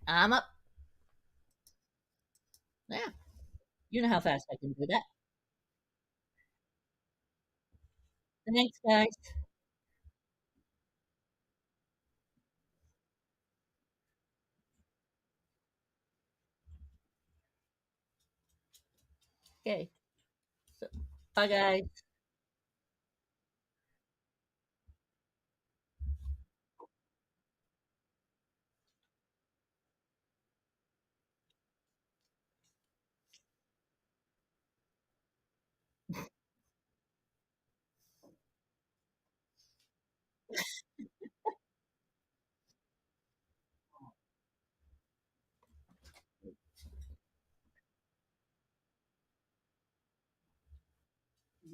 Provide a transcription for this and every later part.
I'm up. Yeah, you know how fast I can do that. Thanks, guys. Okay, so bye, guys.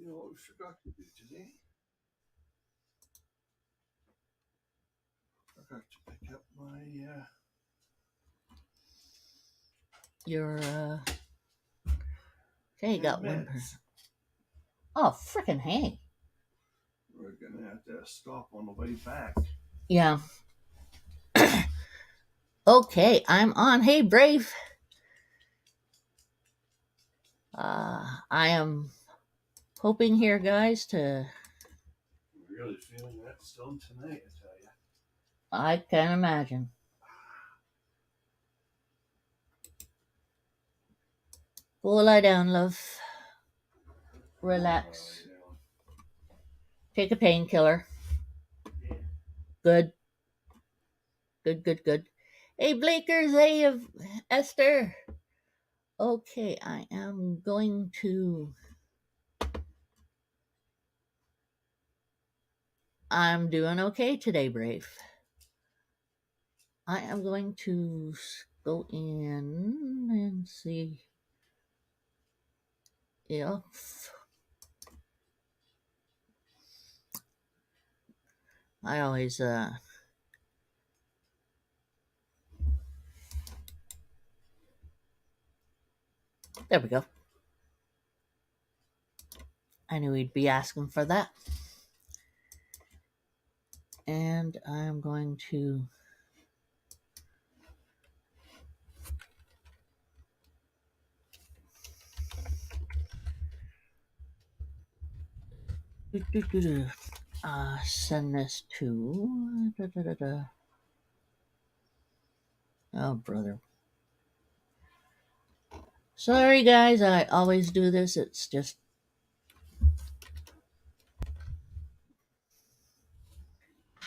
You know what we forgot to do today? I forgot to pick up my You're okay. You my got one per. meds. Oh, freaking hey. We're gonna have to stop on the way back. Yeah. Okay, I'm on. Hey, Brave. I am hoping here, guys, to. I'm really feeling that stone tonight, I tell you. I can imagine. Go lie down, love. Relax. Take a painkiller. Good. Good, good, good. Hey, Blakers. Hey, Esther. Okay, I am going to. I'm doing okay today, Brave. I am going to go in and see if I always there we go. I knew he'd be asking for that. And I'm going to send this to oh brother. Sorry guys, I always do this. It's just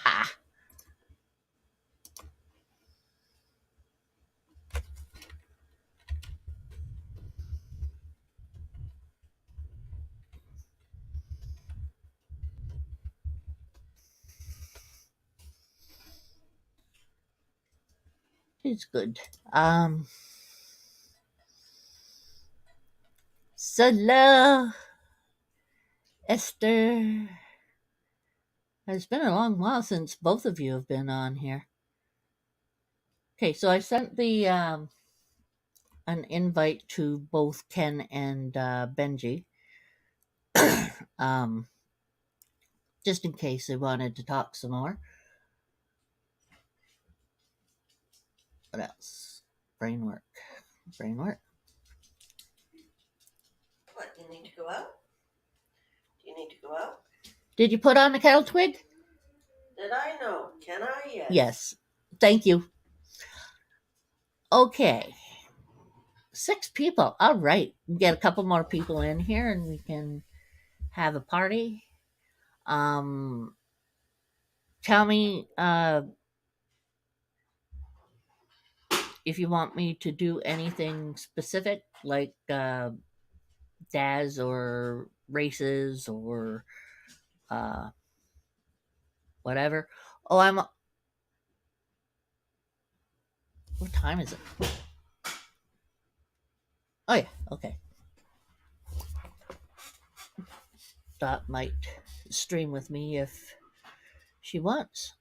ah, it's good. Hello, Esther. It's been a long while since both of you have been on here. Okay, so I sent the an invite to both Ken and Benji, um, just in case they wanted to talk some more. What else? Brain work. Brain work. What, you need to go out? Do you need to go out? Did you put on the kettle twig? Did I know? Can I? Yes. Yes. Thank you. Okay. 6 people. All right. Get a couple more people in here and we can have a party. Um, tell me if you want me to do anything specific, like Daz or races or uh, whatever. Oh, I'm. What time is it? Oh yeah. Okay. Dot might stream with me if she wants.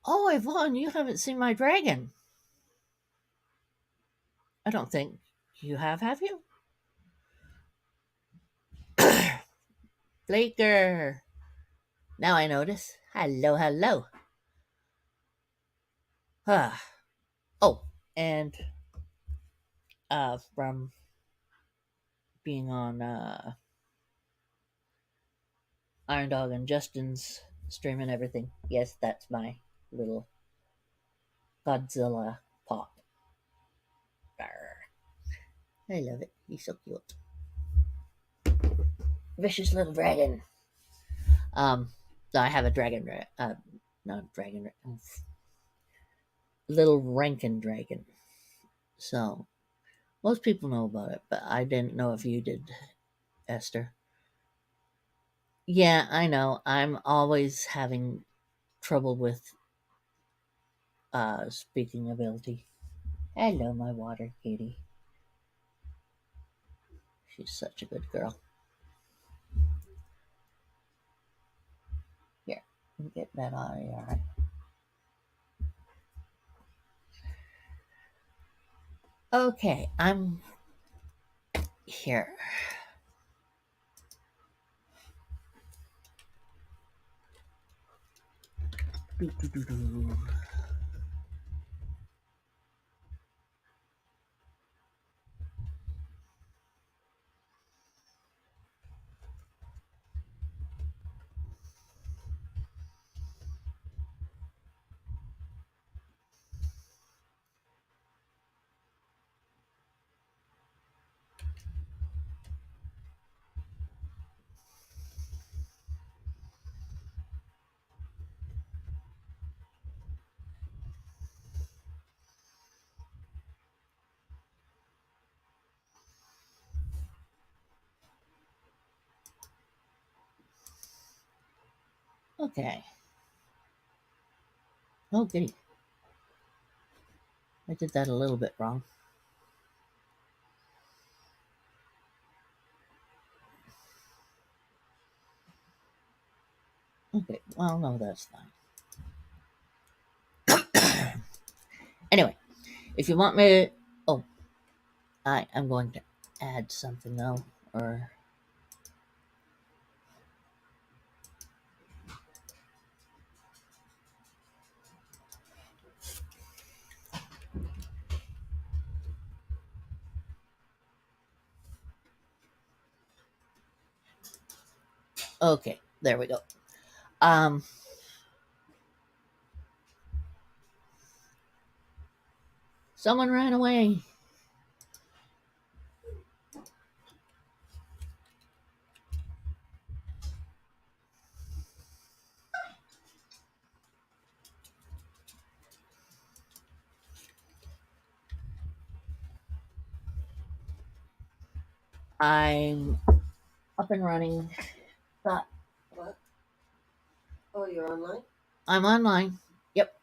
Oh, Yvonne, you haven't seen my dragon. I don't think you have you? Flaker. Now I notice. Hello, hello. Ah. Oh, and from being on Iron Dog and Justin's stream and everything. Yes, that's my little Godzilla pop. Arr. I love it. He's so cute. Vicious little dragon. Um, I have a dragon. Not dragon. Little Rankin dragon. So most people know about it, but I didn't know if you did, Esther. Yeah, I know. I'm always having trouble with speaking ability. Hello, my water kitty. She's such a good girl. Here, get that out of here. All right. Okay, I'm here. Doo-doo-doo-doo. Okay. Oh, goody. I did that a little bit wrong. Okay, well, no, that's fine. Anyway, if you want me to. Oh, I am going to add something though, or. Okay, there we go. Um, Someone ran away. I'm up and running. But What? Oh, you're online? I'm online. Yep.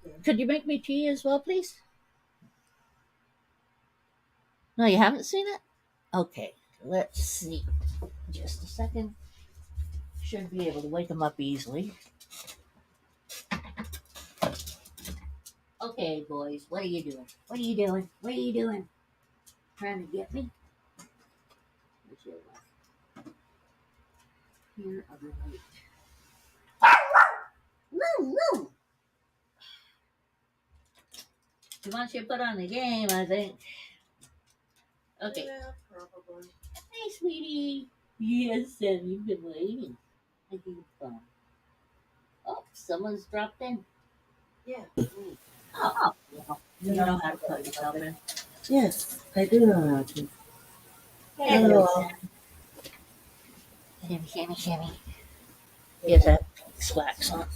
Okay. Could you make me tea as well, please? No, you haven't seen it? Okay, let's see. Just a second. Should be able to wake him up easily. Okay, boys, what are you doing? What are you doing? What are you doing? Trying to get me? Where's your wife? Here, I'll be right. Woo, woo! He wants you to put on the game, I think. Okay. Yeah, probably. Hey, sweetie. Yes, Sam, you've been waiting. I think it's fun. Oh, someone's dropped in. Yeah. Oh, well, you know how to put yourself in. Yes, I do know how to. Hello. Shimmy, shimmy, shimmy. Yes, that wax on.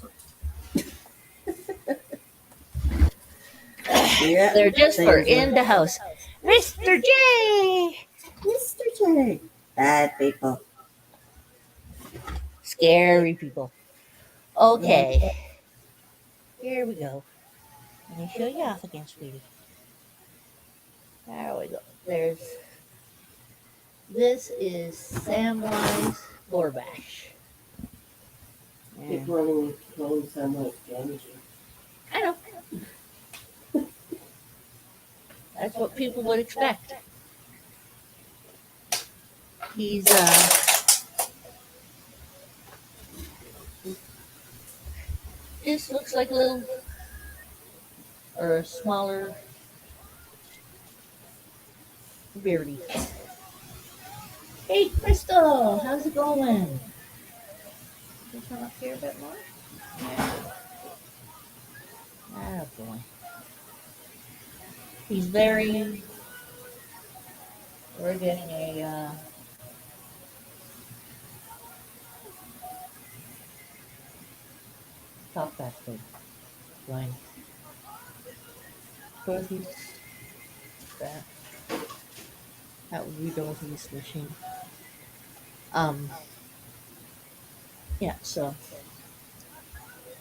Yeah. They're just for in the house. Mr. J! Mr. J. Bad people. Scary people. Okay. Here we go. Let me show you off again, sweetie. There we go. This is Samwise Gorbash. Keep running with clothes on like damaging. I know. That's what people would expect. He's just looks like a little or a smaller beardy. Hey, Crystal, how's it going? Can you come up here a bit more? Yeah. Ah, boy. He's very. We're getting a talkback thing going. Dorothy's that. That would be Dorothy's machine. Um. Yeah. So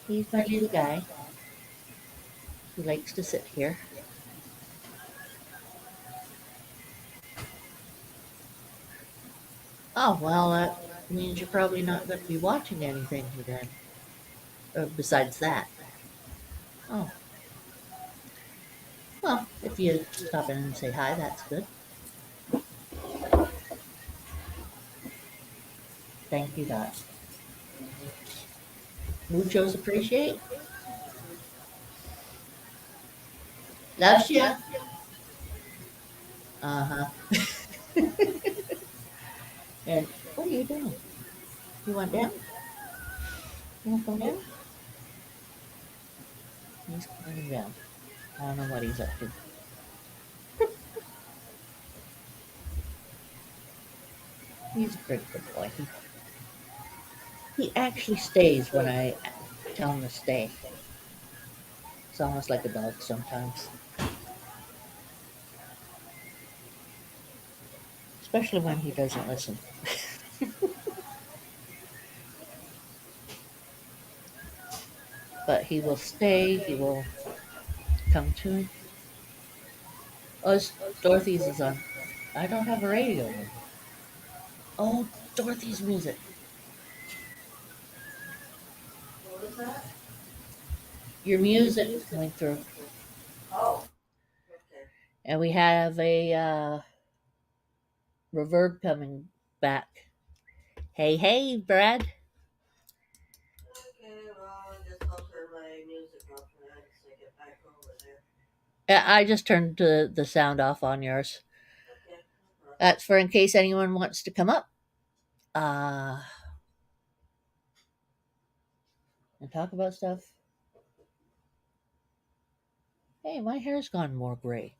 he's my little guy. He likes to sit here. Oh well, that means you're probably not going to be watching anything then. Besides that. Oh well, if you stop in and say hi, that's good. Thank you, Dot. Muchos appreciate. Loves you. Uh huh. And what are you doing? You want down? You want to come down? He's coming down. I don't know what he's up to. He's a pretty good boy. He actually stays when I tell him to stay. It's almost like a dog sometimes, especially when he doesn't listen. But he will stay. He will come to me. Oh, Dorothy's is on. I don't have a radio. Oh, Dorothy's music. What was that? Your music is coming through. Oh, okay. And we have a reverb coming back. Hey, hey, Brad. Okay, well, I guess I'll turn my music off for that as I get back over there. Yeah, I just turned the sound off on yours. Okay, no problem. That's for in case anyone wants to come up uh, and talk about stuff. Hey, my hair's gone more gray.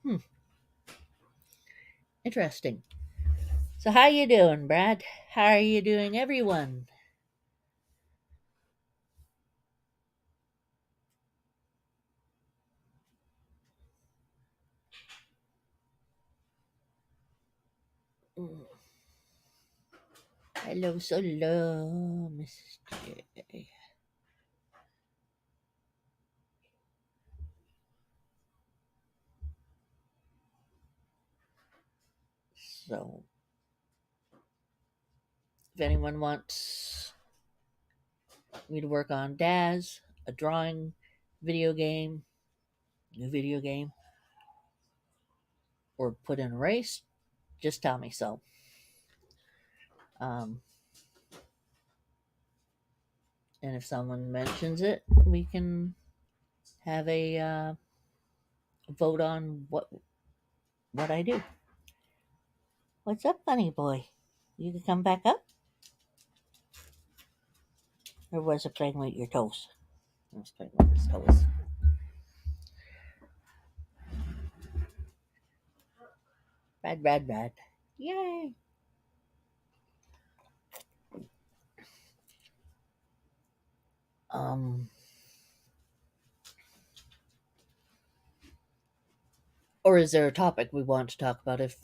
Hmm, interesting. So how you doing, Brad? How are you doing, everyone? Mm. Hello, solo, Mr. So, if anyone wants me to work on Daz, a drawing, video game, new video game, or put in a race, just tell me so. Um, and if someone mentions it, we can have a vote on what I do. What's up, bunny boy? You can come back up, or was it playing with your toes? I was playing with his toes. Rad, rad, rad. Yay! Um, or is there a topic we want to talk about? If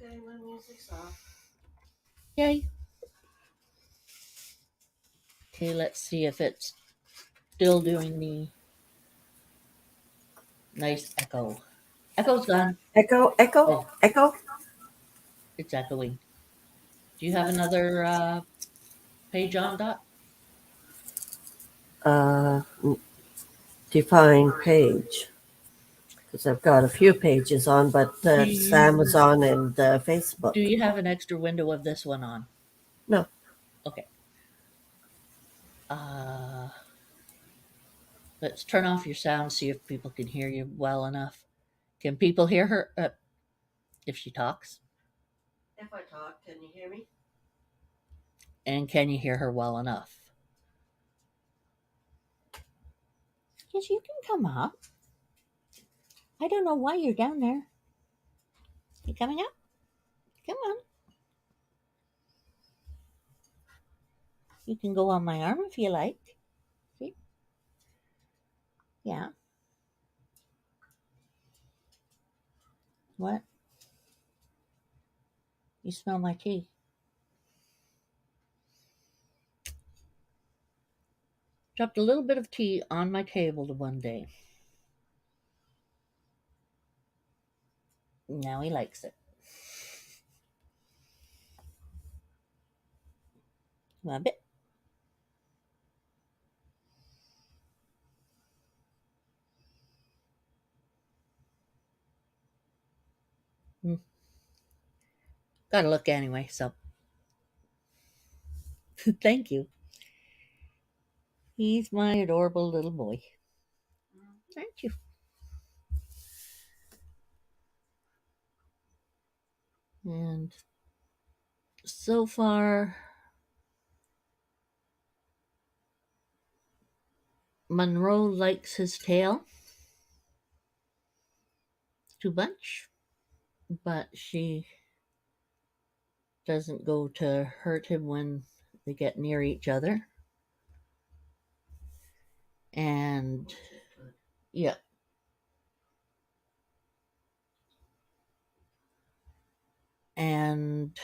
Okay, my music's off. yay. Okay, let's see if it's still doing the nice echo. Echo's gone. Echo, echo, Oh, echo. it's echoing. Do you have another page on, Dot? Define page. Because I've got a few pages on, but it's Amazon and Facebook. Do you have an extra window of this one on? No. Okay. Let's turn off your sound, see if people can hear you well enough. Can people hear her if she talks? If I talk, can you hear me? And can you hear her well enough? Yes, you can come up. I don't know why you're down there. You coming up? Come on. You can go on my arm if you like. See? Yeah. What? You smell my tea. Dropped a little bit of tea on my table one day. Now he likes it. One bit. Gotta look anyway, so. Thank you. He's my adorable little boy. Thank you. And so far, Monroe likes his tail too much, but she doesn't go to hurt him when they get near each other. And yeah. And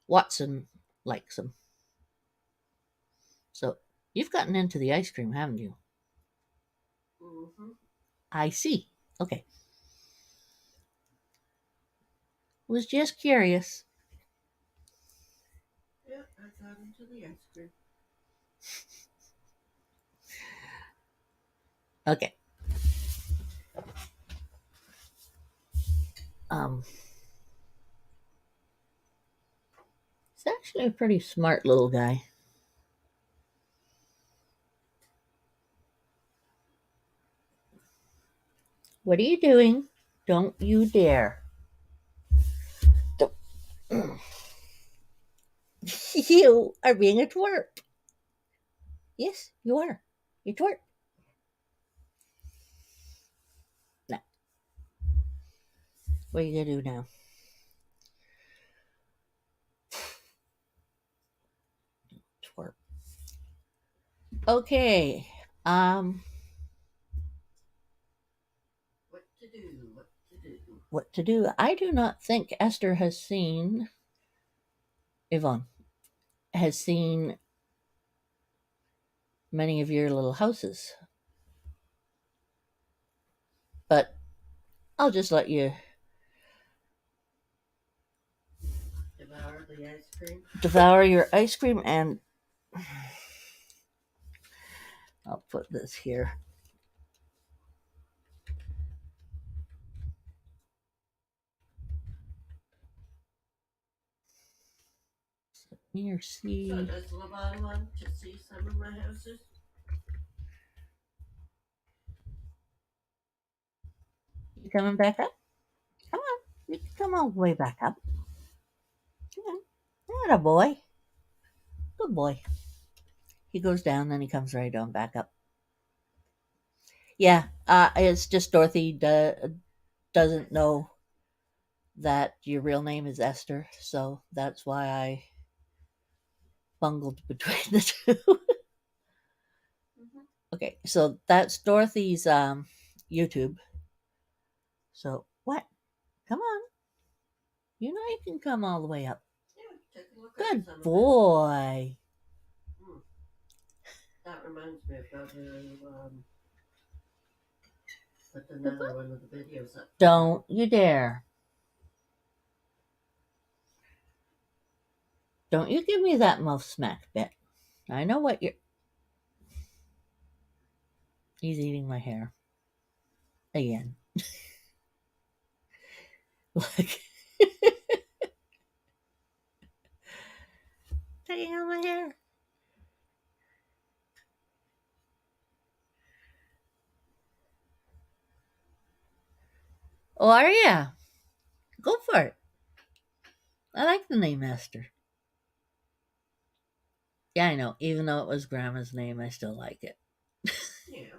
Watson likes him. So you've gotten into the ice cream, haven't you? Mm-hmm. I see. Okay. Was just curious. Yeah, I got into the ice cream. Okay. He's actually a pretty smart little guy. What are you doing? Don't you dare. Don't. You are being a twerp. Yes, you are. You twerp. Now, what are you going to do now? Twerp. Okay. What to do? What to do? What to do? I do not think Esther has seen. Yvonne has seen many of your little houses. But I'll just let you Devour the ice cream. devour your ice cream, and I'll put this here. Here, see. So does Lavon want to see some of my houses? You coming back up? Come on. You can come all the way back up. Come on. Not a boy. Good boy. He goes down, then he comes right on back up. Yeah, it's just Dorothy doesn't know that your real name is Esther, so that's why I bungled between the two. Mm-hmm. Okay, so that's Dorothy's YouTube. So what? Come on. You know you can come all the way up. Yeah, take a look Good at some boy. That reminds me, I've got to put another one of the videos up. Don't you dare. Don't you give me that mouth smack bit. I know what you're. He's eating my hair. Again. Like. Taking out my hair. Oh, are ya? Go for it. I like the name Esther. Yeah, I know. Even though it was Grandma's name, I still like it. Yeah,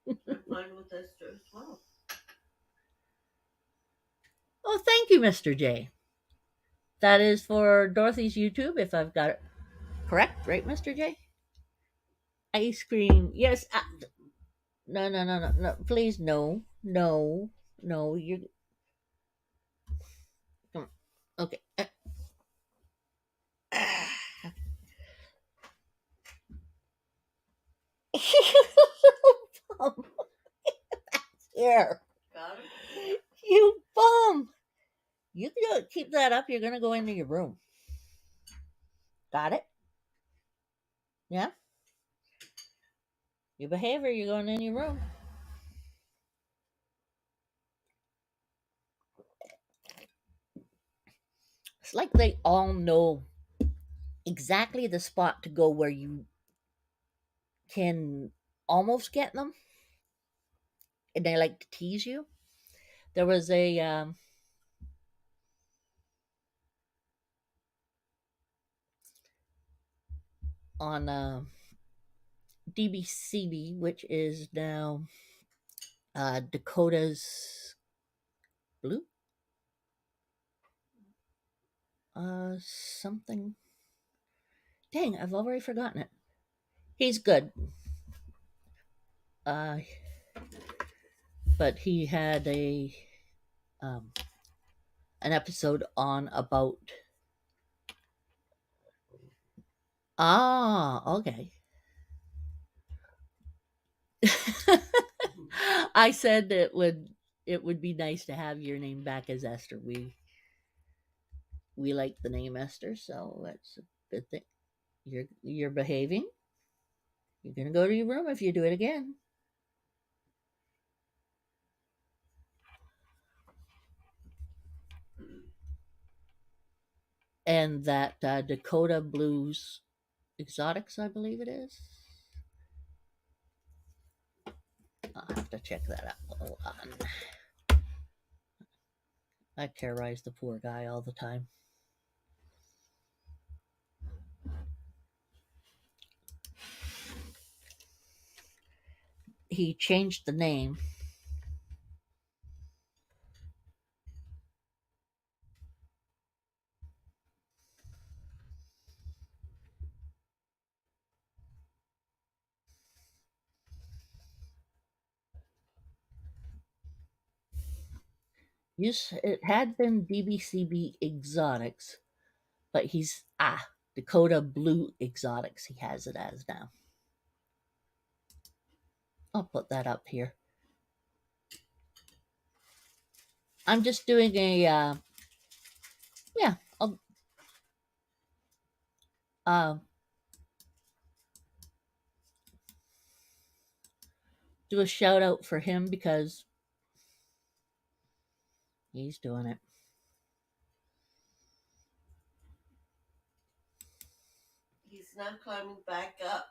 I'm fine with Esther as well. Oh, thank you, Mr. J. That is for Dorothy's YouTube, if I've got it correct, right, Mr. J? Ice cream. Yes. No, no, no, no, no. Please, no. No. No, you're. Come on. Okay. Bum. Here. Got it? You bum. You can keep that up. You're going to go into your room. Got it? Yeah? You behave or you're going in your room. It's like they all know exactly the spot to go where you can almost get them. And they like to tease you. There was a on DBCB, which is now Dakotah's Blue, something. Dang, I've already forgotten it. He's good. Uh, but he had um, an episode on about. Okay. I said it would be nice to have your name back as Esther. We like the name Esther, so that's a good thing. You're behaving. You're gonna go to your room if you do it again. And that Dakotah Blues Exotics, I believe it is. I'll have to check that out. Hold on. I terrorize the poor guy all the time. He changed the name. It had been DBCB Exotics, but he's Dakotah Blue Exotics. He has it as now. I'll put that up here. I'm just doing a I'll do a shout out for him because he's doing it. He's not climbing back up.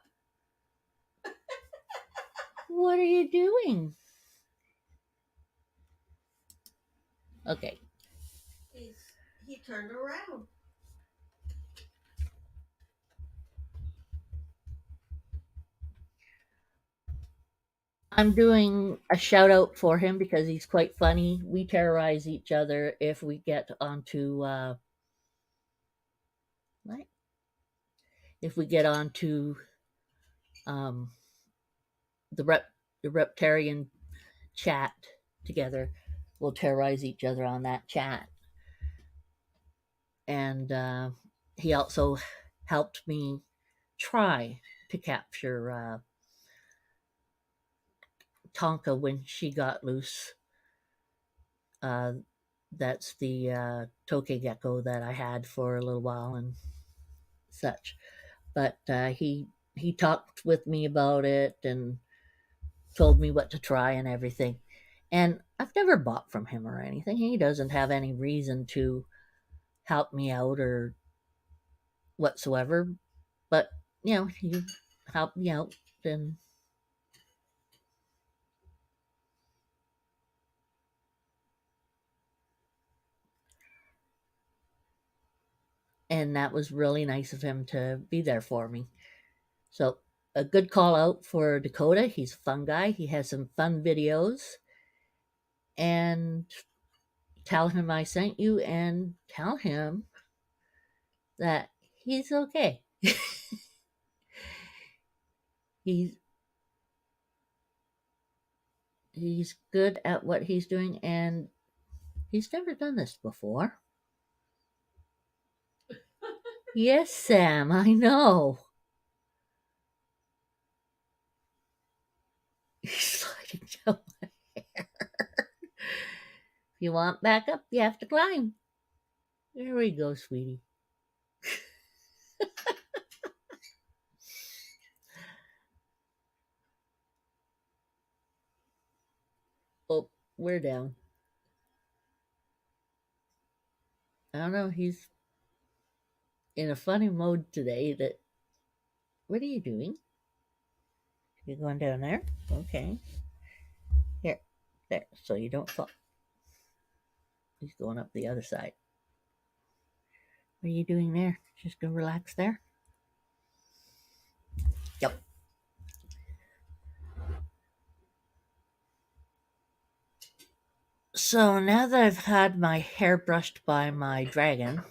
What are you doing? Okay. He turned around. I'm doing a shout out for him because he's quite funny. We terrorize each other if we get onto right? If we get onto um, the Reptarium chat together, we'll terrorize each other on that chat. And he also helped me try to capture Tonka when she got loose. That's the tokay gecko that I had for a little while, and such. But he talked with me about it and told me what to try and everything. And I've never bought from him or anything. He doesn't have any reason to help me out or whatsoever. But, he helped me out and that was really nice of him to be there for me. So a good call out for Dakotah. He's a fun guy. He has some fun videos. And tell him I sent you and tell him that he's okay. he's he's good at what he's doing, and he's never done this before. Yes, Sam, I know. He's sliding down my hair. If you want back up, you have to climb. There we go, sweetie. Oh, we're down. I don't know, he's in a funny mode today that... What are you doing? You're going down there? Okay. Here. There. So you don't fall. He's going up the other side. What are you doing there? Just go relax there? Yep. So now that I've had my hair brushed by my dragon...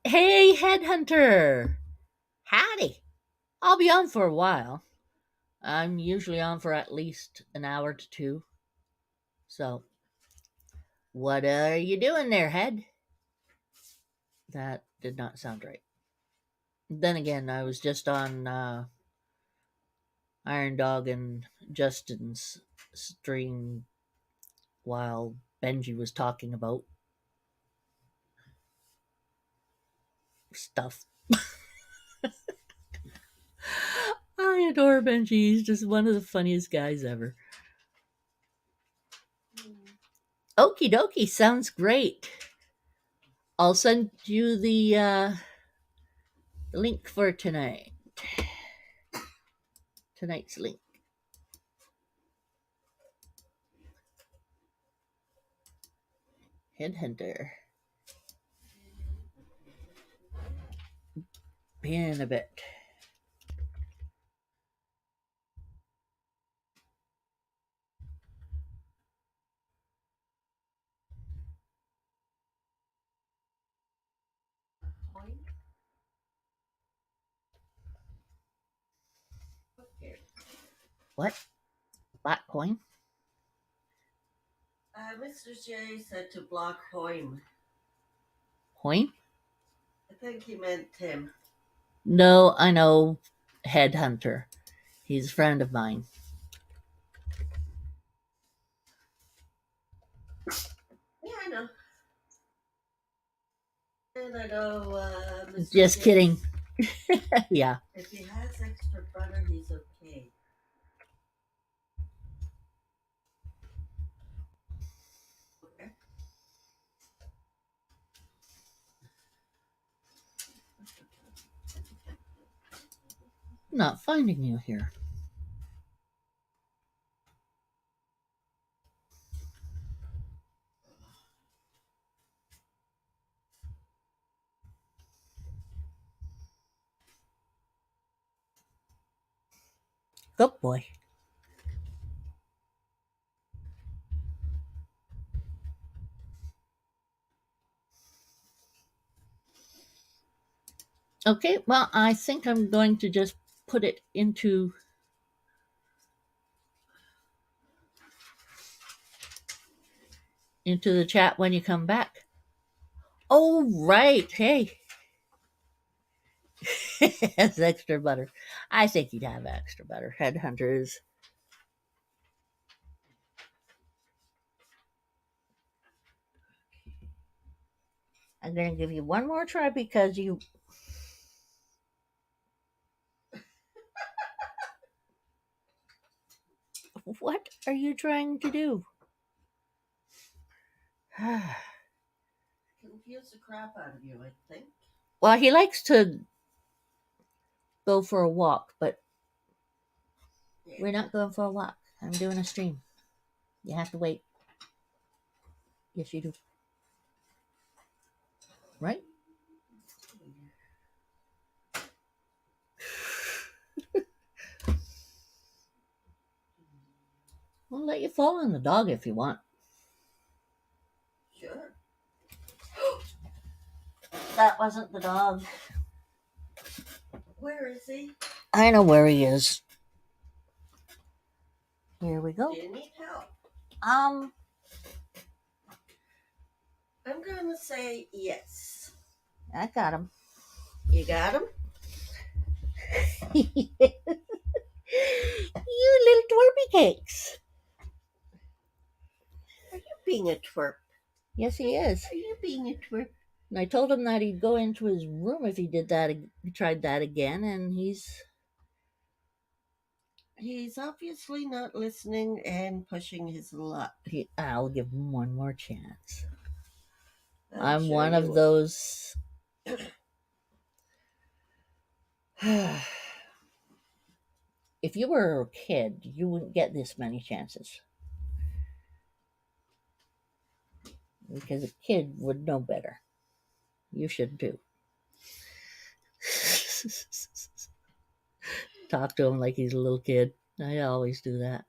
Hey, Headhunter! Howdy! I'll be on for a while. I'm usually on for at least an hour to two. So, what are you doing there, Head? That did not sound right. Then again, I was just on Iron Dog and Justin's stream while Benji was talking about stuff. I adore Benji. He's just one of the funniest guys ever. Okie dokie, sounds great. I'll send you the link for tonight. Tonight's link. Headhunter. Pin a bit. What? Black coin? Mr. J said to block Hoim. Coin? I think he meant Tim. No, I know Headhunter. He's a friend of mine. Yeah, I know. And I know Mr. Just J, kidding. Yeah. if he has extra butter, he's okay. Okay. Not finding you here. Good boy. Okay, well, I think I'm going to just put it into the chat when you come back. Oh, right. Hey. Has extra butter. I think he'd have extra butter. Headhunters. I'm going to give you one more try because you. What are you trying to do? Confuse the crap out of you, I think. Well, he likes to go for a walk, but we're not going for a walk. I'm doing a stream. You have to wait. Yes, you do. Right? I'll let you fall on the dog if you want. Sure. That wasn't the dog. Where is he? I know where he is. Here we go. Do you need help? Um, I'm going to say yes. I got him. You got him? You little twerpy cakes. Are you being a twerp? Yes, he is. Are you being a twerp? And I told him that he'd go into his room if he did that. He tried that again, and he's obviously not listening and pushing his luck. I'll give him one more chance. I'm sure one you of will. those. If you were a kid, you wouldn't get this many chances. Because a kid would know better. You should too. Talk to him like he's a little kid. I always do that.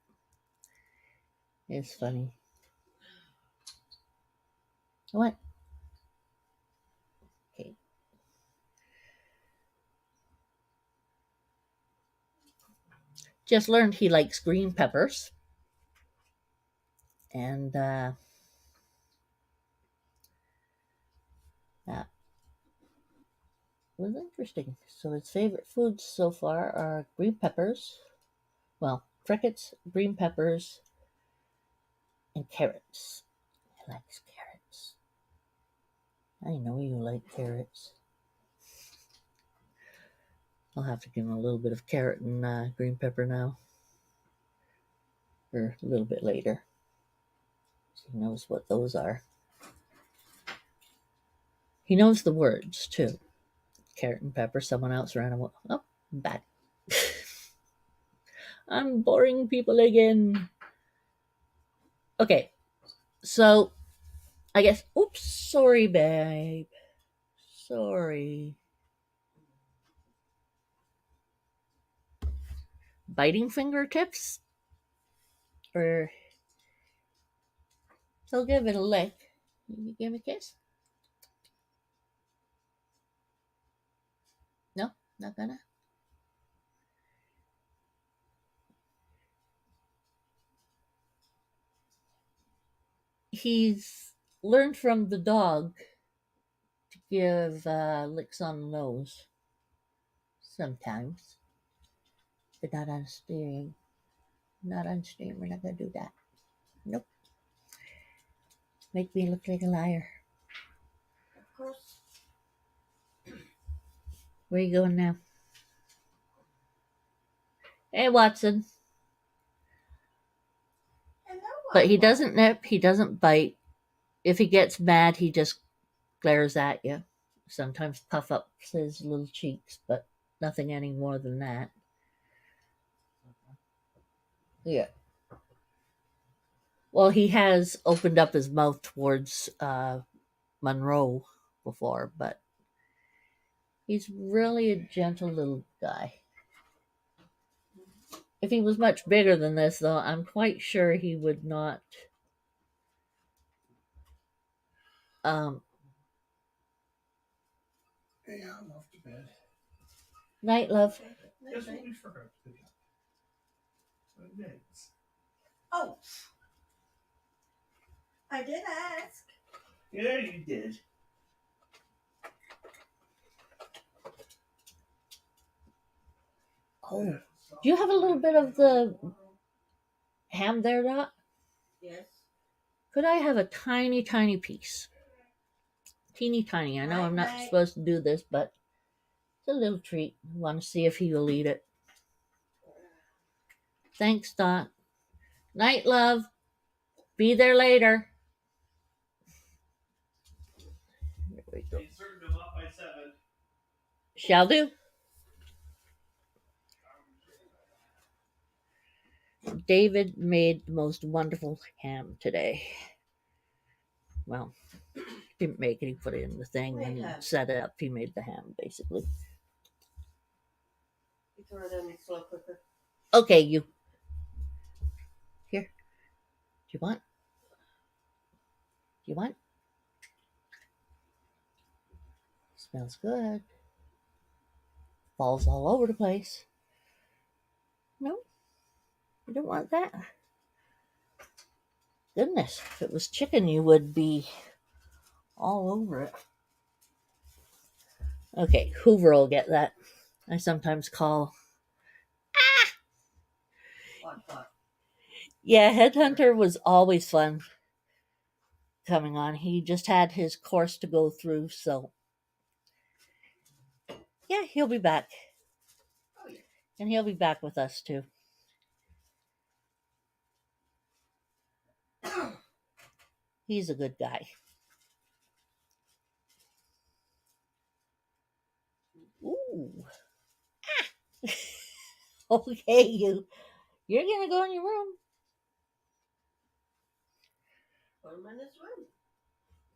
It's funny. What? Okay. Just learned he likes green peppers. And that was interesting. So his favorite foods so far are green peppers. Well, crickets, green peppers, and carrots. He likes carrots. I know you like carrots. I'll have to give him a little bit of carrot and green pepper now. Or a little bit later. So he knows what those are. He knows the words too. Carrot and pepper. Someone else ran away. Oh, back. I'm boring people again. Okay. So, I guess. Oops. Sorry, babe. Sorry. Biting fingertips? Or he'll give it a lick. You give me a kiss? No? Not gonna? He's learned from the dog to give licks on the nose. Sometimes. But not on steering. Not on stream. We're not gonna do that. Nope. Make me look like a liar. Of course. Where are you going now? Hey, Watson. Hello, But he doesn't nip. He doesn't bite. If he gets mad, he just glares at you. Sometimes puff up his little cheeks, but nothing any more than that. Yeah. Well, he has opened up his mouth towards Monroe before, but he's really a gentle little guy. If he was much bigger than this, though, I'm quite sure he would not. Hey, I'm off to bed. Night, love. Guess what we forgot to pick up? My meds. Oh. I did ask. Yeah, you did. Oh, do you have a little bit of the ham there, Dot? Yes. Could I have a tiny, tiny piece? Teeny tiny. I know I'm not supposed to do this, but it's a little treat. I want to see if he will eat it. Thanks, Dot. Night, love. Be there later. There we go. Served him up by 7. Shall do. David made the most wonderful ham today. Well, didn't make it. He put it in the thing and set it up. He made the ham, basically. You throw it in the slow cooker. Okay, you. Here. Do you want? Do you want? Smells good. Falls all over the place. No, you don't want that. Goodness, if it was chicken, you would be all over it. Okay, Hoover will get that. I sometimes call. What? Yeah, Headhunter was always fun coming on. He just had his course to go through, so yeah, he'll be back. Oh, yeah. And he'll be back with us too. He's a good guy. Ooh. Ah. Okay, you're gonna go in your room. Put him in his room.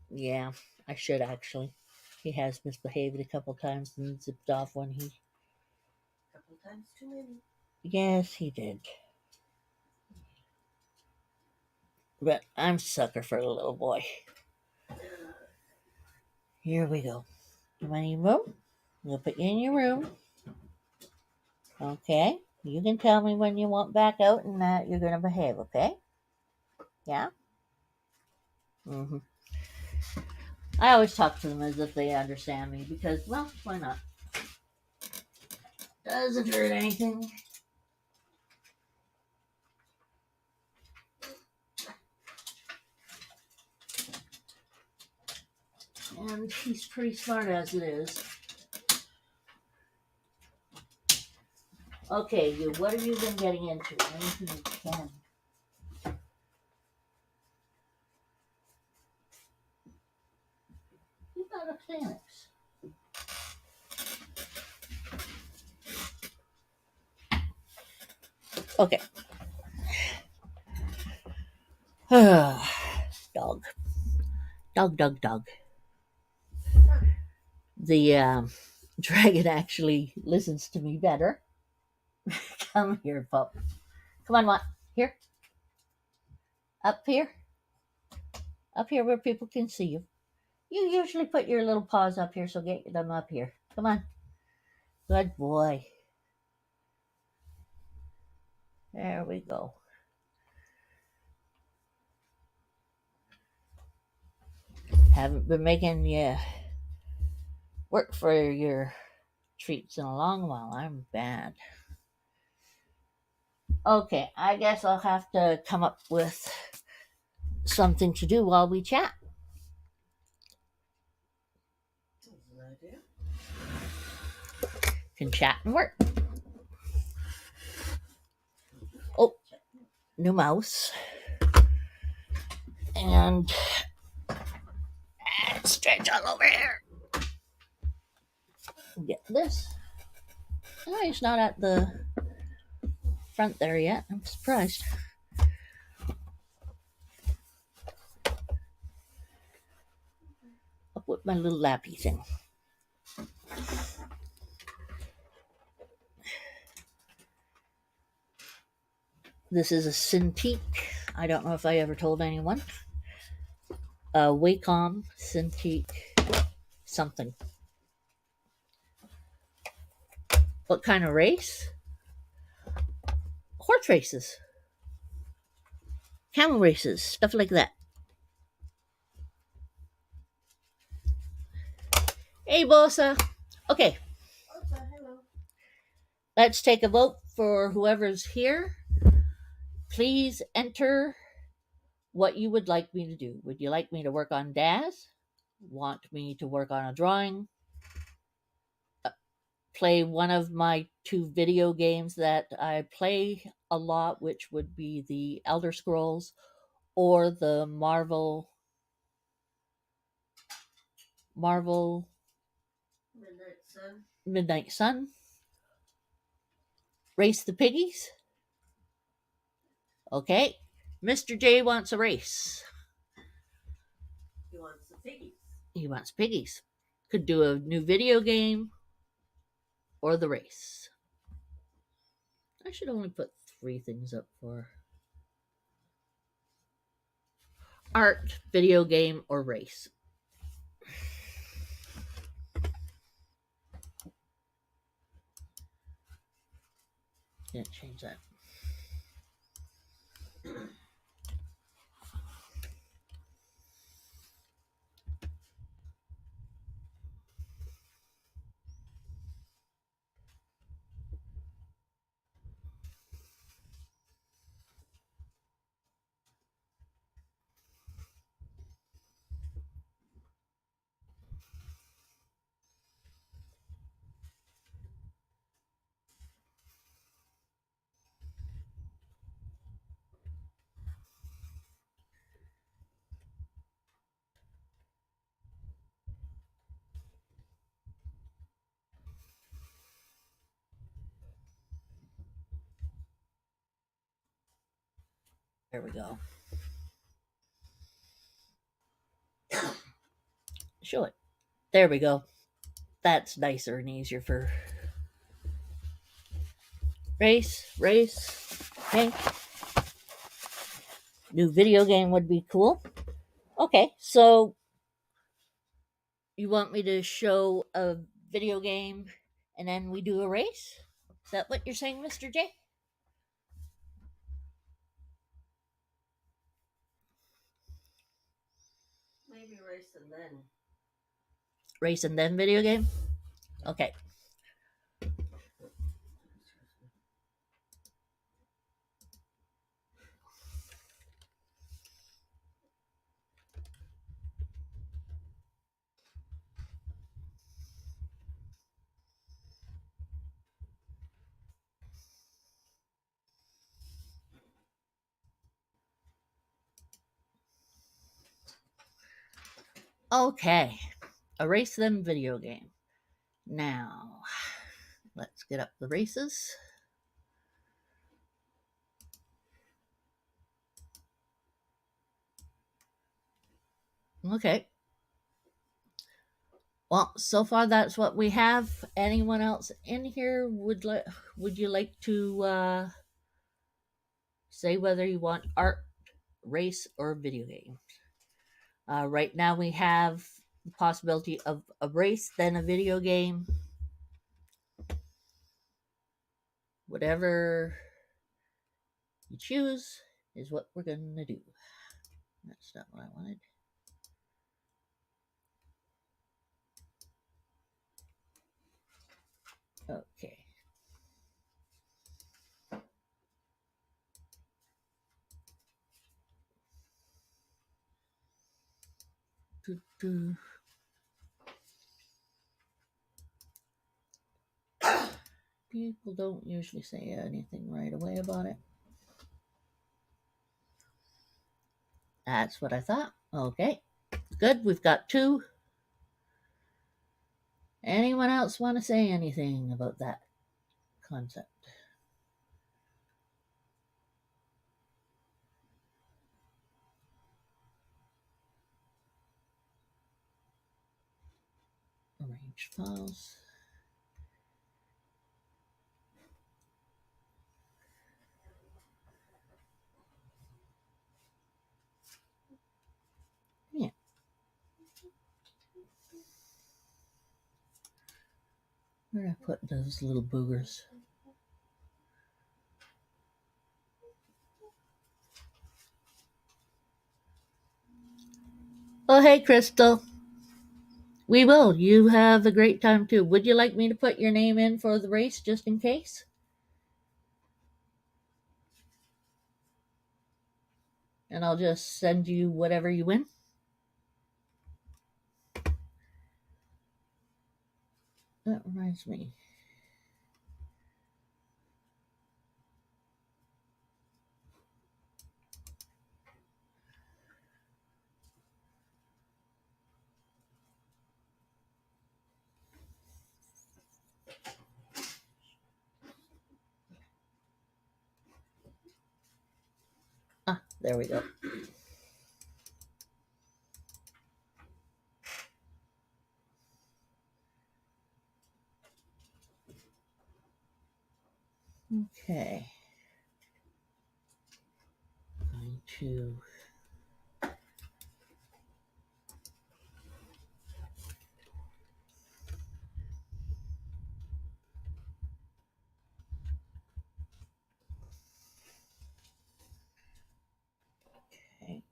Yeah, I should actually. He has misbehaved a couple times and zipped off when he. Couple times too many. Yes, he did. But I'm sucker for the little boy. Here we go. You want your room? We'll put you in your room. Okay. You can tell me when you want back out and that you're gonna behave, okay? Yeah? Mm-hmm. I always talk to them as if they understand me because, well, why not? Doesn't hurt anything. And he's pretty smart as it is. Okay, what have you been getting into? Anything you can. You got a Xanax. Okay. Dog. Dog. The dragon actually listens to me better. Come here, pup. Come on, what? Here. Up here. Up here where people can see you. You usually put your little paws up here, so get them up here. Come on. Good boy. There we go. Haven't been making you work for your treats in a long while. I'm bad. Okay, I guess I'll have to come up with something to do while we chat. That's an idea. Can chat and work. Oh, new mouse. And stretch all over here. Get this. Oh, he's not at the front there yet. I'm surprised. Up with my little lappy thing. This is a Cintiq. I don't know if I ever told anyone. Wacom Cintiq something. What kind of race? Horse races. Camel races. Stuff like that. Hey, Bossa. Okay. Bossa, hello. let's take a vote for whoever's here. Please enter what you would like me to do. Would you like me to work on Daz? Want me to work on a drawing? Play one of my 2 video games that I play a lot, which would be the Elder Scrolls or the Marvel Midnight Sun. Race the piggies. Okay. Mr. J wants a race. He wants the piggies. He wants piggies. Could do a new video game or the race. I should only put 3 things up for art, video game, or race. Can't change that. There we go. Show it. There we go. That's nicer and easier for race. Okay. New video game would be cool. Okay, so you want me to show a video game and then we do a race? Is that what you're saying, Mr. J? Maybe race and then. Race and then video game? Okay. Okay. A race then video game. Now, let's get up the races. Okay. Well, so far that's what we have. Anyone else in here would you like to say whether you want art, race, or video game? Right now we have the possibility of a race, then a video game. Whatever you choose is what we're going to do. That's not what I wanted. Okay. People don't usually say anything right away about it. That's what I thought. Okay. Good. We've got 2. Anyone else want to say anything about that concept? Arrange files. Yeah. Where did I put those little boogers? Oh, hey, Crystal. We will. You have a great time too. Would you like me to put your name in for the race just in case? And I'll just send you whatever you win. That reminds me. Ah, there we go. Okay. Going to okay.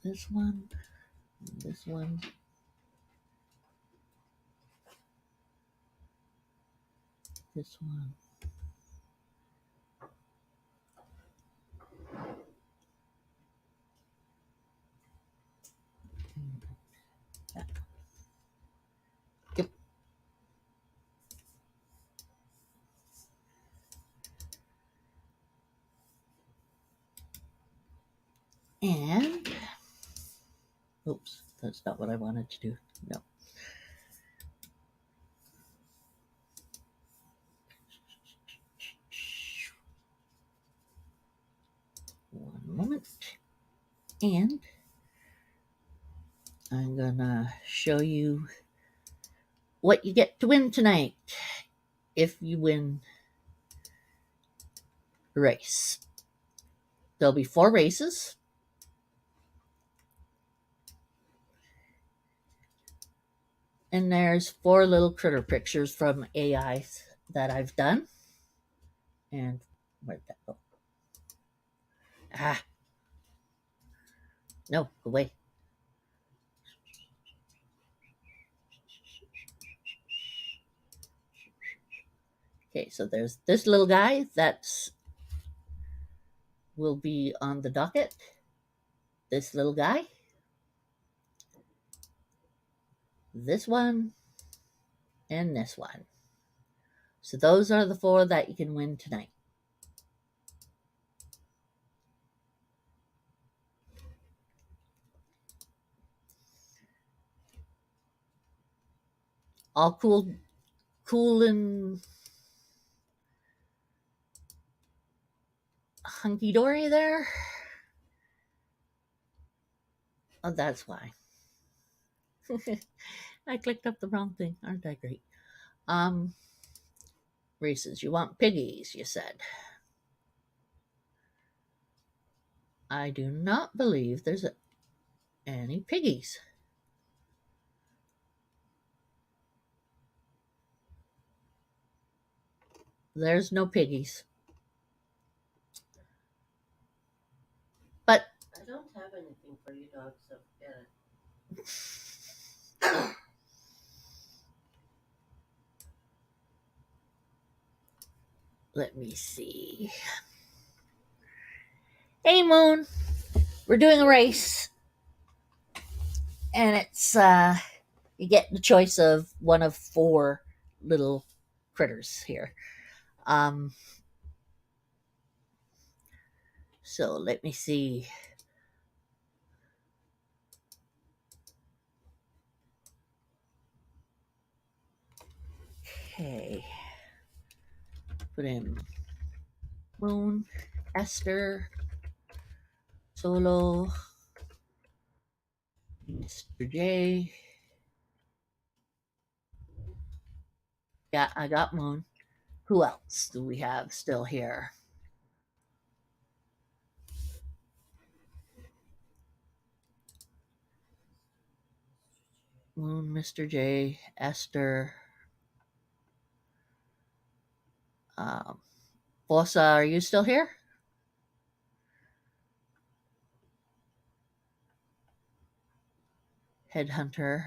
This one, this one, this one. Yep. And oops, that's not what I wanted to do. No. One moment. And I'm gonna show you what you get to win tonight if you win the race. There'll be 4 races. And there's 4 little critter pictures from AI that I've done. And where'd that go? Ah, no, go away. Okay, so there's this little guy that's will be on the docket. This little guy. This one. And this one. So those are the 4 that you can win tonight. All cool and hunky-dory there. Oh, that's why. I clicked up the wrong thing. Aren't I great? Races. You want piggies, you said. I do not believe there's any piggies. There's no piggies. But I don't have anything for you dogs, so forget it. let me see. Hey, Moon. We're doing a race. And it's, you get the choice of one of 4 little critters here. So let me see. Okay. Put in Moon, Esther, Solo, Mr. J. Yeah, I got Moon. Who else do we have still here? Moon, Mr. J, Esther. Bossa, are you still here? Headhunter.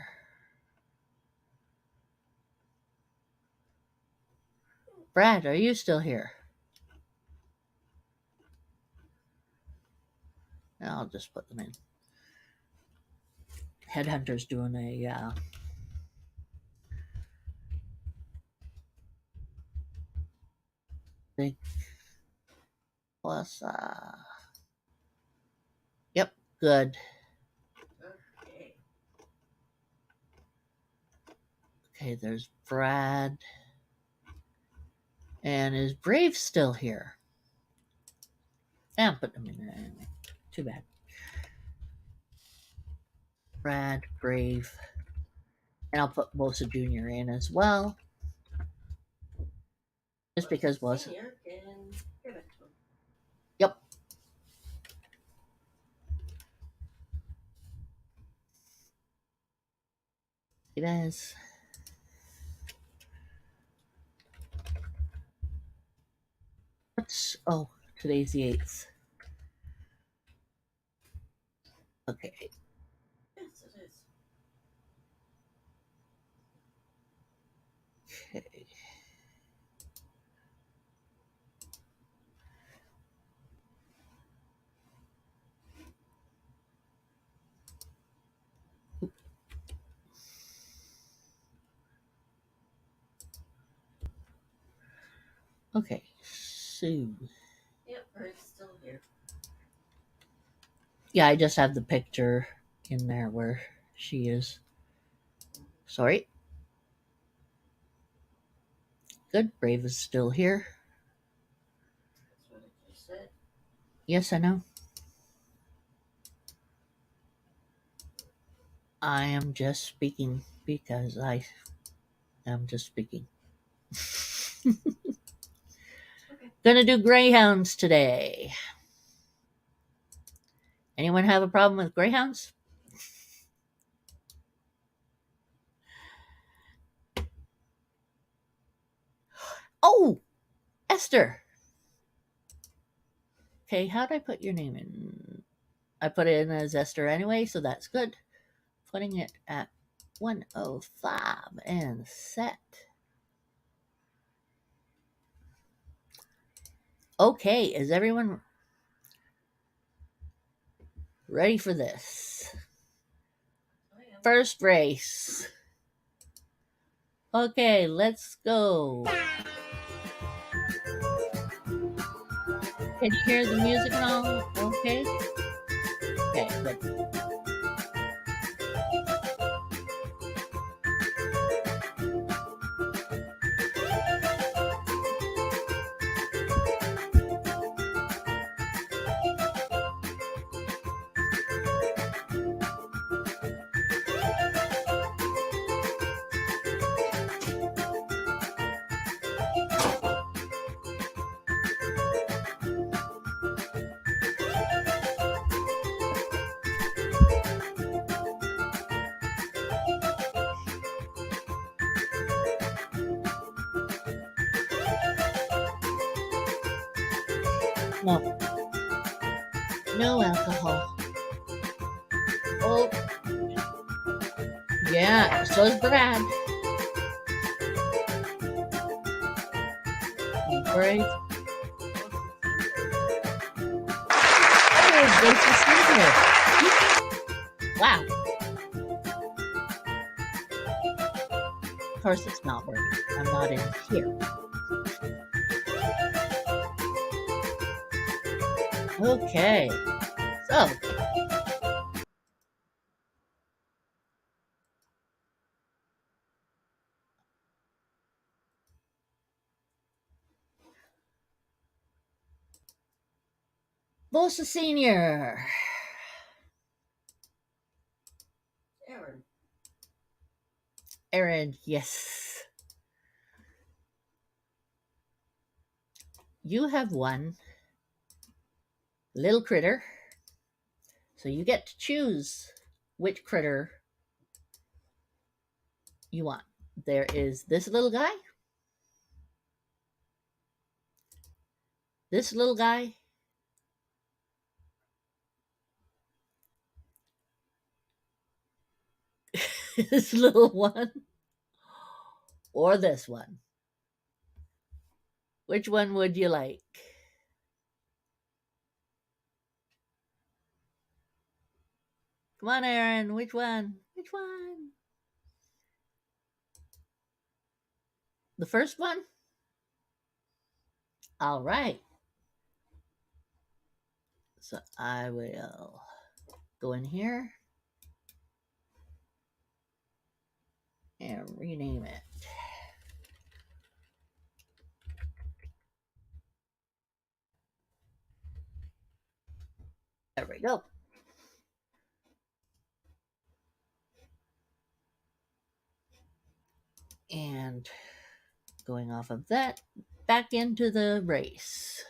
Brad, are you still here? I'll just put them in. Headhunter's doing a big plus. Yep, good. Okay. Okay, there's Brad. And is Brave still here? Yeah, I'm putting them in there anyway. Too bad. Brad, Brave. And I'll put Bosa Jr. in as well. Just because Bosa. Senior can give it to him. Yep. It is. Oh, today's the 8th. Okay. Yes, it is. Okay. Okay. Sue. Yep, Brave's still here. Yeah, I just have the picture in there where she is. Sorry. Good. Brave is still here. That's what I just said. Yes, I know. I am just speaking because I am just speaking. Gonna do greyhounds today. Anyone have a problem with greyhounds? Oh, Esther. Okay, how'd I put your name in? I put it in as Esther anyway, so that's good. Putting it at 105 and set. Okay, is everyone ready for this? First race. Okay, let's go. Can you hear the music and all? Okay. Okay, good. No. No alcohol. Oh. Yeah, so is Brad. Brave. Oh, there's the sneaker. Wow. Of course it's not working. I'm not in here. Okay. So. Bosa Senior. Aaron. Aaron, yes. You have one little critter. So you get to choose which critter you want. There is this little guy, this little guy, This little one or this one? Which one would you like? Come on, Aaron. Which one? Which one? The first one? All right. So I will go in here and rename it. There we go. And going off of that, back into the race.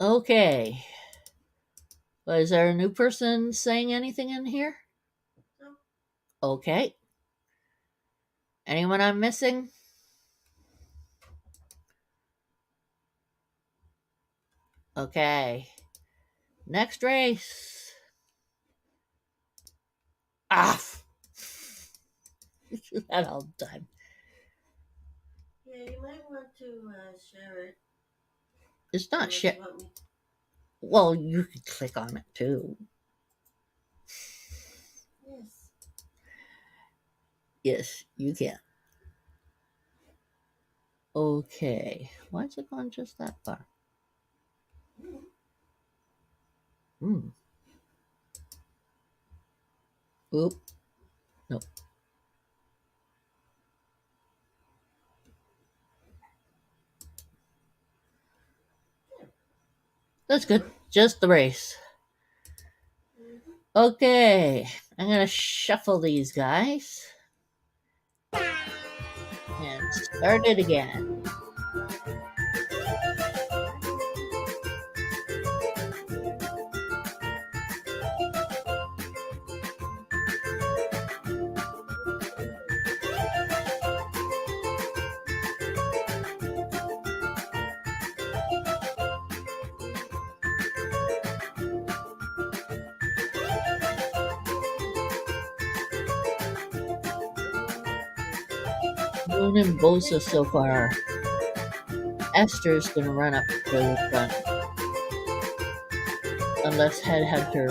Okay. Was there a new person saying anything in here? No. Okay. Anyone I'm missing? Okay. Next race. Ah! That all the time. Yeah, you might want to share it. It's not share. Well, you could click on it too. Yes. Yes, you can. Okay. Why is it going just that far? Oop. Nope. That's good. Just the race. Okay. I'm going to shuffle these guys. And start it again. Moon and Bosa so far. Esther's gonna run up to the front. Unless Headhunter.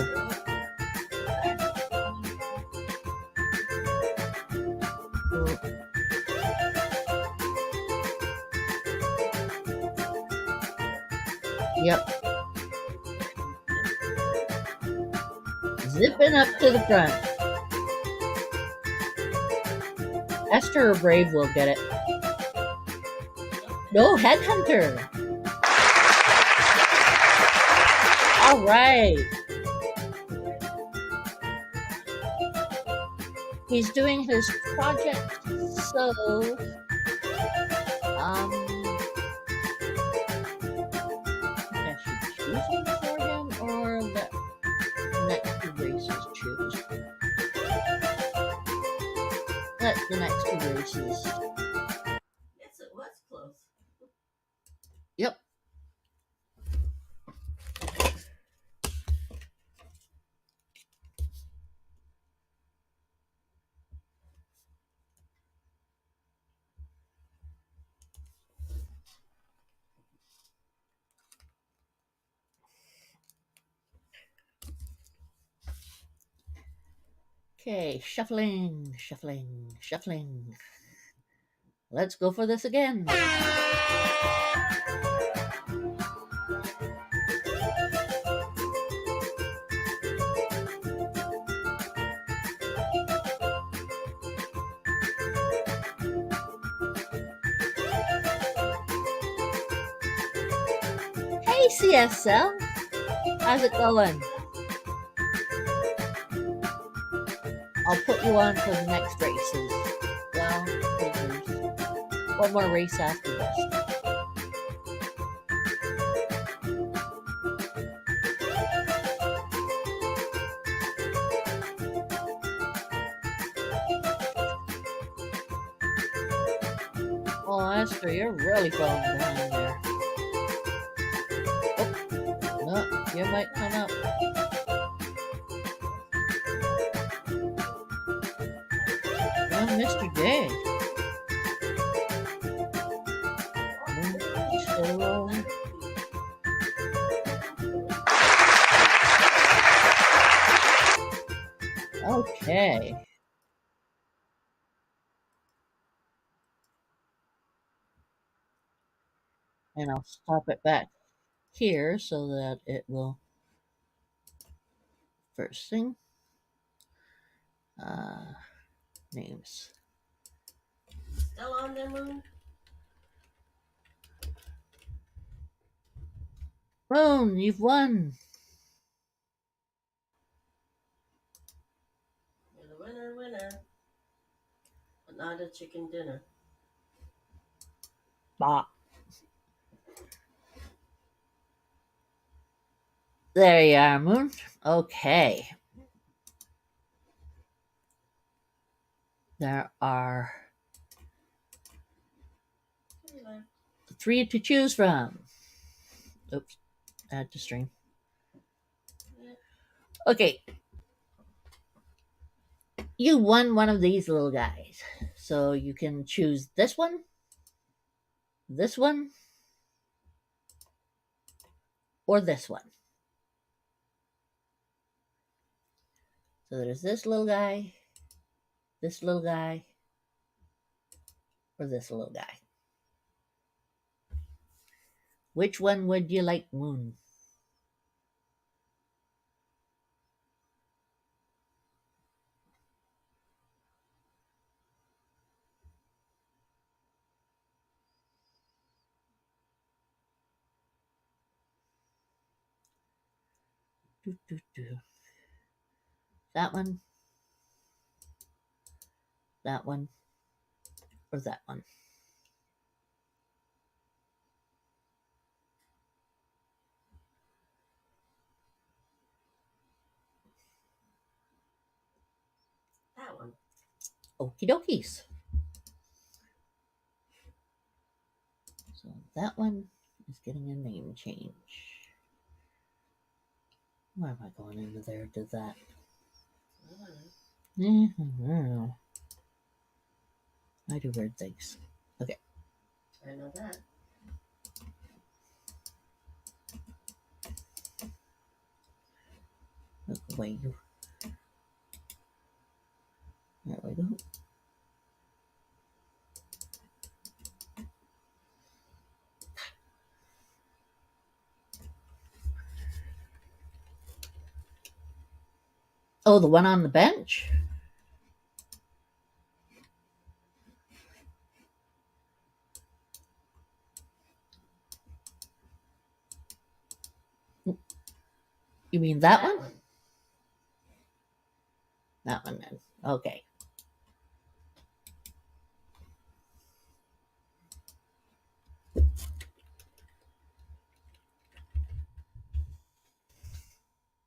Yep. Zipping up to the front. Esther or Brave will get it. No, Headhunter. All right. He's doing his project, so I should choose one for him or let the next two races choose. Let the next two races. Yes, it was close. Yep. Okay, shuffling, shuffling, shuffling. Let's go for this again. Hey, CSL. How's it going? I'll put you on for the next races. Well, there's one more race after this. Oh, Esther, you're really falling behind there. Oh, no, you might come up. Oh, Mr. J. So, okay. And I'll stop it back here so that it will first thing. Names. Still on there, Moon? Moon, you've won. You're the winner. But not a chicken dinner. Bah. There you are, Moon. Okay. There are 3 to choose from. Oops, add to stream. Okay. You won one of these little guys. So you can choose this one, or this one. So there's this little guy, or this little guy. Which one would you like, Moon? That one, or that one? That one. Okie dokies. So that one is getting a name change. Why am I going into there to that? I do weird things. Okay. I know that. Look away, you. There we go. Oh, the one on the bench? You mean that one? That one then. Okay.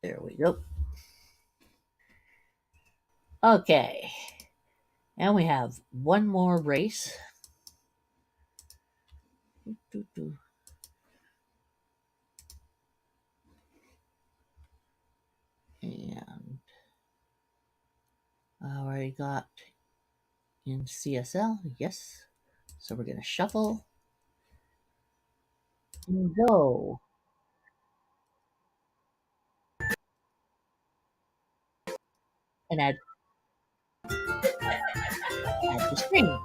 There we go. Okay. And we have one more race. And I already got in CSL. Yes. So we're going to shuffle and go. And add the string.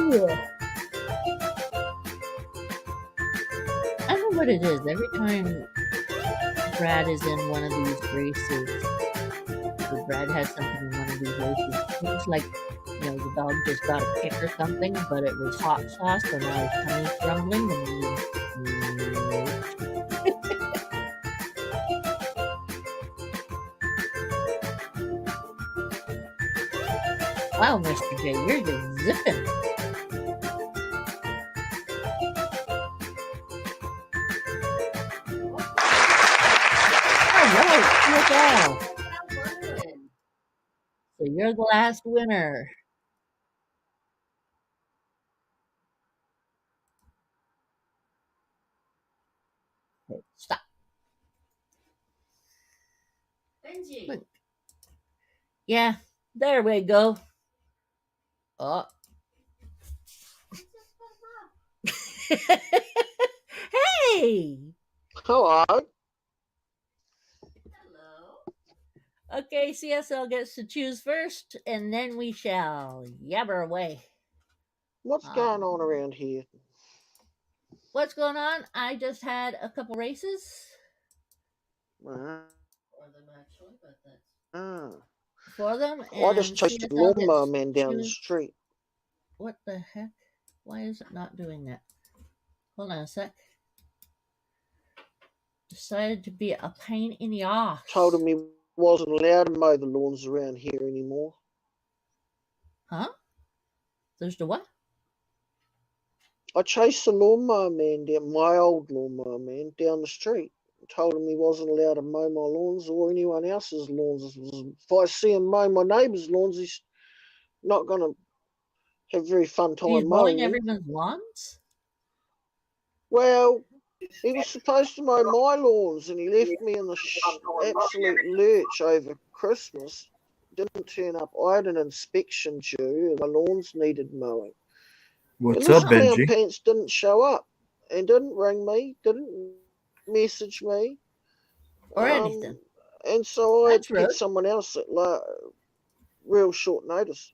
Yeah. I don't know what it is. Every time Brad is in one of these races, or Brad has something in one of these races, it's like, the dog just got a kick or something, but it was hot sauce, and now his tummy's grumbling, and Wow, Mr. J, you're just zipping. All right, so you're the last winner. Okay, stop. Benji. Yeah, there we go. Oh. Hey! Hello. Okay, CSL gets to choose first, and then we shall yabber away. What's going on around here? What's going on? I just had a couple races Ah, for them, I just and chased a CSL lawnmower gets man to down the choose. street. What the heck? Why is it not doing that? Hold on a sec. Decided to be a pain in the ass. Told him he wasn't allowed to mow the lawns around here anymore. Huh? There's the what? I chased the lawnmower man down, my old lawnmower man, down the street. Told him he wasn't allowed to mow my lawns or anyone else's lawns. If I see him mow my neighbour's lawns, he's not going to have a very fun He's time mowing mowing them. everyone's lawns? Well, he was supposed to mow my lawns and he left me in the absolute lurch over Christmas. Didn't turn up. I had an inspection due and the lawns needed mowing. What's and up, this clown Benji? pants didn't show up and didn't ring me, didn't message me. Or anything. And so I had That's to get rude. someone else at real short notice.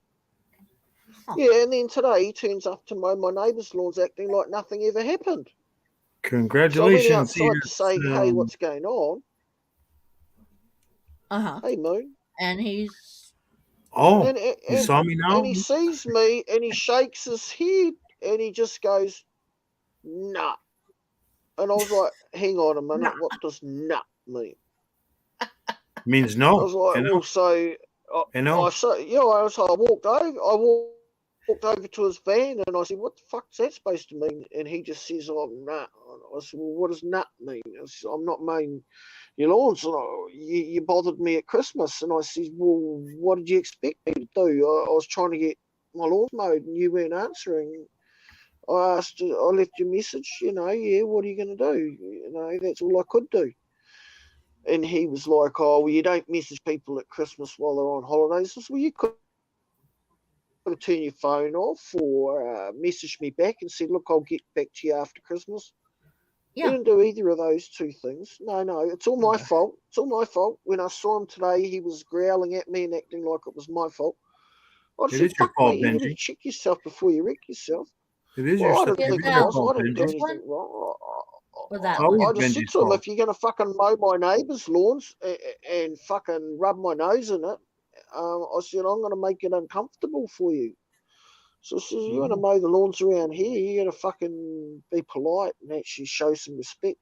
Huh. Yeah, and then today he turns up to mow my neighbour's lawns acting like nothing ever happened. So I went Congratulations. outside to say, hey, what's going on? Uh-huh. Hey, Moon. And he's... Oh, And, you saw me now? And he sees me and he shakes his head and he just goes, nah. And I was like, hang on a minute, what does nah mean? Means I no. was like, I know. well, so I know. I walked over to his van and I said, what the fuck's that supposed to mean? And he just says, oh, nah. I said, well, what does nah mean? I said, I'm not mowing your lawns. And you bothered me at Christmas. And I said, well, what did you expect me to do? I was trying to get my lawns mowed and you weren't answering. I left you a message, yeah, what are you going to do? That's all I could do. And he was like, oh, well, you don't message people at Christmas while they're on holidays. I said, well, you could have turned your phone off or message me back and said, look, I'll get back to you after Christmas. Yeah. He didn't do either of those two things. No, it's all my fault. It's all my fault. When I saw him today, he was growling at me and acting like it was my fault. I It said, is your fuck fault, me, you got to Benji. check yourself before you wreck yourself. It is Well, I your didn't think it your was. fault, I didn't do Benji. This anything one? wrong. Or that Always one? I just said Benji's to him, fault. if you're going to fucking mow my neighbour's lawns and fucking rub my nose in it, I said, I'm going to make it uncomfortable for you. So I said, you want to mow the lawns around here, you got to fucking be polite and actually show some respect.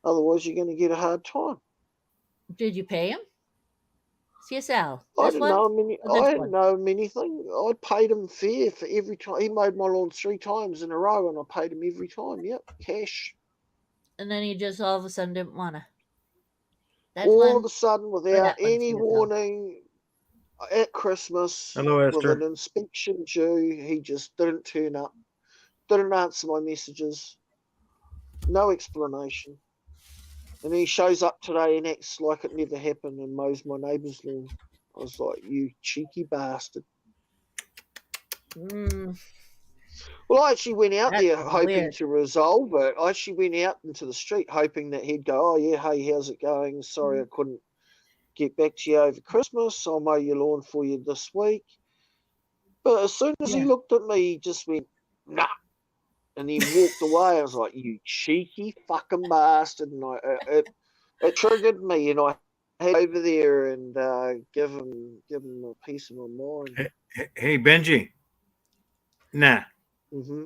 Otherwise, you're going to get a hard time. Did you pay him? CSL. I This didn't one? know him Or this I didn't one? know him anything. I paid him fair for every time. He mowed my lawn 3 times in a row and I paid him every time. Yep, cash. And then he just all of a sudden didn't wanna. That's All one. of a sudden, Or without that one, any CSL. warning, at Christmas, Hello, with Esther. an inspection due, he just didn't turn up, didn't answer my messages, no explanation. And he shows up today and acts like it never happened and mows my neighbour's lawn. I was like, you cheeky bastard. Well, I actually went out That's there hoping weird. to resolve it. I actually went out into the street hoping that he'd go, oh, yeah, hey, how's it going? Sorry, I couldn't get back to you over Christmas. I'll mow your lawn for you this week. But as soon as he looked at me, he just went, nah. And he walked away. I was like, you cheeky fucking bastard. And it triggered me. And I had over there and give him a piece of my mind. Hey, Benji. Nah. Mm-hmm.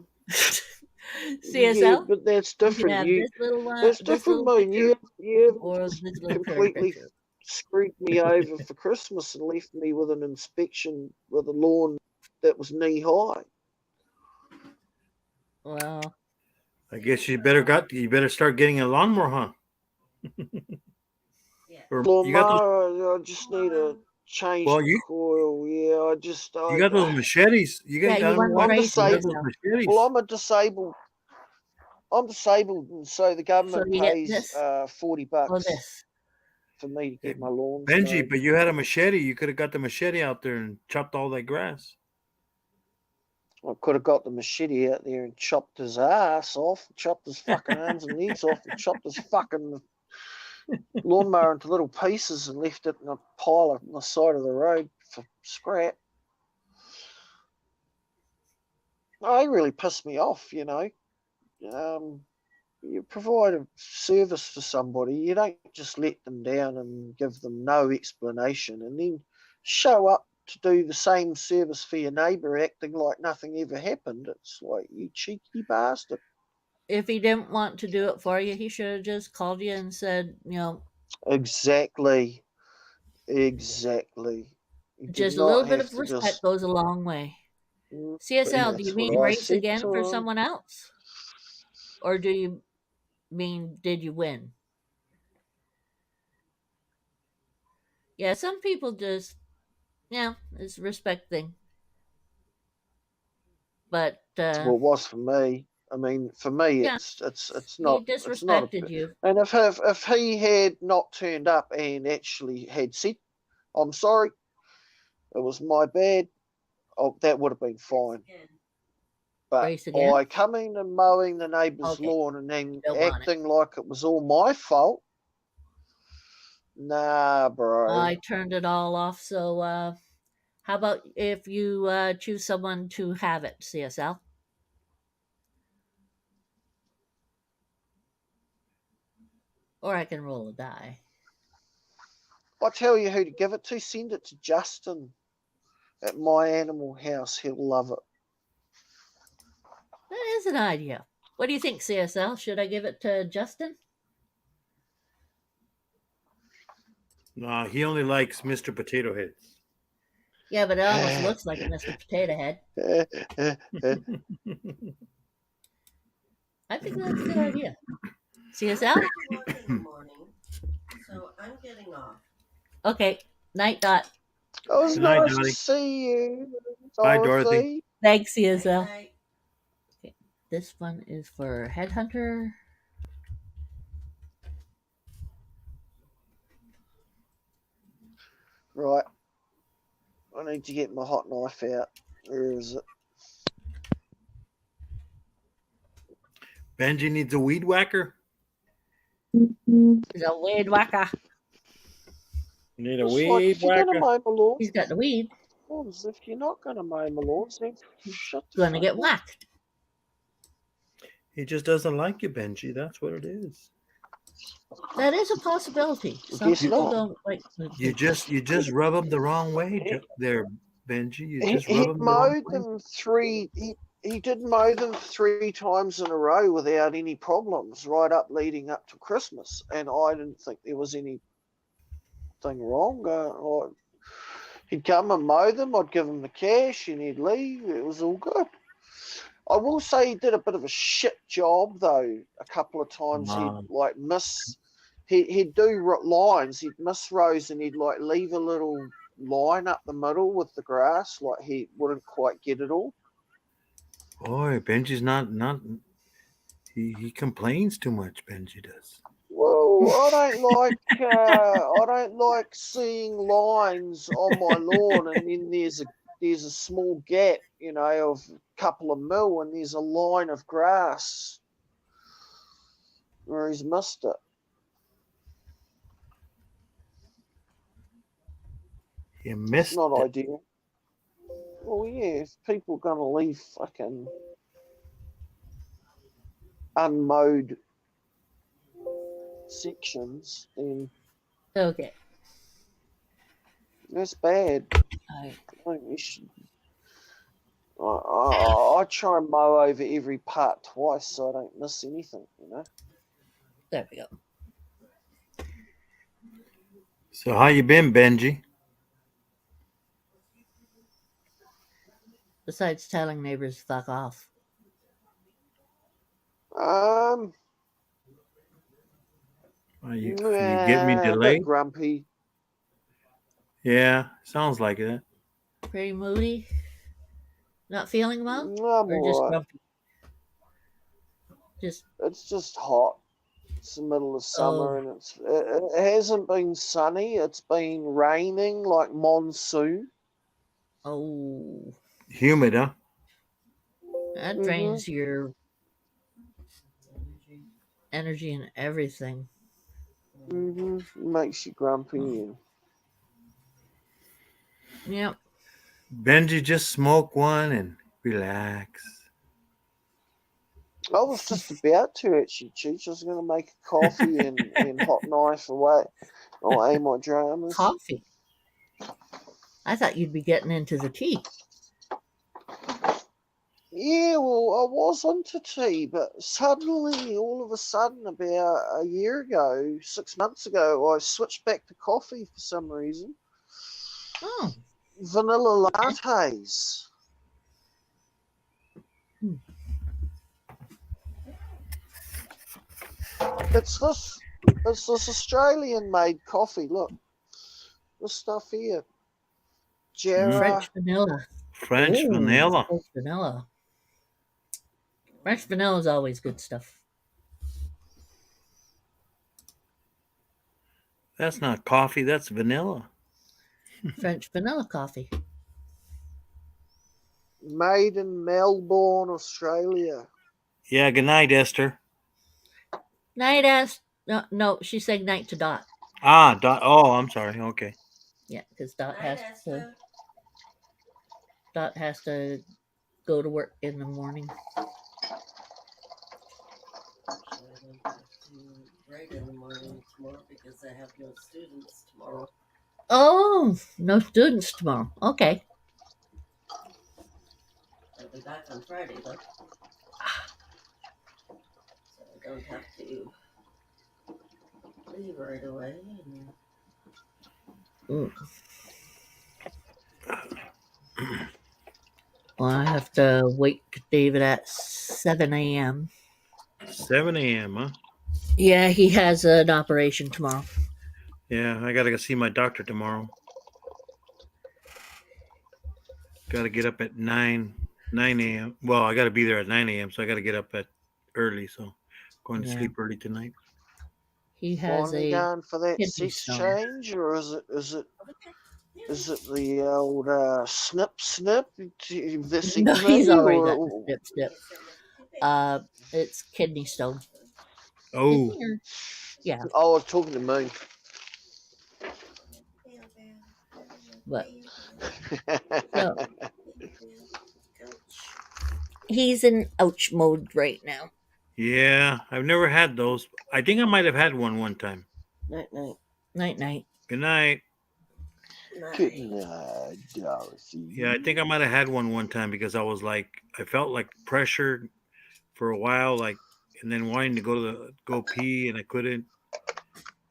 CSL? Yeah, but that's You can different. have this little one. That's This different, little Moon. picture, You or this little critter completely picture. screwed me over for Christmas and left me with an inspection with a lawn that was knee high. Well, I guess you better start getting a lawnmower, huh? Or you got those. Lawnmower, I just need to change Well, the coil. Yeah, you got those machetes. yeah, I you don't know want to why I'm brace you got disabled. those yourself. machetes. Well, I'm disabled, and so the So government you get pays this $40 or this. for me to Hey, get my lawn Benji, sprayed. but you had a machete. You could have got the machete out there and chopped all that grass. I could have got the machete out there and chopped his ass off, chopped his fucking arms and legs off, and chopped his fucking lawnmower into little pieces and left it in a pile on the side of the road for scrap. No, he really pissed me off, you know. You provide a service for somebody, you don't just let them down and give them no explanation and then show up to do the same service for your neighbour acting like nothing ever happened. It's like, you cheeky bastard. If he didn't want to do it for you, he should have just called you and said, Exactly. He did just a little not bit have of to respect just. goes a long way. But CSL, do you that's mean what I race said again to for him. someone else? Or do you mean did you win? Yeah, some people just, it's a respect thing. But Well, it was for me. I mean, for me, yeah, it's he not disrespected you. And if he had not turned up and actually had said, "I'm sorry, it was my bad," that would have been fine. But Race again? by coming and mowing the neighbour's Okay, lawn and then don't want it. acting like it was all my fault, nah, bro. I turned it all off. So how about if you choose someone to have it, CSL? Or I can roll a die. I'll tell you who to give it to. Send it to Justin at My Animal House. He'll love it. That is an idea. What do you think, CSL? Should I give it to Justin? Nah, he only likes Mr. Potato Heads. Yeah, but it almost looks like a Mr. Potato Head. I think that's a good idea. CSL? So I'm getting off. Okay. Night, Dot. It was Good night, nice Dorothy. to see you, Bye, Dorothy. Thanks, CSL. Night. Okay. This one is for Headhunter. Right. I need to get my hot knife out. Where is it? Benji needs a weed whacker. He's a weed whacker. Need a It's like, weed if you're going to whacker. mow my lawn, He's got the weed. if you're not going to mow my lawns, then shut the Gonna fuck get up. whacked. He just doesn't like you, Benji. That's what it is. That is a possibility. Some Guess people not. don't like. You just rub him the wrong way there, Benji. You just He rub him the wrong mowed way. them he did mow them 3 times in a row without any problems, right up leading up to Christmas, and I didn't think there was anything wrong. He'd come and mow them, I'd give him the cash, and he'd leave. It was all good. I will say he did a bit of a shit job, though. A couple of times Wow. he'd like miss. He'd do lines. He'd miss rows, and he'd like leave a little line up the middle with the grass. Like he wouldn't quite get it all. Boy, Benji's not. He complains too much. Benji does. Well, I don't like seeing lines on my lawn, and then there's a small gap, of a couple of mil, and there's a line of grass where he's missed it. He missed It's not it. ideal. Well, yeah, if people are going to leave fucking unmowed sections, then Okay. that's bad. I I think you should. I try and mow over every part twice so I don't miss anything, There we go. So how you been, Benji? Besides telling neighbors to fuck off. Are you getting me A bit delayed? grumpy. Yeah, sounds like it. Pretty moody. Not feeling well, I'm or just alright. grumpy. Just It's just hot. It's the middle of summer, oh and it hasn't been sunny. It's been raining like monsoon. oh. Humid, huh? That Mhm. drains your energy and everything. Mhm. Makes you grumpy. And Yep. Benji, just smoke one and relax. I was just about to actually, Cheech. I was going to make a coffee and hot knife away. Away my dramas. Coffee. I thought you'd be getting into the tea. Yeah, well, I was into tea, but suddenly, all of a sudden, about a year ago, 6 months ago, I switched back to coffee for some reason. Oh. Vanilla lattes. Hmm. It's this Australian-made coffee. Look, this stuff here, Jarrah. French vanilla. French Ooh, vanilla. French vanilla. French vanilla is always good stuff. That's not coffee, that's vanilla. French vanilla coffee. Made in Melbourne, Australia. Yeah, good night, Esther. Night ass. No, no, she said night to Dot. Oh, I'm sorry. Okay. Yeah, because Dot has to go to work in the morning. So I don't have to write in the morning tomorrow because I have no students tomorrow. Oh, no students tomorrow. Okay. I'll be back on Friday though. So I don't have to leave right away. Mm. Well, I have to wake David at 7 a.m. 7 a.m., huh? Yeah, he has an operation tomorrow. Yeah, I gotta go see my doctor tomorrow. Gotta get up at 9 a.m. Well, I gotta be there at 9 a.m., so I gotta get up at early, so going to Yeah. sleep early tonight. He has Finally a going for that kidney sex stone. change, or is it the old snip No, he's vasectomy, already got the or snip. It's kidney stone. Oh, Yeah, I was talking to me. but so he's in ouch mode right now. yeah, I've never had those. I think I might have had one time. Night, night. Night, night. Good night. Good night, Dorothy. Yeah, I think I might have had one time because I was like, I felt like pressure for a while, like, and then wanting to go pee, and I couldn't.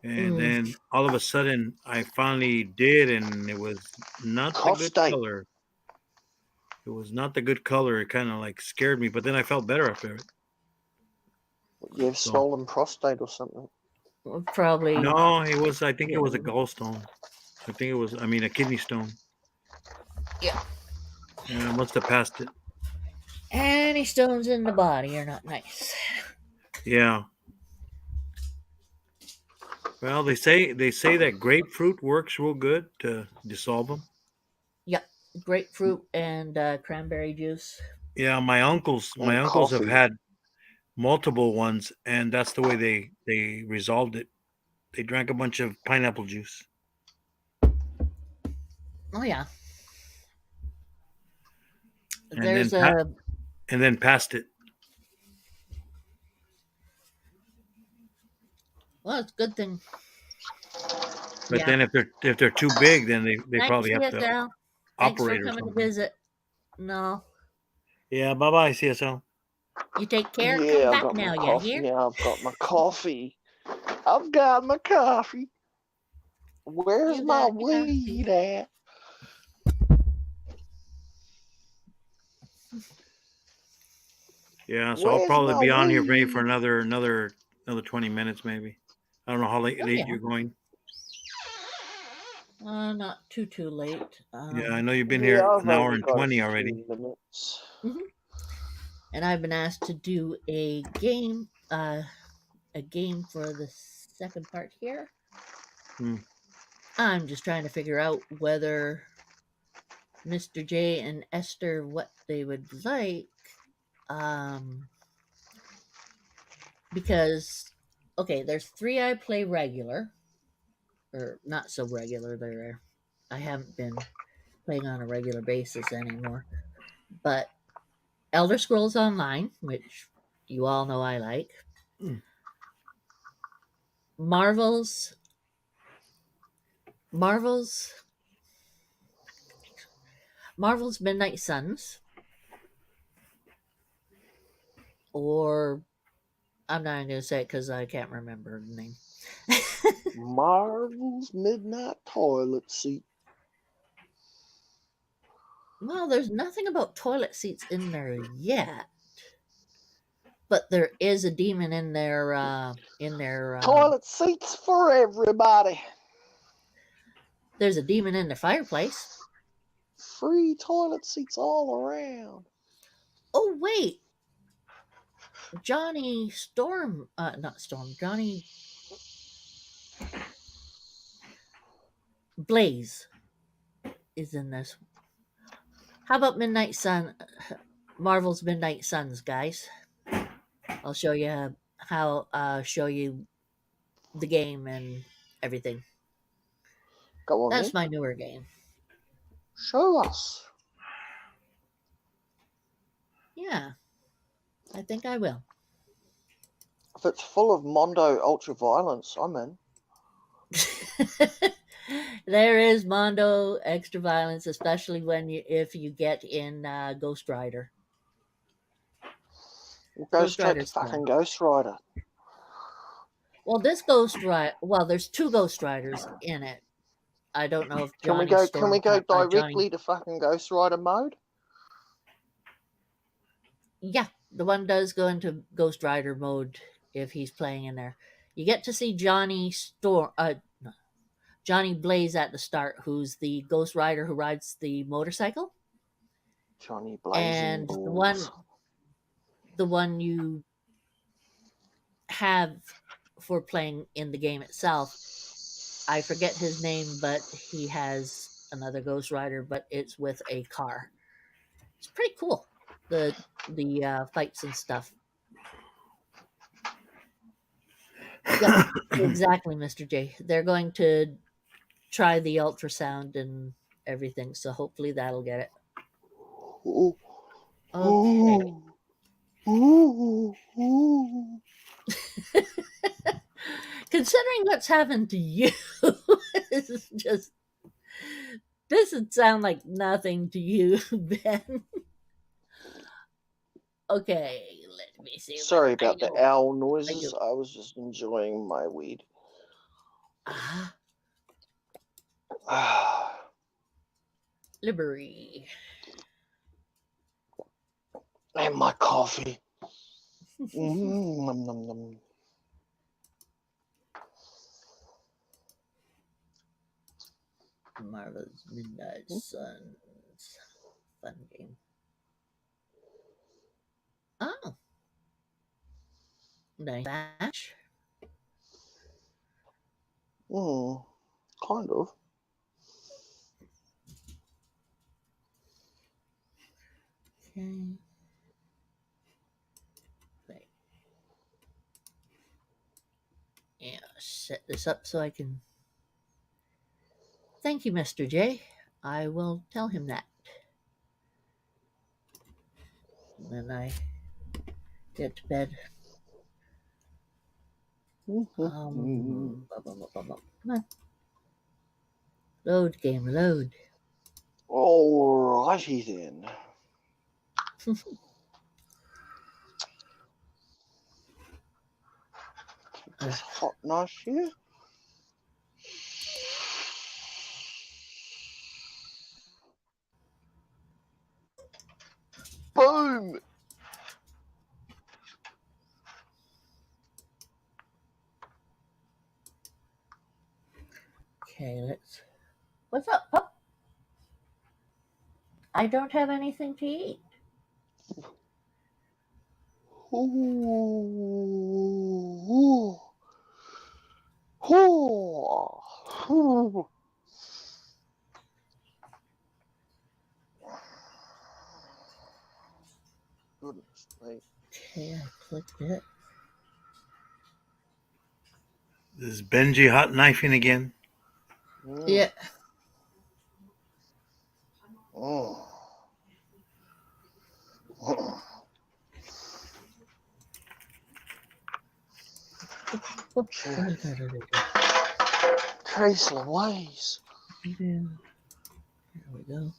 And then all of a sudden, I finally did, and it was not the good Prostate. color. It was not the good color. It kind of like scared me, but then I felt better after it. You have So- swollen prostate or something. Probably. No, it was. I think it was a gallstone. I think it was. I mean, a kidney stone. Yeah. Yeah, I must have passed it. Any stones in the body are not nice. Yeah. Well, they say that grapefruit works real good to dissolve them. Yep. Grapefruit and cranberry juice. Yeah, my uncles And have coffee. had multiple ones, and that's the way they resolved it. They drank a bunch of pineapple juice. Oh yeah. And There's then and then passed it. well, it's a good thing. But Yeah. then if they're too big, then they Thanks, probably have to CSL. Thanks for operate or coming to something. visit. No. Yeah, bye bye, CSL. You take care. Yeah, Come I've back got now, my you coffee. hear? Yeah, I've got my coffee. I've got my coffee. Where's You my got weed at? Yeah, so I'll Where's probably my be on here maybe for weed? another 20 minutes maybe. I don't know how late Oh, yeah. you're going. Not too late. Yeah, I know you've been Yeah, here I've an hour only and got a 20 few already. minutes. Mhm. And I've been asked to do a game for the second part here. Hmm. I'm just trying to figure out whether Mr. J and Esther what they would like. Because okay, there's 3 I play regular or not so regular. There, I haven't been playing on a regular basis anymore. But Elder Scrolls Online, which you all know I like, Mm. Marvel's Marvel's Marvel's Midnight Suns, or I'm not going to say it because I can't remember the name. Marvel's Midnight Toilet Seat. Well, there's nothing about toilet seats in there yet, but there is a demon in there. Toilet seats for everybody. There's a demon in the fireplace. Free toilet seats all around. Oh wait, Johnny Storm, not Storm, Johnny Blaze is in this. How about Midnight Sun? Marvel's Midnight Suns, guys. I'll show you show you the game and everything. Go on That's then. my newer game. Show us. Yeah, I think I will. If it's full of Mondo ultra violence, I'm in. There is Mondo extra violence, especially if you get in Ghost Rider. We'll go Ghost straight to Rider's fucking fun. Ghost Rider. Well, this Ghost Rider. Well, there's 2 Ghost Riders in it. I don't know if Can we Johnny go? Storm. Can we go Johnny. directly to fucking Ghost Rider mode? Yeah, the one does go into Ghost Rider mode if he's playing in there. You get to see Johnny Blaze at the start, who's the Ghost Rider who rides the motorcycle, Johnny Blazing and Balls. the one you have for playing in the game itself. I forget his name, but he has another Ghost Rider, but it's with a car. It's pretty cool. The fights and stuff. Yeah, exactly, Mr. J. They're going to try the ultrasound and everything, so hopefully that'll get it. Ooh. Okay. Ooh. Ooh. Considering what's happened to you, this would sound like nothing to you, Ben. Okay, let me see. Sorry about the owl I noises. do. I was just enjoying my weed. Liberty. And my coffee. Nom, nom, nom. Marvel's Midnight Suns. Fun game. Oh. Nice match. Kind of. Okay. Wait. Yeah, set this up so I can. Thank you, Mr. J. I will tell him that. When I get to bed. Come on. Load, game, load. Alrighty then. Keep this hot nice here. Boom! Okay, let's. What's up, pup? I don't have anything to eat. Ooh. Ooh. Ooh. Goodness me. Okay, I clicked it. Is Benji hot knifing again? Yeah. Oh. What Okay. did I do? Trace Louise. There we go.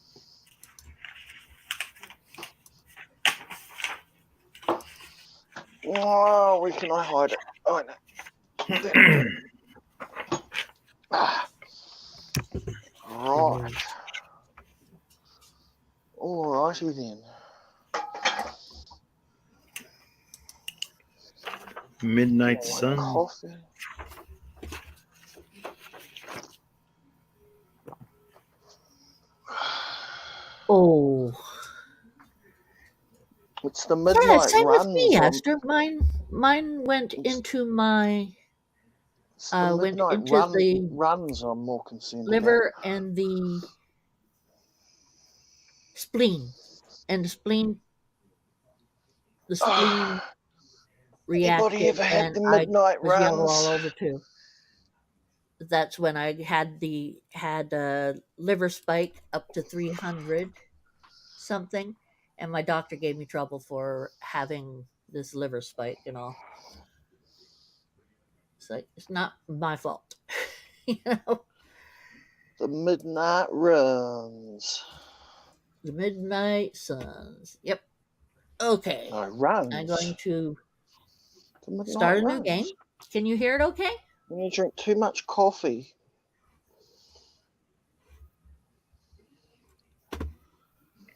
Oh, where can I hide it? Oh, no. There we go. Ah. Right. Alrighty then. Midnight My sun. coffee. Oh. It's the Yeah, midnight same with me, runs. Esther. Mine went into my It's the went midnight into the runs I'm more concerned about. liver and the spleen. And the spleen Anybody reacted ever had and the I midnight was yellow all runs? over too. That's when I had liver spike up to 300 something, and my doctor gave me trouble for having this liver spike and all. It's like, it's not my fault. You know, The midnight runs. the midnight suns. Yep. Okay. No, runs. I'm going to The midnight start a new runs. game. Can you hear it okay? When you drink too much coffee.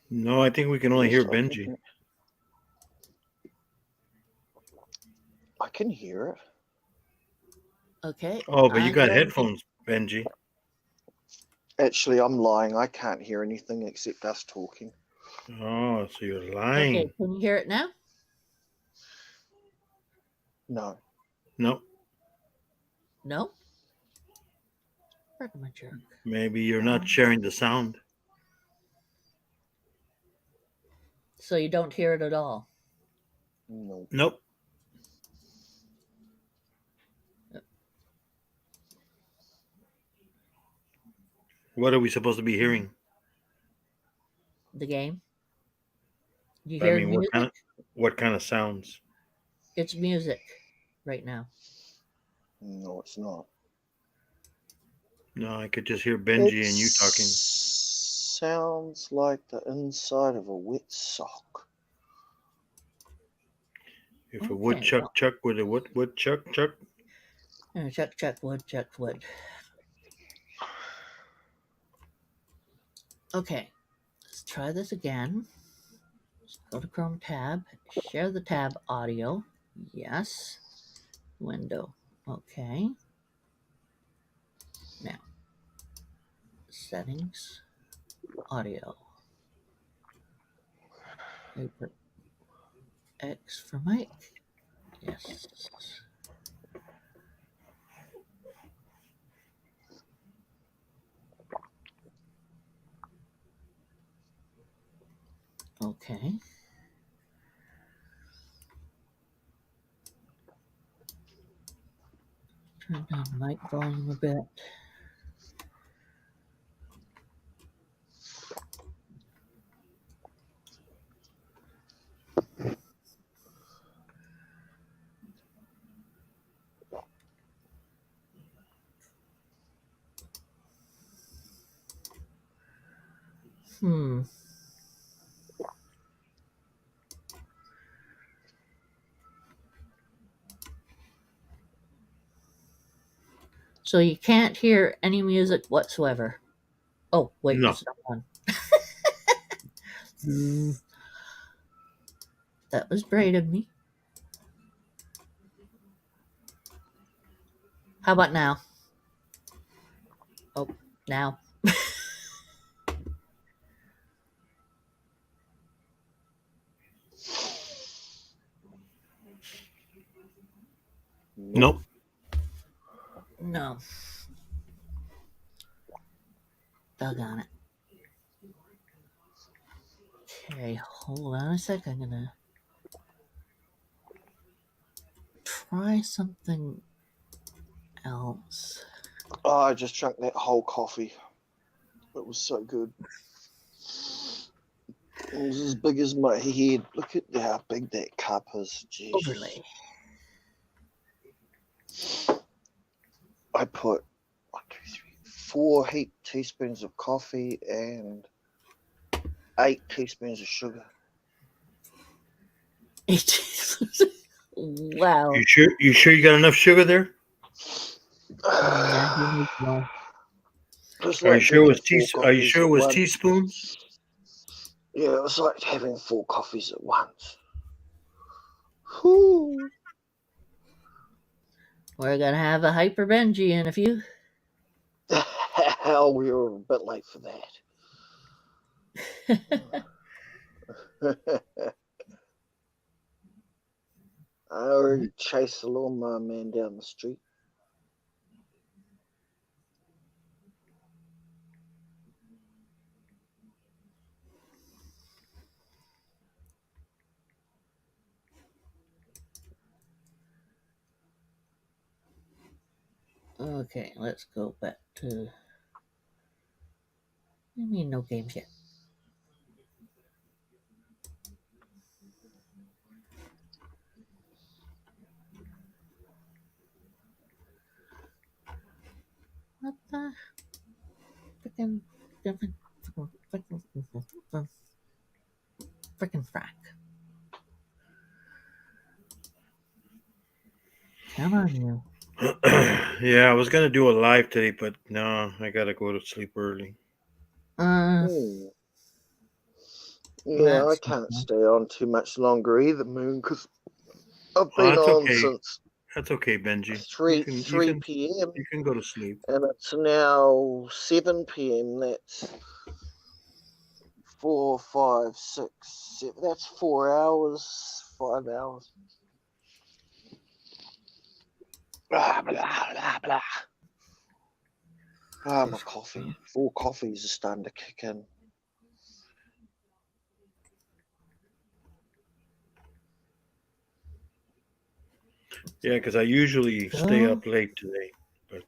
No, I think we can only hear Yes, Benji. I can hear it. Okay. Oh, but you I'm got going to- headphones, Benji. Actually, I'm lying. I can't hear anything except us talking. Oh, so you're lying. Okay, can you hear it now? No. No, No? Where's my jerk? maybe you're not sharing the sound. So you don't hear it at all? No. Nope. What are we supposed to be hearing? The game? You I hear mean, music? what kind of sounds? It's music right now. No, it's not. No, I could just hear Benji and you talking. Sounds like the inside of a wet sock. If a Okay, woodchuck well- chuck with a woodchuck chuck. Chuck wood. Okay, let's try this again. Let's go to Chrome tab, share the tab audio. Yes. Window. Okay. Now, settings, audio. Paper X for mic. Yes. Okay. Turn down the mic volume a bit. So you can't hear any music whatsoever. Oh, wait, No. it's not on. That was brave of me. How about now? Oh, now. Nope. No. Doggone it. Okay, hold on a sec. I'm gonna try something else. Oh, I just drank that whole coffee. It was so good. It was as big as my head. Look at how big that cup is. Jeez. Overlay. I put 1, 2, 3, 4 heap teaspoons of coffee and 8 teaspoons of sugar. Wow. You sure? You sure you got enough sugar there? Yeah, he needs more. Just Are you like sure it was drinking 4 Are you coffees sure it at was once. teaspoon? Yeah, it was like having 4 coffees at once. Whew. We're gonna have a Hyper Benji in a few. Hell, we were a bit late for that. I already chased the lawnmower man down the street. Okay, let's go back to. I mean, no games yet. What the freaking frack? Come on, you. Yeah, I was gonna do a live today, but no, I gotta go to sleep early. Yeah, I That's can't stay on too much longer either, Moon, because I've Oh, been that's on okay. since That's okay, Benji. 3 You p.m. can go to sleep. and it's now 7 p.m. That's 4, 5, 6, 7. That's 4 hours, 5 hours. Blah, blah, blah, blah. Ah, my coffee. 4 coffees are starting to kick in. Yeah, because I usually stay up late today, but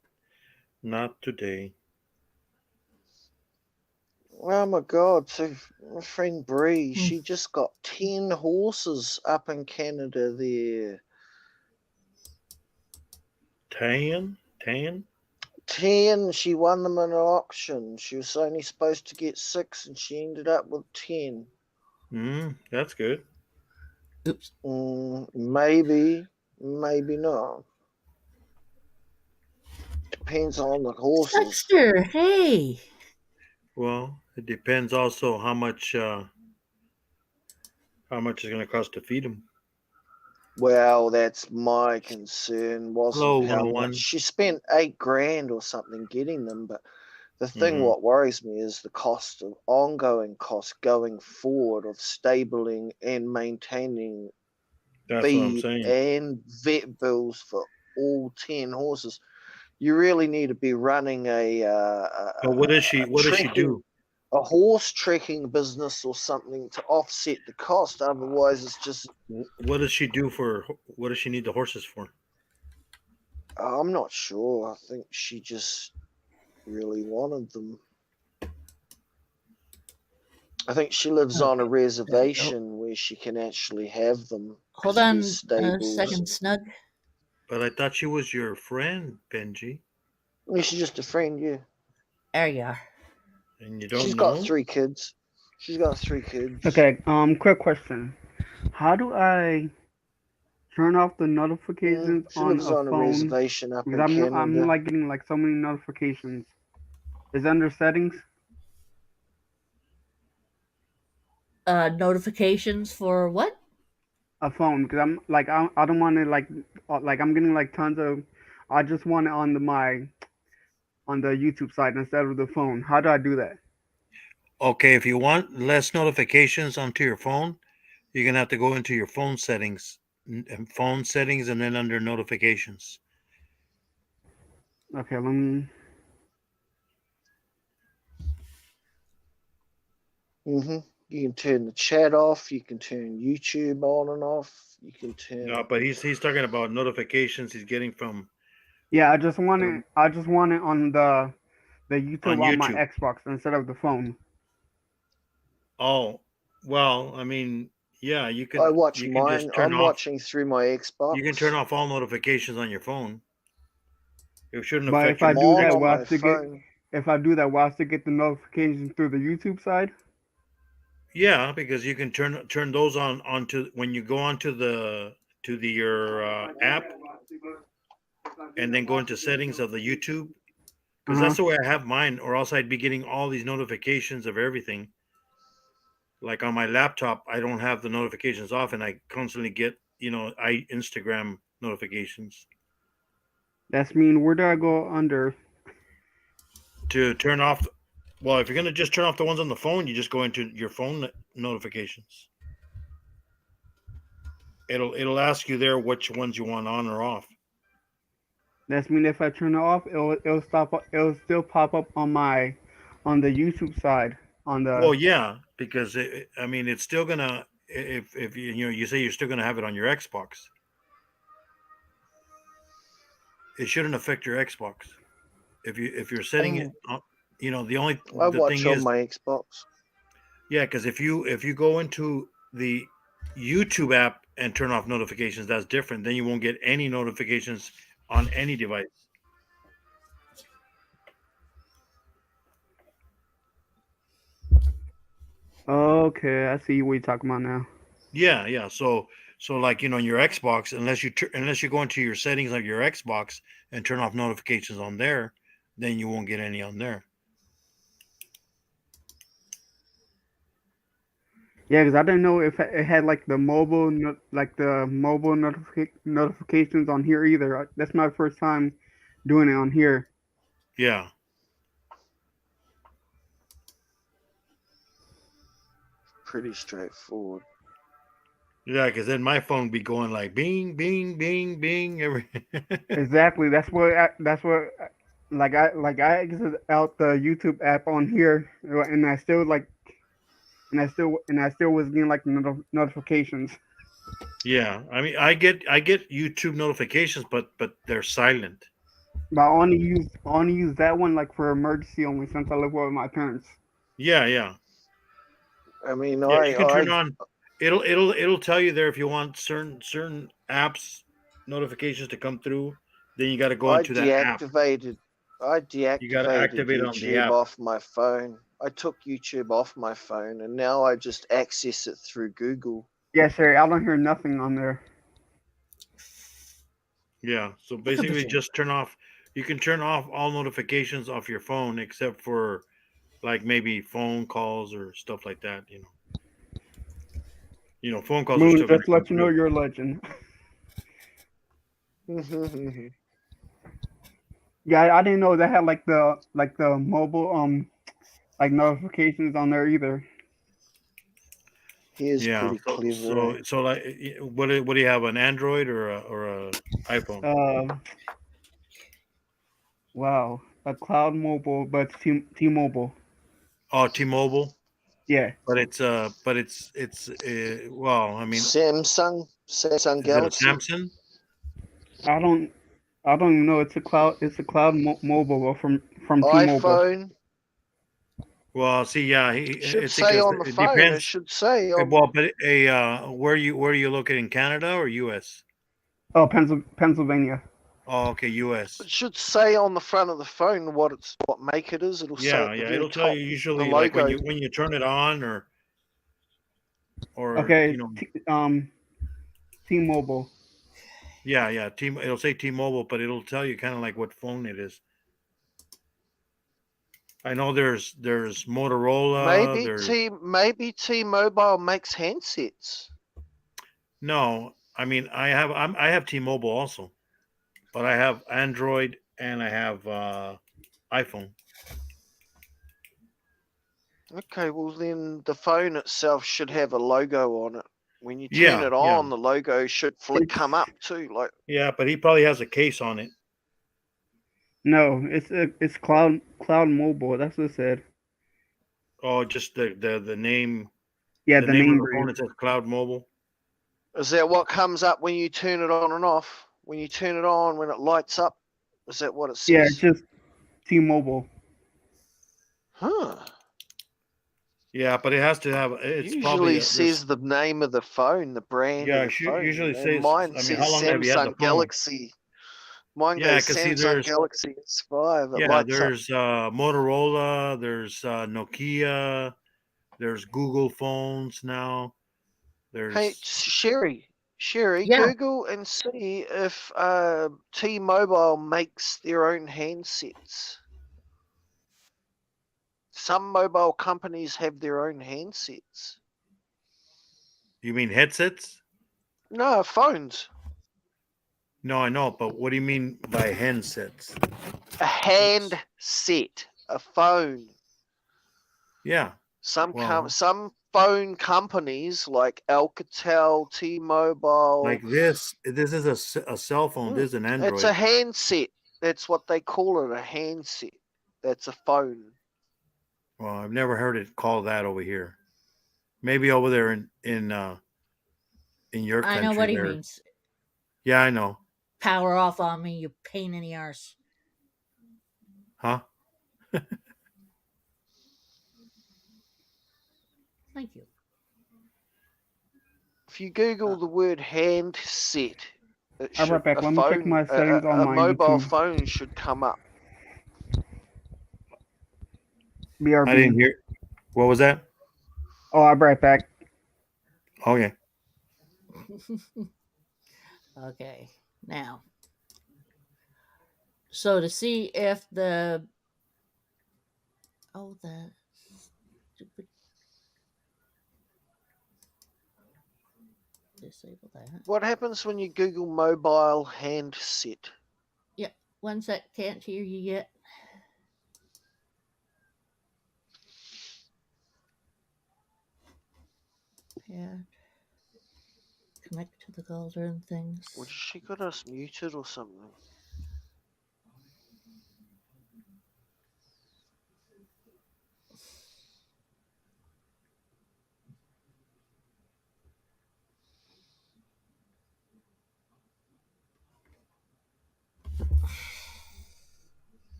not today. Oh my God! So my friend Bree, she just got 10 horses up in Canada there. Tan? 10. She won them in an auction. She was only supposed to get 6, and she ended up with 10. That's good. Oops. Maybe not. Depends on the horses. Dexter, hey. Well, it depends also how much it's going to cost to feed them. Well, that's my concern. Wasn't Hello, how 101. much she spent $8,000 or something getting them, but the thing what worries me is the cost of ongoing costs going forward of stabling and maintaining That's what I'm feed saying. and vet bills for all 10 horses. You really need to be running But what does she do? a horse trekking business or something to offset the cost. Otherwise, it's just. What does she do for? What does she need the horses for? I'm not sure. I think she just really wanted them. I think she lives on a reservation where she can actually have them. Hold on a stables. second, Snug. But I thought she was your friend, Benji. She's just a friend, yeah. There you are. And you don't She's know? got 3 kids. She's got 3 kids. Okay, quick question. How do I turn off the notifications she on lives a on a phone? reservation up in Because Canada. I'm like getting like so many notifications. Is it under settings? Notifications for what? a phone because I'm like I don't want to like I'm getting like tons of. I just want it on on the YouTube side instead of the phone. How do I do that? Okay, if you want less notifications onto your phone, you're gonna have to go into your phone settings, and then under notifications. Okay, let me. You can turn the chat off. You can turn YouTube on and off. You can turn. No, but he's talking about notifications he's getting from Yeah, I just want it. I just want it on the on YouTube on my YouTube. Xbox instead of the phone. Oh, well, I mean, yeah, I watch you can mine. just turn I'm off. watching through my Xbox. You can turn off all notifications on your phone. It shouldn't But affect if your I do Mine that, on will I my still get? phone. If I do that, will I still get the notifications through the YouTube side? Yeah, because you can turn those on onto when you go onto the your app and then go into settings of the YouTube. Uh Because huh. that's the way I have mine, or else I'd be getting all these notifications of everything. Like on my laptop, I don't have the notifications off, and I constantly get I Instagram notifications. That's mean. Where do I go under? To turn off, well, if you're gonna just turn off the ones on the phone, you just go into your phone notifications. It'll ask you there which ones you want on or off. That's mean if I turn it off, it'll stop. It'll still pop up on the YouTube side on Well, the. yeah, because I mean, it's still gonna if you say you're still gonna have it on your Xbox, it shouldn't affect your Xbox. If you're setting it, I the watch thing on is, my Xbox. yeah, because if you go into the YouTube app and turn off notifications, that's different. Then you won't get any notifications on any device. Okay, I see what you're talking about now. Yeah, yeah. So like on your Xbox, unless you go into your settings of your Xbox and turn off notifications on there, then you won't get any on there. Yeah, because I didn't know if it had like the like the mobile notifications on here either. That's my first time doing it on here. Yeah. Pretty straightforward. Yeah, because then my phone be going like bing, bing, bing, bing every. Exactly. That's what I exited out the YouTube app on here, and I still was getting like notifications. Yeah, I mean, I get YouTube notifications, but they're silent. But I only use that one like for emergency only since I live with my parents. Yeah, yeah, I mean, yeah. You can turn on. It'll tell you there if you want certain apps notifications to come through. Then you got to go I into that app. deactivated I You got to deactivated activate on the YouTube app. off my phone. I took YouTube off my phone and now I just access it through Google. Yeah, sir. I don't hear nothing on there. Yeah. So Look at the basically, thing. just turn off. You can turn off all notifications off your phone except for like maybe phone calls or stuff like that. Phone calls are Moon, still going just to to come let you know through. you're a legend. Yeah, I didn't know they had like the mobile like notifications on there either. He is Yeah. pretty So clever, eh? so so like, what do you have? An Android or a iPhone? Uh, wow, a cloud mobile, but it's T-Mobile. Oh, T-Mobile. Yeah, But it's well, I mean, Samsung is it a Galaxy. Samsung? I don't I don't even know. It's a cloud mobile from T-Mobile. iPhone. Well, see, yeah, Should it's say because on the it phone. It depends. should say on. Well, but where you located in Canada or U.S.? Oh, Pennsylvania. Oh, okay, It U.S. should say on the front of the phone what make it is. It'll say Yeah, at the yeah, very it'll tell top, you the usually like when logo. you turn it on or Okay, T-Mobile. yeah, yeah, it'll say T-Mobile, but it'll tell you kind of like what phone it is. I know there's Motorola, Maybe there's T-Mobile makes handsets. No, I mean I have T-Mobile also, but I have Android and I have iPhone. Okay, well then the phone itself should have a logo on it. When you turn Yeah, it yeah, on, the logo should come up too. Like, yeah. But he probably has a case on it. No, it's cloud mobile. That's what it said. Oh, just the name, Yeah, the the name of name the phone. brand. It says Cloud Mobile. is that what comes up when you turn it on and off? When you turn it on, when it lights up, is that what it Yeah, it's says? just T-Mobile. Huh. Yeah, but it has to have. It's probably Usually there's. says the name of the phone, the brand of Yeah, the phone, usually and says. mine I mean, says how long have you had the Samsung phone? Galaxy. Mine Yeah, goes cause see, Samsung there's Galaxy S5. It yeah, lights up. there's Motorola, there's Nokia, there's Google phones now. Hey, There's Sherry, Yeah. Google and see if T-Mobile makes their own handsets. Some mobile companies have their own handsets. you mean headsets? No, phones. No, I know, but what do you mean by handsets? A handset, a phone. Yeah, Some well, some phone companies like Alcatel, T-Mobile. like this. This is a cell phone. This is an It's a Android. handset. That's what they call it, a handset. That's a phone. Well, I've never heard it called that over here. Maybe over there in your I know country what he there. means. Yeah, I know. Power off on me, you pain in the arse. Huh? Thank you. If you Google the word handset, it I'll be should right back. Let me check my settings on a my mobile YouTube. phone should come up. I didn't BRB. hear. What was that? Oh, I'll be right back. Okay. Okay. Now, so to see if the that stupid disable that. What happens when you Google mobile handset? Yeah, one sec, can't hear you yet. Yeah. Connect to the cauldron things. Well, she got us muted or something.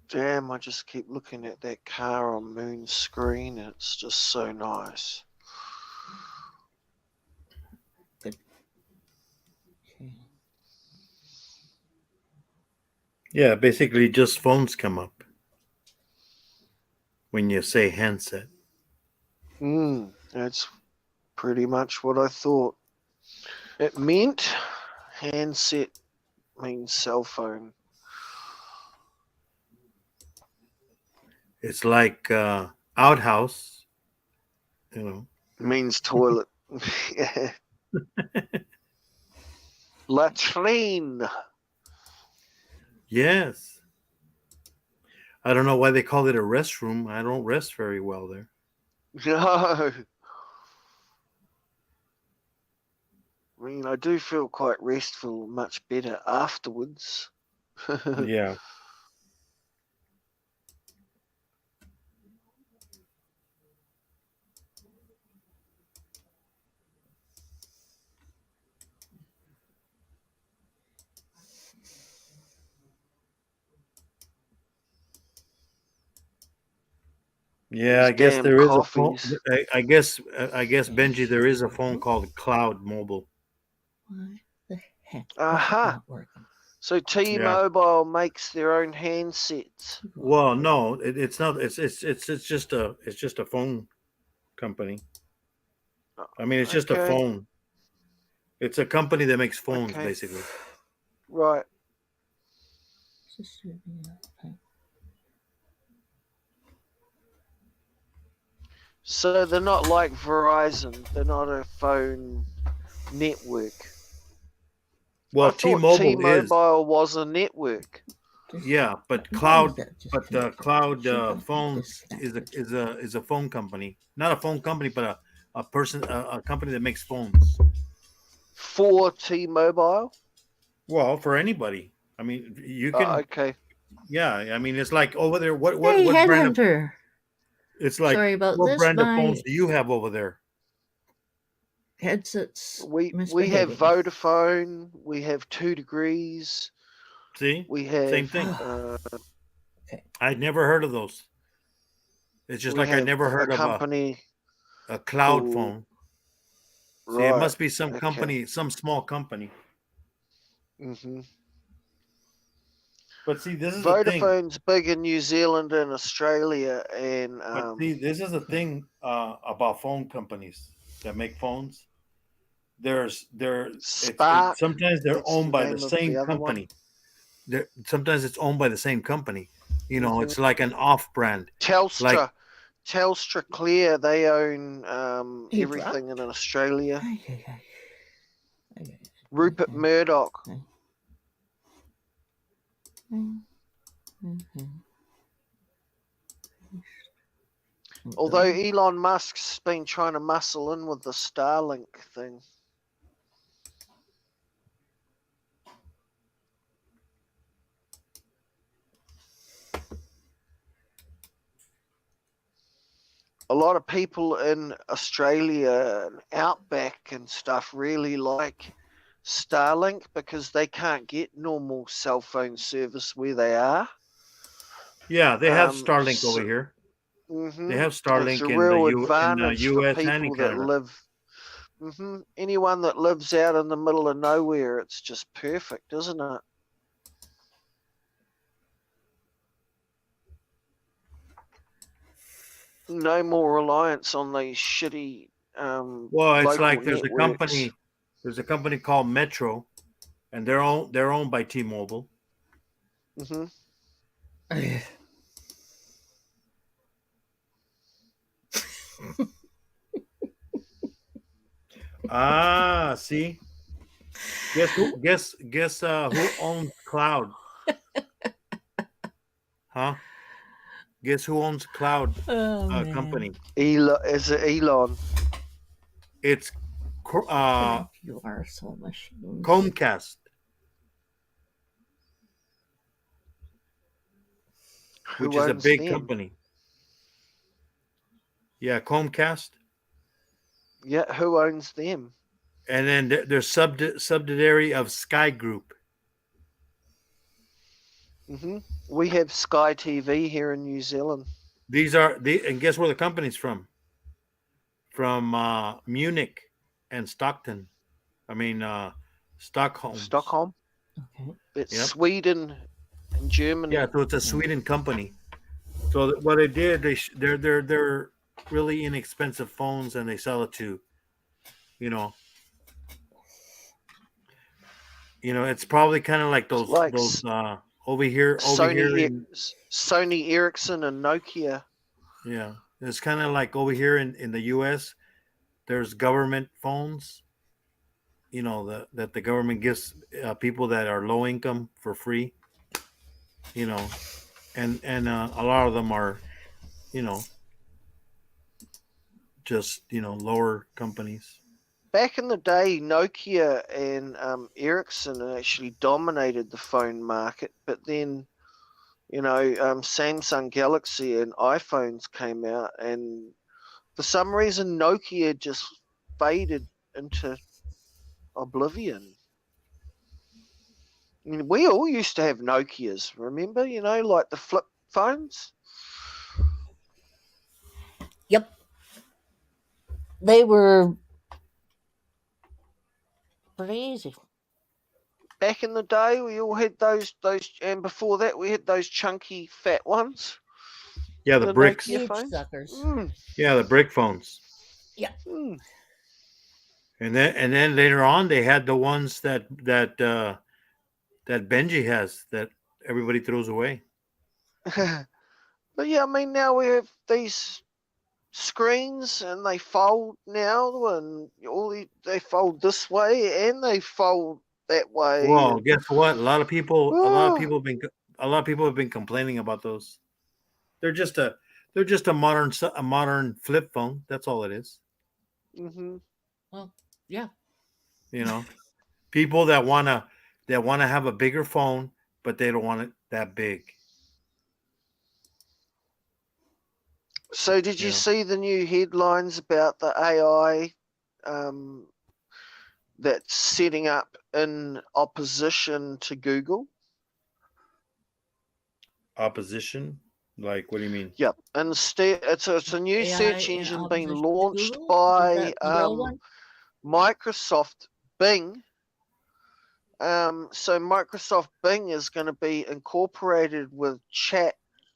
Damn, I just keep looking at that car on Moon's screen and it's just so nice. Good. Okay. Yeah, basically just phones come up when you say handset. That's pretty much what I thought. It meant handset means cell phone. It's like outhouse, you know. Means toilet. Yeah. Latrine. Yes. I don't know why they call it a restroom. I don't rest very well there. No. I mean, I do feel quite restful, much better afterwards. Yeah. Yeah, These I guess damn there is a phone. coffees. I guess Benji, there is a phone called Cloud Mobile. Why the heck is it Aha. not working? So T-Mobile makes their own handsets. Well, no, it's not. It's just a phone company. I mean, it's just a Okay. phone. It's a company that makes phones, Okay. basically. Right. So they're not like Verizon. They're not a phone network. Well, I thought T-Mobile is. T-Mobile was a network. Yeah, but Cloud Phones is a phone company, not a phone company, but a company that makes phones. For T-Mobile? Well, for anybody. I mean, you can. Okay. Yeah, I mean, it's like over there. What Hey, brand of? Headhunter. It's like Sorry about what this. brand of My phones do you have over there? headset's We have misbehaving. Vodafone. We have 2 Degrees. See, We have same thing. Okay. I'd never heard of those. It's just we like I have never heard a of company. a cloud called- phone. See, Right. it must be some okay. company, some small company. hmm But see, this is the thing. Vodafone's big in New Zealand and Australia, and But see, this is the thing about phone companies that make phones. Spark. Sometimes they're That's owned the by the name of same the other company. Sometimes it's owned by the same company. You know, Mhm. it's like an off brand. Telstra. Like- Telstra Clear. They own He everything in Australia. Okay. Rupert Murdoch. Although Elon Musk's been trying to muscle in with the Starlink thing. A lot of people in Australia and Outback and stuff really like Starlink because they can't get normal cell phone service where they are. Yeah, they have Um, Starlink so- over here. Mhm. They have It's Starlink a in real the advantage for US and in people that Canada. live. Anyone that lives out in the middle of nowhere, it's just perfect, isn't it? No more reliance on these shitty. Well, it's local like there's networks. a company called Metro, and they're owned by T-Mobile. Mhm. Ah, see. Guess who owns Cloud? Huh? Guess who owns Cloud company? Elon, is it Elon? It's You are so machine. Comcast, Who which is a owns big them? company. Yeah, Comcast. Yeah, who owns them? And then they're subsidiary of Sky Group. We have Sky TV here in New Zealand. And guess where the company's from? From Munich and Stockton. I mean Stockholm. Stockholm. Okay. It's Yep. Sweden and Germany. Yeah, so it's a Sweden company. So what they did, they're really inexpensive phones, and they sell it to, it's probably kind of like those Like over here Sony Ericsson and Nokia. Yeah, it's kind of like over here in the U.S. There's government phones, that the government gives people that are low income for free, and a lot of them are, just lower companies. Back in the day, Nokia and Ericsson actually dominated the phone market, but then, Samsung Galaxy and iPhones came out, and for some reason, Nokia just faded into oblivion. I mean, we all used to have Nokias, remember? Like the flip phones. Yep. They were pretty easy. Back in the day, we all had those, and before that, we had those chunky, fat ones. Yeah, the bricks. Huge phones. suckers. Yeah, the brick phones. Yeah. And then later on, they had the ones that Benji has that everybody throws away. But yeah, I mean, now we have these screens, and they fold now, and they fold this way and they fold that way. Well, and, guess what? A lot of people oh, have been complaining about those. They're just a modern flip phone. That's all it is. mhm. Well, yeah. You know, people that wanna have a bigger phone, but they don't want it that big. So did You you know, see the new headlines about the AI that's setting up in opposition to Google? opposition. Like, what do you mean? Yep. Instead, it's a new AI search in engine being opposition to launched Google? Is by that the real one? Microsoft Bing. So Microsoft Bing is going to be incorporated with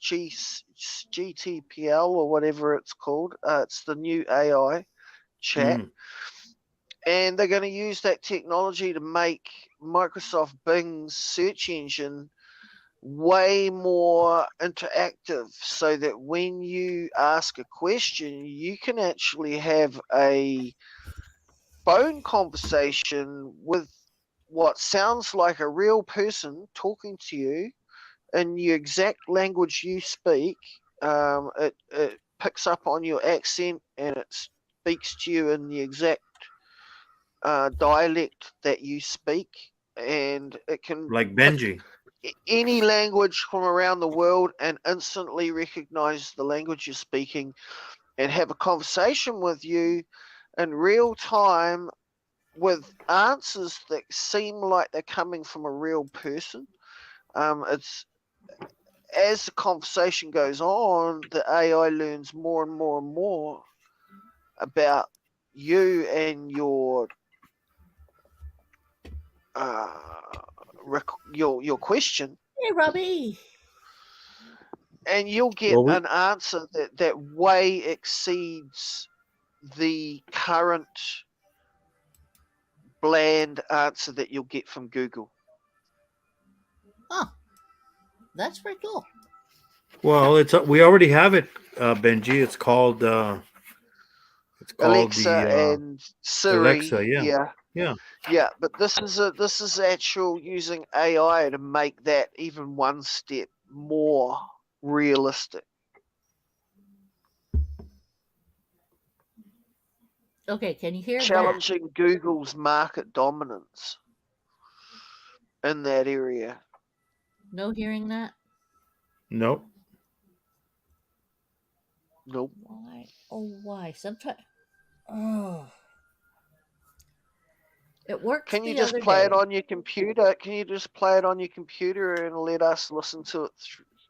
GTPL or whatever it's called. It's the new AI chat. Mm. And they're going to use that technology to make Microsoft Bing's search engine way more interactive, so that when you ask a question, you can actually have a phone conversation with what sounds like a real person talking to you in the exact language you speak. It picks up on your accent and it speaks to you in the exact dialect that you speak, and it can Like pick Benji. any language from around the world and instantly recognize the language you're speaking and have a conversation with you in real time with answers that seem like they're coming from a real person. It's as the conversation goes on, the AI learns more and more and more about you and your your question, Hey, Robbie. and you'll get Well, an answer that way exceeds the current bland answer that you'll get from Google. Huh. That's pretty cool. we already have it, Benji. It's called Alexa the and Siri, Alexa. Yeah, yeah. yeah, but this is actual using AI to make that even one step more realistic. Okay, can you hear that? Challenging Google's market dominance in that area. No hearing that? Nope. Nope. Why? Oh, why? Sometimes. Oh. It worked Can you the just other play day. it on your computer? Can you just play it on your computer and let us listen to it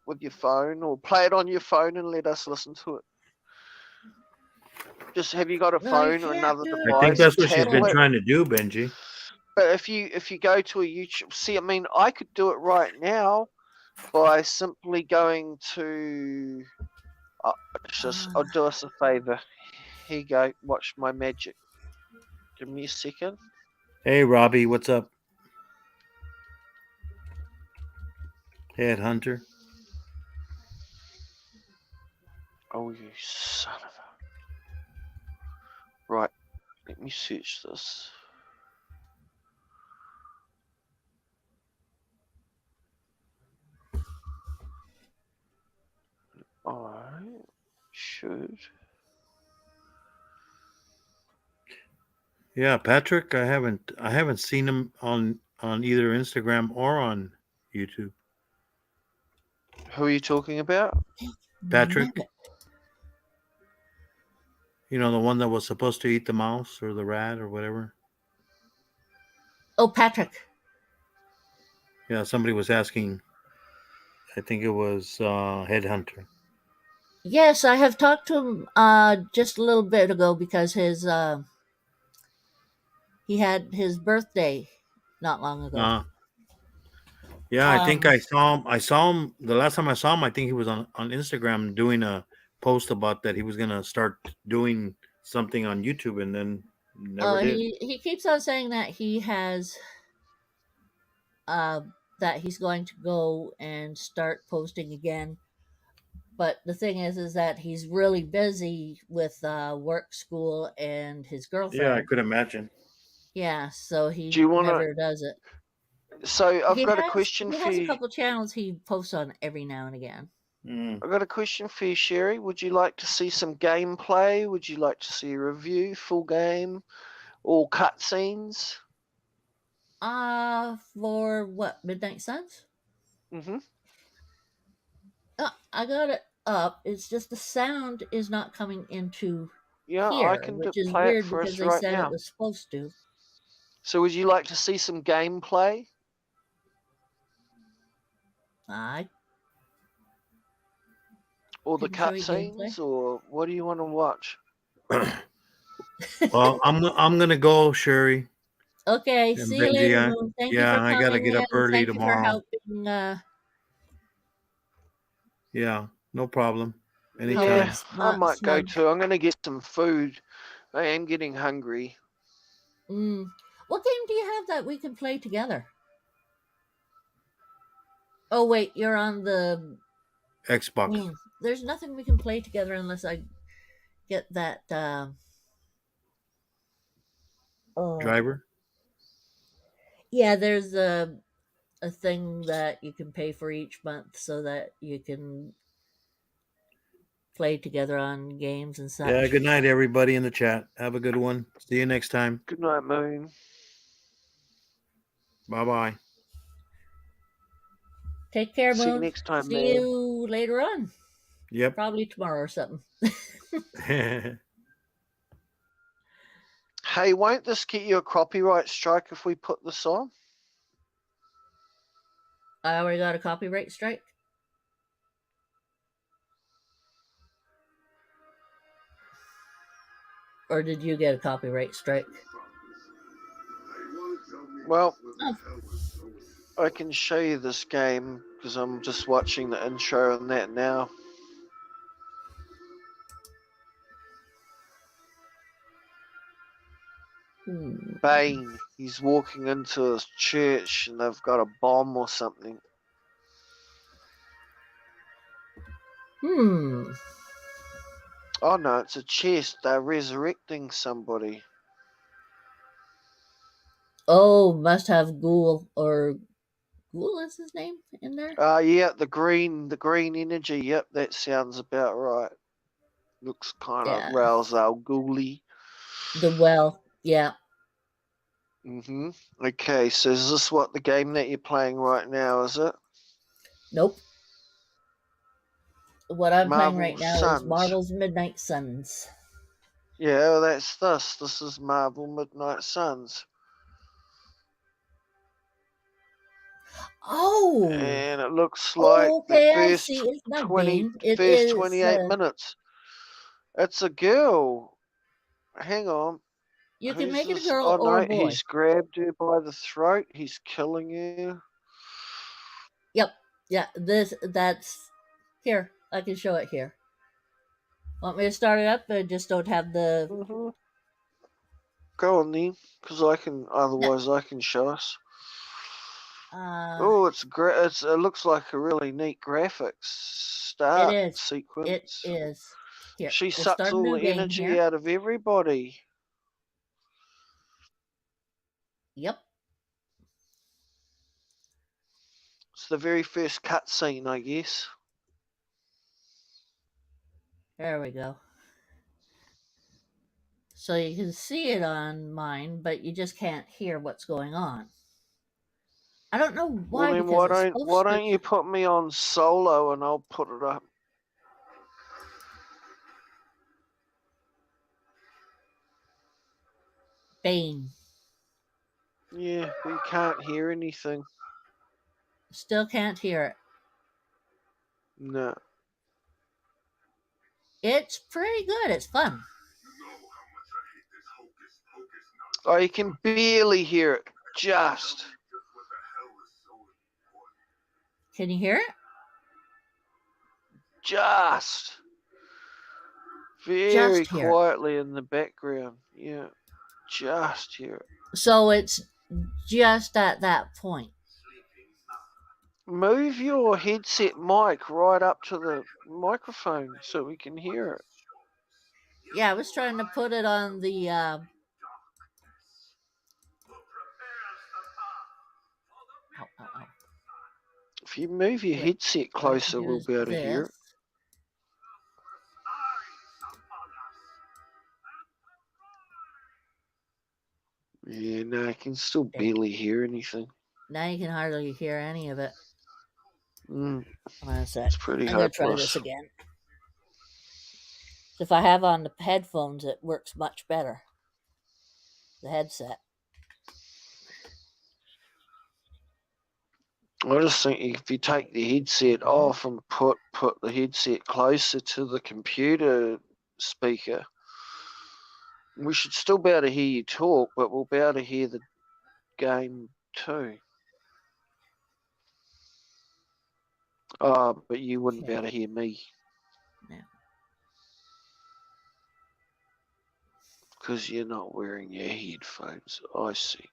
with your phone, or play it on your phone and let us listen to it? Just have you got a No, you phone or can't another do it I think on device, your that's what she's been tablet? trying to do, Benji. But if you go to a YouTube, see, I mean, I could do it right now by simply going to. I'll do us a favor. Here you go. Watch my magic. Give me a second. Hey, Robbie, what's up? Headhunter. Oh, you son of a. Right. Let me search this. I should. Yeah, Patrick. I haven't seen him on either Instagram or on YouTube. Who are you talking about? Patrick, you know, the one that was supposed to eat the mouse or the rat or whatever. Oh, Patrick. Yeah, somebody was asking. I think it was Headhunter. Yes, I have talked to him just a little bit ago because he had his birthday not long ago. Yeah, I think Um, I saw him. I saw him the last time I saw him. I think he was on Instagram doing a post about that he was gonna start doing something on YouTube, and then never did. he keeps on saying that he has uh, that he's going to go and start posting again, But the thing is that he's really busy with work, school, and his Yeah, I girlfriend. could imagine. Yeah, so he Do you want to? never does it. So I've got a question He for has a you. couple channels he posts on every now and again. Mm. I've got a question for you, Sherry. Would you like to see some gameplay? Would you like to see a review, full game, or cutscenes? For what, Midnight Suns? Mm-hmm. I got it up. It's just the sound is not coming into Yeah, I here, can which is play it weird for because us they right said it now. was supposed to. So would you like to see some gameplay? I Or the can show you gameplay. cutscenes, or what do you want to watch? Well, I'm gonna go, Sherry Okay, and see you later, Benji. Moon. Thank you Yeah, for I gotta coming get up in. early Thank you for tomorrow. helping. Yeah, no problem. Anytime. Yeah, I Not might go smug. too. I'm going to get some food. I am getting hungry. What game do you have that we can play together? Oh wait, you're on the Xbox. There's nothing we can play together unless I get that. Driver. Yeah, there's a thing that you can pay for each month so that you can play together on games and such. Yeah, good night, everybody in the chat. Have a good one. See you next time. Good night, Moon. Bye-bye. Take care, See you Moon. next time, See man. you later on. Yep. Probably tomorrow or something. Hey, won't this get you a copyright strike if we put this on? I already got a copyright strike. Or did you get a copyright strike? Well, I can show you this game because I'm just watching the intro and that now. Bane, he's walking into a church and they've got a bomb or something. Oh no, it's a chest. They're resurrecting somebody. Oh, must have Ghoul or Ghoul is his name in there? Yeah, the green energy. Yep, that sounds about right. Looks kind of Ra's al Ghul-y. The well, yeah. Okay, so is this what the game that you're playing right now, is it? Nope. What I'm playing right Marvel's now Suns. is Marvel's Midnight Suns. Yeah, well, that's this. This is Marvel Midnight Suns. Oh. And it looks like okay, the first I see. It's not 20, Bane. It first is, 28 minutes. It's a girl. Hang on. You can make it a this? girl Oh or no, a boy. he's grabbed her by the throat. He's killing her. Yep. Yeah, that's here. I can show it here. Want me to start it up? I just don't have the. Go on then, because I can. Otherwise, I can show us. Oh, it's great. It looks like a really neat graphics start sequence. It is. Here, she sucks all the energy out of everybody. Yep. It's the very first cutscene, I guess. There we go. So you can see it on mine, but you just can't hear what's going on. I don't know why. Well, then why don't you put me on solo and I'll put it up. Bane. Yeah, we can't hear anything. Still can't hear it. No. It's pretty good. It's fun. Oh, you can barely hear it. Just. Can you hear it? Just. Very quietly in the background. Yeah. Just hear it. So it's just at that point. Move your headset mic right up to the microphone so we can hear it. Yeah, I was trying to put it on the. Ow, ow, ow. If you move your Yeah, headset what I can closer, do we'll is be able to hear it. this. Yeah, no, I can still There. barely hear anything. Now you can hardly hear any of it. Mm, Hold on a sec. it's pretty I'm going to try hopeless. this again. If I have on the headphones, it works much better. The headset. I just think if you take the headset off and put the headset closer to the computer speaker, we should still be able to hear you talk, but we'll be able to hear the game too. But you wouldn't be able to hear me. No. Because you're not wearing your headphones. I see.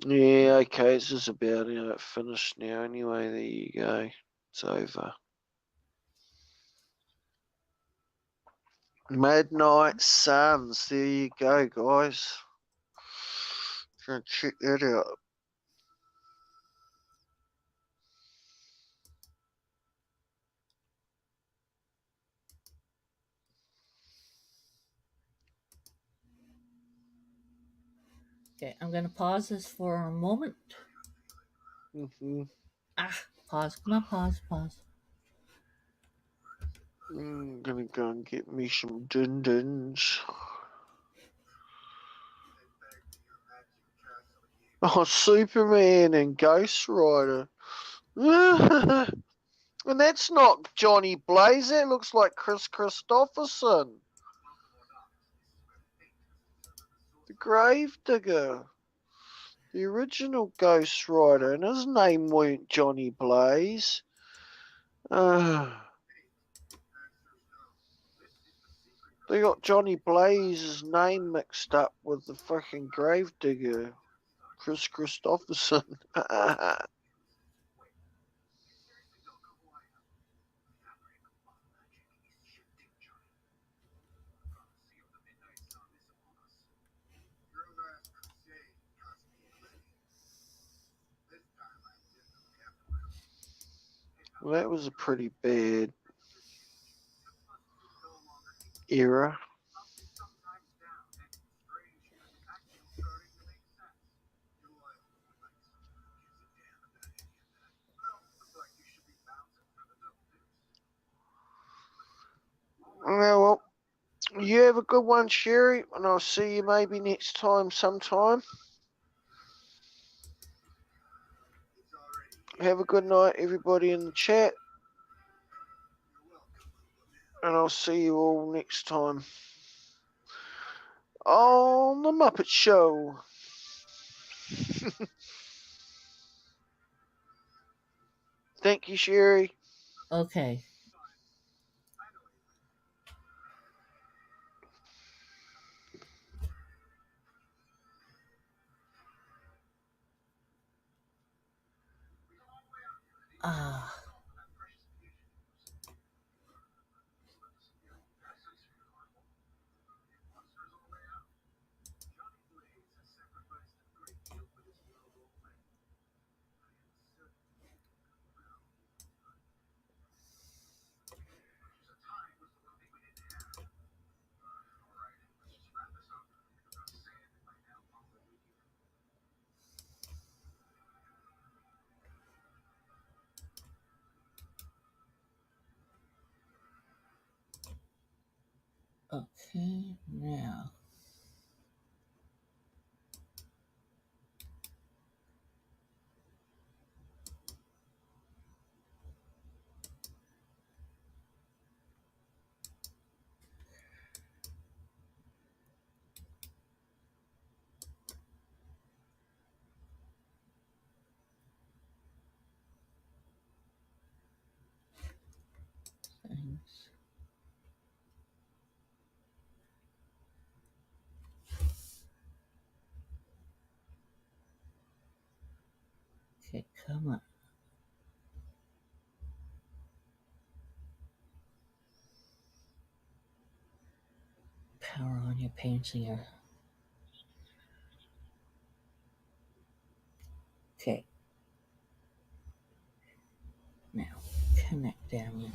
Yeah, okay, this is about finished now anyway. There you go. It's over. Midnight Suns. There you go, guys. Go check that out. Okay, I'm going to pause this for a moment. Pause. Come on, pause. I'm gonna go and get me some dun-duns. Oh, Superman and Ghost Rider. And that's not Johnny Blaze. That looks like Chris Christopherson. The Gravedigger. The original Ghost Rider. And his name weren't Johnny Blaze. They got Johnny Blaze's name mixed up with the fucking Gravedigger. Chris Christopherson. Well, that was a pretty bad era. Well, you have a good one, Sherry, and I'll see you maybe next time sometime. Have a good night, everybody in the chat. And I'll see you all next time on The Muppet Show. Thank you, Sherry. Okay. Okay, now. Thanks. Come on. Power on your painting here. Okay. Now, connect down.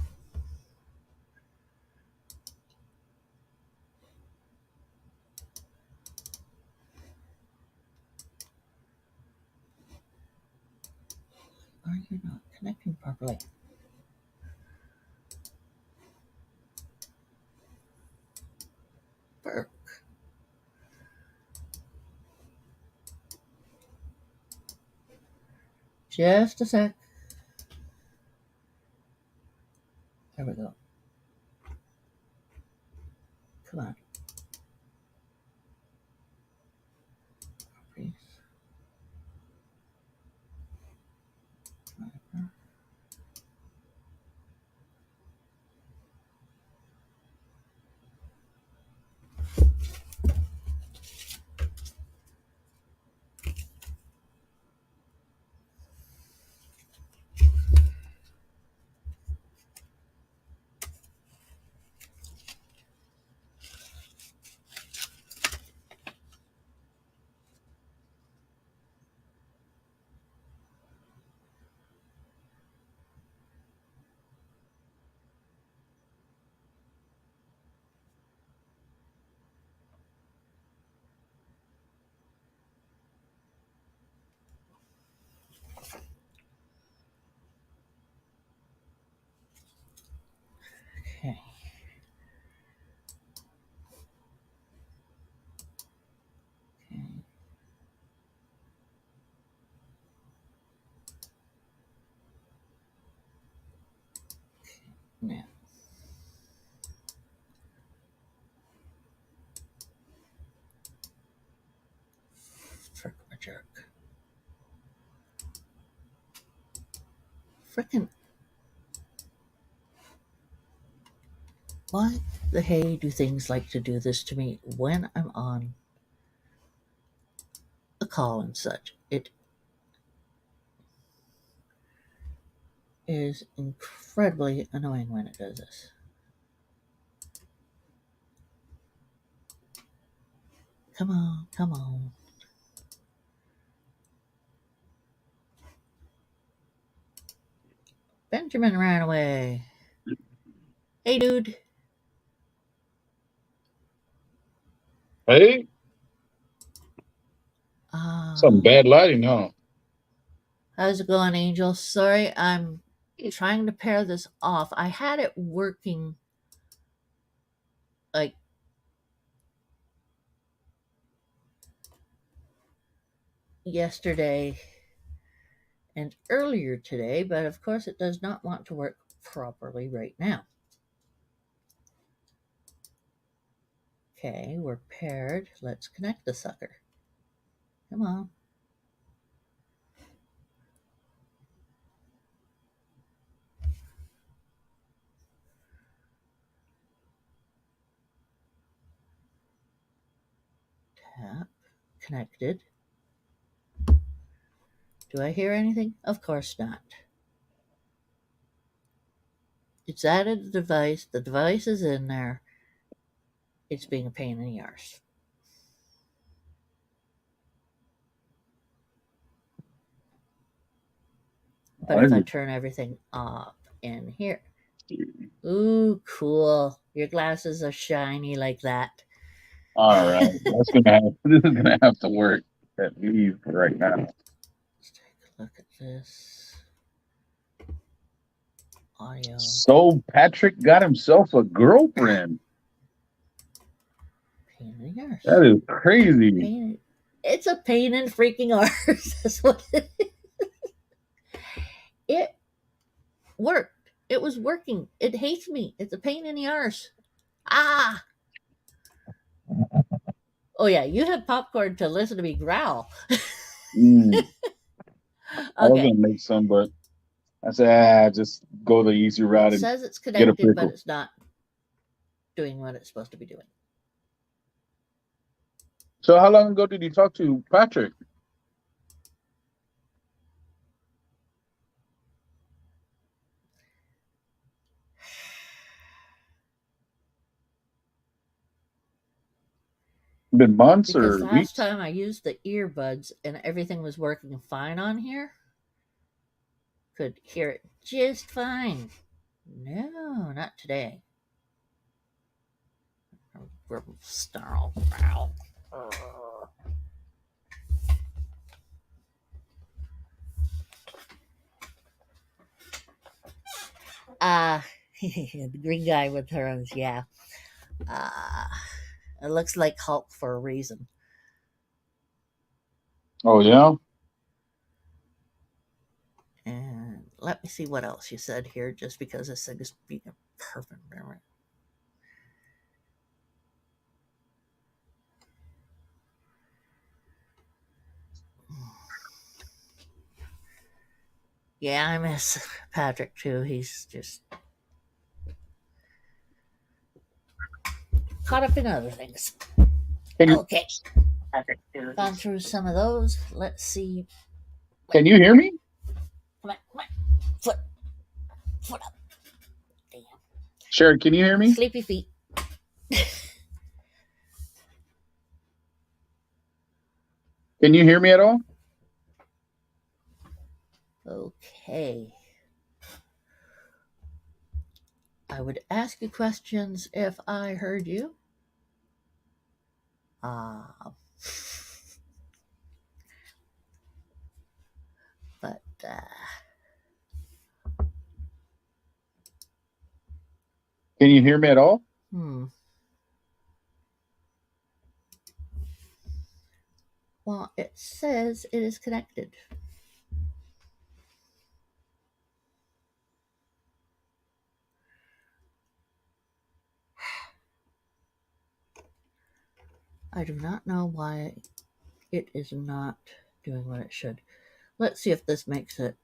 Are you not connecting properly? Burke. Just a sec. There we go. Come on. Properties. Driver. Okay. Okay. Now. Frick my jerk. Frickin'. Why the hey do things like to do this to me when I'm on a call and such? It is incredibly annoying when it does this. Come on, come on. Benjamin ran away. Hey, dude. Hey, some bad lighting, huh? How's it going, Angel? Sorry, I'm trying to pair this off. I had it working like yesterday and earlier today, but of course it does not want to work properly right now. Okay, we're paired. Let's connect the sucker. Come on. Tap. Connected. Do I hear anything? Of course not. It's added the device. The device is in there. It's being a pain in the arse. But if I turn everything off in here. Ooh, cool. Your glasses are shiny like that. All right, that's gonna have this is gonna have to work at least right now. Let's take a look at this. Audio. So Patrick got himself a girlfriend. Pain in the arse. That is crazy. It's a pain in freaking arse. That's what it is. It worked. It was working. It hates me. It's a pain in the arse. Ah! Oh, yeah, you have popcorn to listen to me growl. I was Okay. gonna make some, but I said, just go the easy route It and says it's get a connected, but pickle. it's not doing what it's supposed to be doing. So how long ago did you talk to Patrick? Been months Because or last weeks? time I used the earbuds and everything was working fine on here. Could hear it just fine. No, not today. Snarl. The green guy with horns, yeah. It looks like Hulk for a reason. Oh yeah. And let me see what else you said here, just because this thing is being a perfect memory. Yeah, I miss Patrick too. He's just caught up in other things. Can you Okay. Gone through some of those. Let's see. can you hear me? Come on. Foot up. Damn. Sherry, can you hear me? Sleepy feet. Can you hear me at all? Okay. I would ask you questions if I heard you. But Can you hear me at all? Well, it says it is connected. I do not know why it is not doing what it should. Let's see if this makes the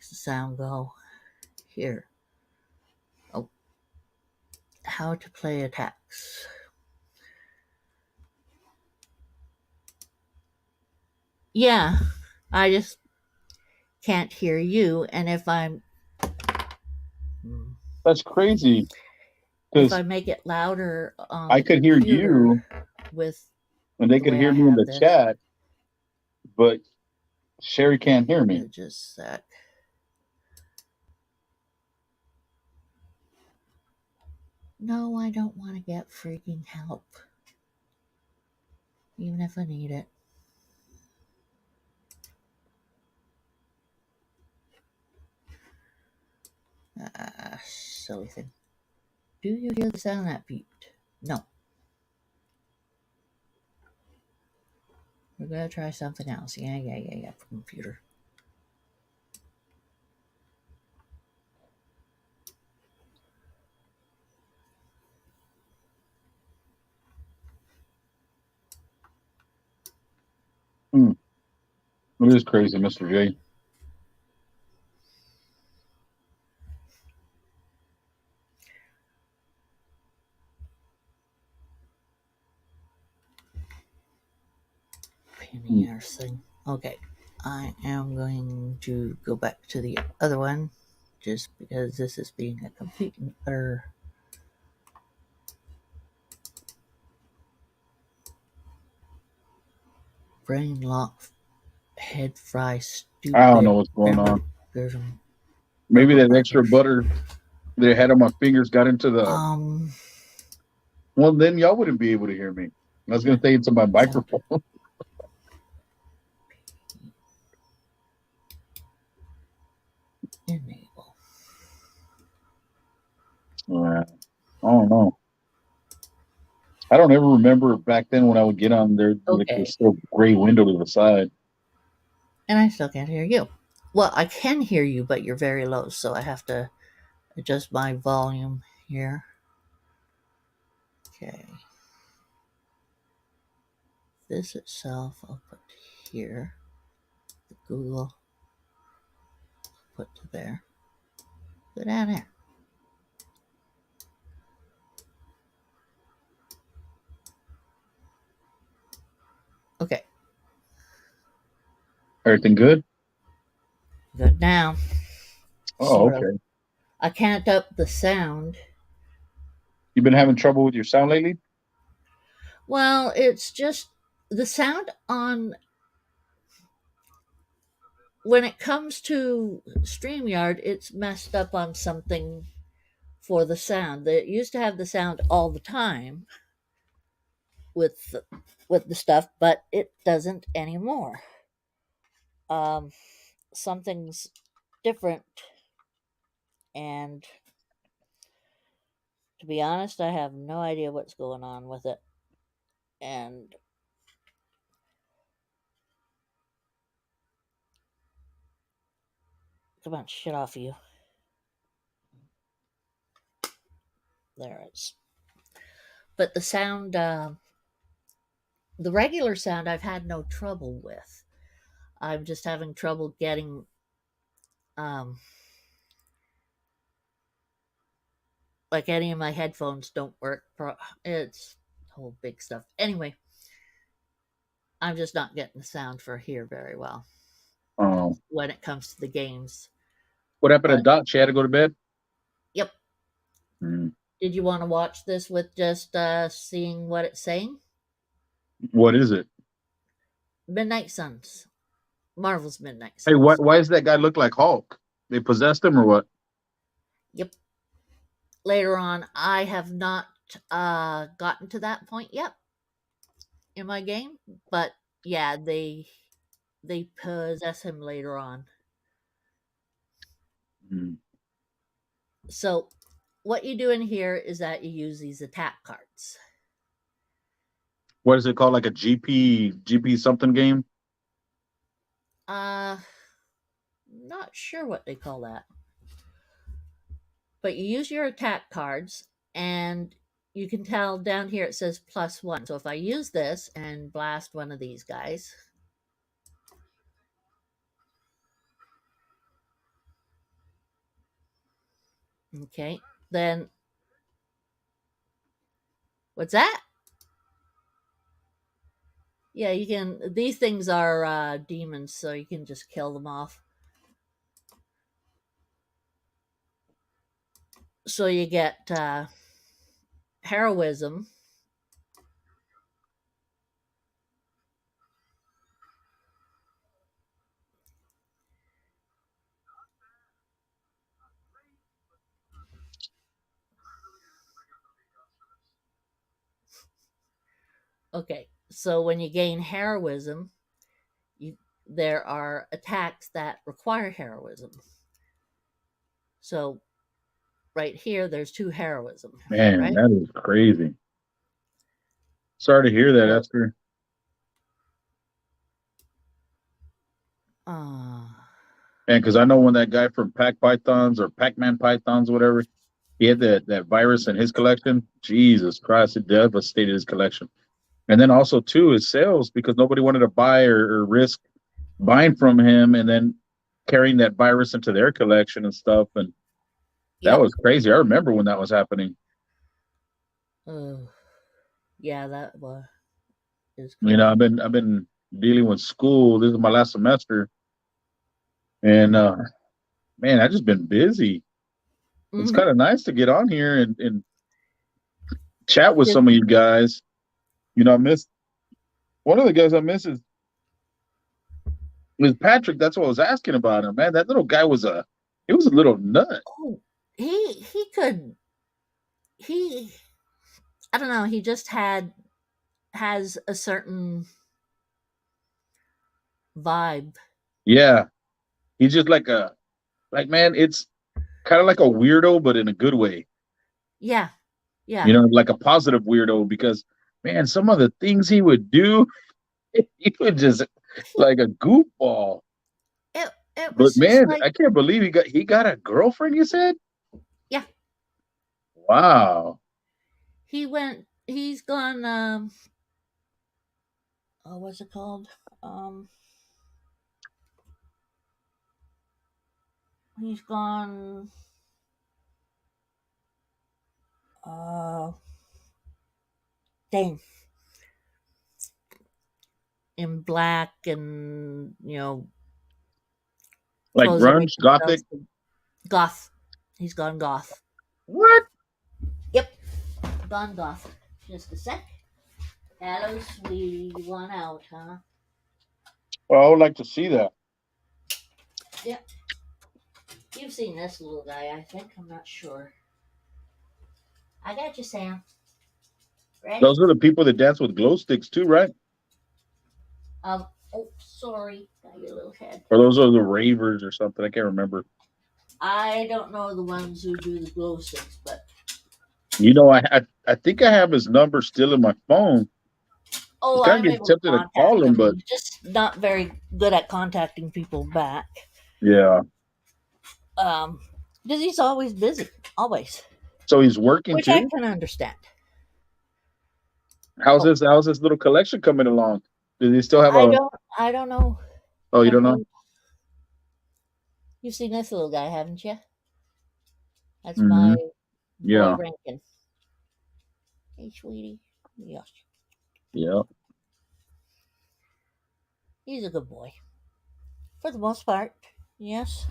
sound go. Here. Oh. How to play attacks. Yeah, I just can't hear you, and if I'm That's crazy. if Because I make it louder on I the could hear computer you with and they the could way hear I me in have the this. chat, but Sherry can't hear me. Just a sec. No, I don't want to get freaking help. Even if I need it. Silly thing. Do you hear the sound that beeped? No. We're gonna try something else. Yeah. Computer. It is crazy, Mr. J. Penny air thing. Okay. I am going to go back to the other one just because this is being a complete and utter brain lock, head fry, stupid. I don't know what's going on. Maybe that extra butter they had on my fingers got into the. Well, then y'all wouldn't be able to hear me. I was going to say into my microphone. Enable. I don't know. I don't ever remember back then when I would get on there, like this little gray window to the side. And I still can't hear you. Well, I can hear you, but you're very low, so I have to adjust my volume here. Okay. This itself, I'll put here. The Google, put to there. Go down there. Okay. Everything good? Good now. Oh, okay. I can't up the sound. You've been having trouble with your sound lately? Well, it's just the sound on when it comes to StreamYard, it's messed up on something for the sound. It used to have the sound all the time with the stuff, but it doesn't anymore. Something's different, and to be honest, I have no idea what's going on with it. And come on, shit off you. There it is. But the sound, the regular sound, I've had no trouble with. I'm just having trouble getting, like any of my headphones don't work. It's whole big stuff. Anyway, I'm just not getting the sound for here very well when it comes to the games. What happened to Dot? She had to go to bed? Yep. Did you want to watch this with just seeing what it's saying? What is it? Midnight Suns. Marvel's Midnight Suns. Hey, why does that guy look like Hulk? They possessed him or what? Yep. Later on, I have not gotten to that point yet in my game, but yeah, they possess him later on. So what you do in here is that you use these attack cards. What is it called? Like a GP something game? Not sure what they call that. But you use your attack cards, and you can tell down here it says +1. So if I use this and blast one of these guys, okay, then what's that? Yeah, you can. These things are demons, so you can just kill them off. So you get heroism. Okay, so when you gain heroism, there are attacks that require heroism. So right here, there's 2 heroism. Man, right? that is crazy. Sorry to hear that, Esther. And because I know when that guy from Pac Pythons or Pac-Man Pythons, whatever, he had that virus in his collection. Jesus Christ, it devastated his collection. And then also too his sales, because nobody wanted to buy or risk buying from him and then carrying that virus into their collection and stuff. And that was crazy. I remember when that was happening. Yeah, that was. You know, I've been dealing with school. This is my last semester, and man, I've just been busy. It's kind of nice to get on here and chat with some of you guys. You know, I miss one of the guys I miss is Patrick. That's what I was asking about him, man. That little guy was a little nut. Oh, he could. I don't know. He just has a certain vibe. Yeah, he's just like man. It's kind of like a weirdo, but in a good way. Yeah. You know, like a positive weirdo, because man, some of the things he would do, he would just like a goofball. It But was man, like, I can't believe he got a girlfriend, you said? Yeah. Wow. He's gone, what's it called? He's gone, dang. In black and, you know. Like grunge, gothic? Goth. He's gone goth. What? Yep. Gone goth. Just a sec. Hello, sweetie. You want out, huh? Well, I would like to see that. Yep. You've seen this little guy, I think. I'm not sure. I got you, Sam. Ready? Those are the people that dance with glow sticks too, right? Oh, sorry. Got your little head. Or those are the ravers or something. I can't remember. I don't know the ones who do the glow sticks, but You know, I think I have his number still in my phone. I kind I'm of get able to tempted to contact call him, him. but He's just not very good at contacting people back. yeah. Because he's always busy, always, So he's working which I too. can understand. How's this little collection coming along? Does he still have I a? don't know. Oh, you don't know? You've seen this little guy, haven't you? That's Mhm. my boy Yeah. Rankin. Hey, sweetie. Yeah. Yeah. He's a good boy. For the most part, yes.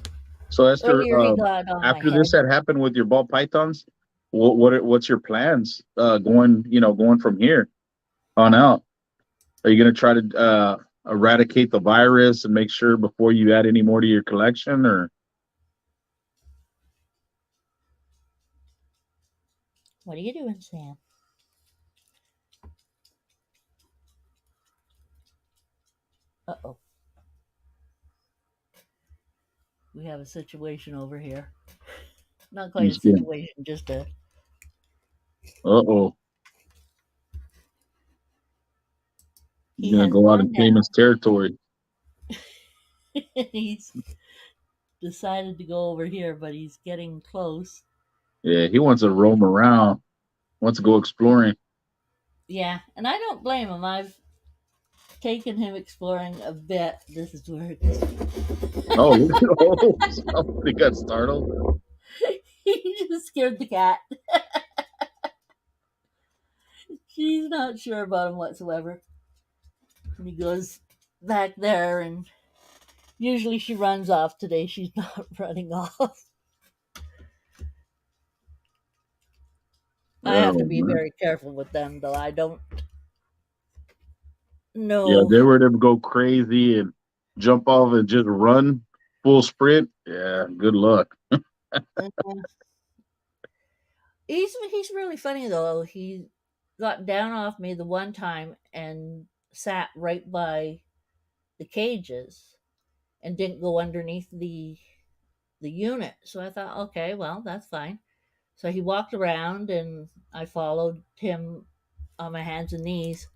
So Esther, Earlier he got on after my this head. had happened with your ball pythons, what's your plans going from here on out? Are you going to try to eradicate the virus and make sure before you add any more to your collection, or? What are you doing, Sam? Uh-oh. We have a situation over here. Not quite a situation, just a... Uh-oh. He You're going has to go out in gone famous territory. He's decided to go over here, but he's getting close. Yeah, he wants to roam around. Wants to go exploring. Yeah, and I don't blame him. I've taken him exploring a bit. This is where it is. Oh, somebody got startled. He just scared the cat. She's not sure about him whatsoever. And he goes back there, and usually she runs off. Today she's not running off. I have to be very careful with them, though. I don't know. Yeah, they were to go crazy and jump off and just run full sprint. Yeah, good luck. He's really funny though. He got down off me the one time and sat right by the cages and didn't go underneath the unit. So I thought, okay, well, that's fine. So he walked around and I followed him on my hands and knees,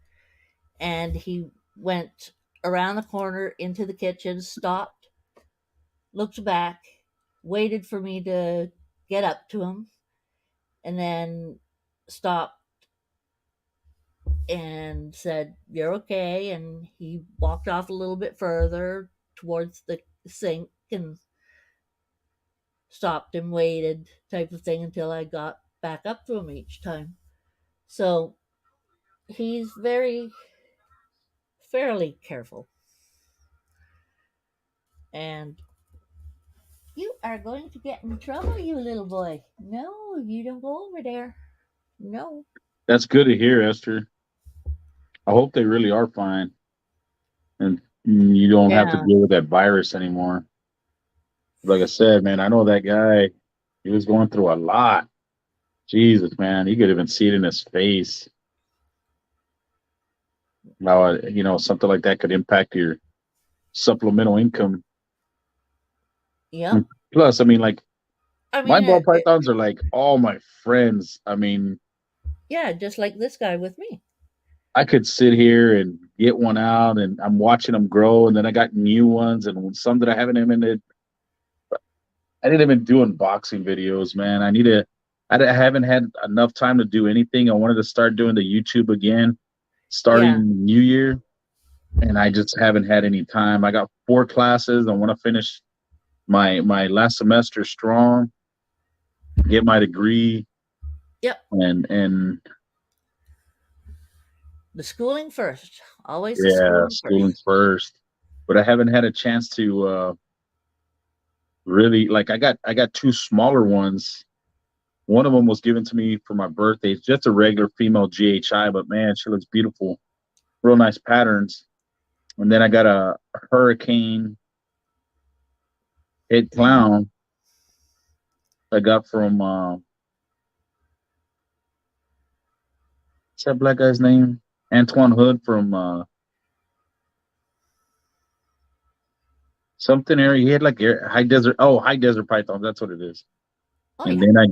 and he went around the corner into the kitchen, stopped, looked back, waited for me to get up to him, and then stopped and said, "You're okay." And he walked off a little bit further towards the sink and stopped and waited, type of thing, until I got back up to him each time. So he's fairly careful. And you are going to get in trouble, you little boy. No, you don't go over there. No. That's good to hear, Esther. I hope they really are fine, and you don't have to Yeah. deal with that virus anymore. Like I said, man, I know that guy. He was going through a lot. Jesus, man, you could even see it in his face. Now, something like that could impact your supplemental income. Yeah. Plus, I mean, like, I mean, my ball pythons are like all my friends. I mean, yeah, just like this guy with me. I could sit here and get one out, and I'm watching them grow, and then I got new ones, and some that I haven't even. I didn't even do unboxing videos, man. I haven't had enough time to do anything. I wanted to start doing the YouTube again, starting New Year, and I just haven't had any time. I got 4 classes. I want to finish my last semester strong, get my degree. Yep. And the schooling first. Always schooling first. But I haven't had a chance to really, like, I got 2 smaller ones. One of them was given to me for my birthday. It's just a regular female GHI, but man, she looks beautiful. Real nice patterns. And then I got a hurricane head clown I got from what's that black guy's name? Antoine Hood from something area. He had like high desert python. That's what it is. Oh, and yeah. then I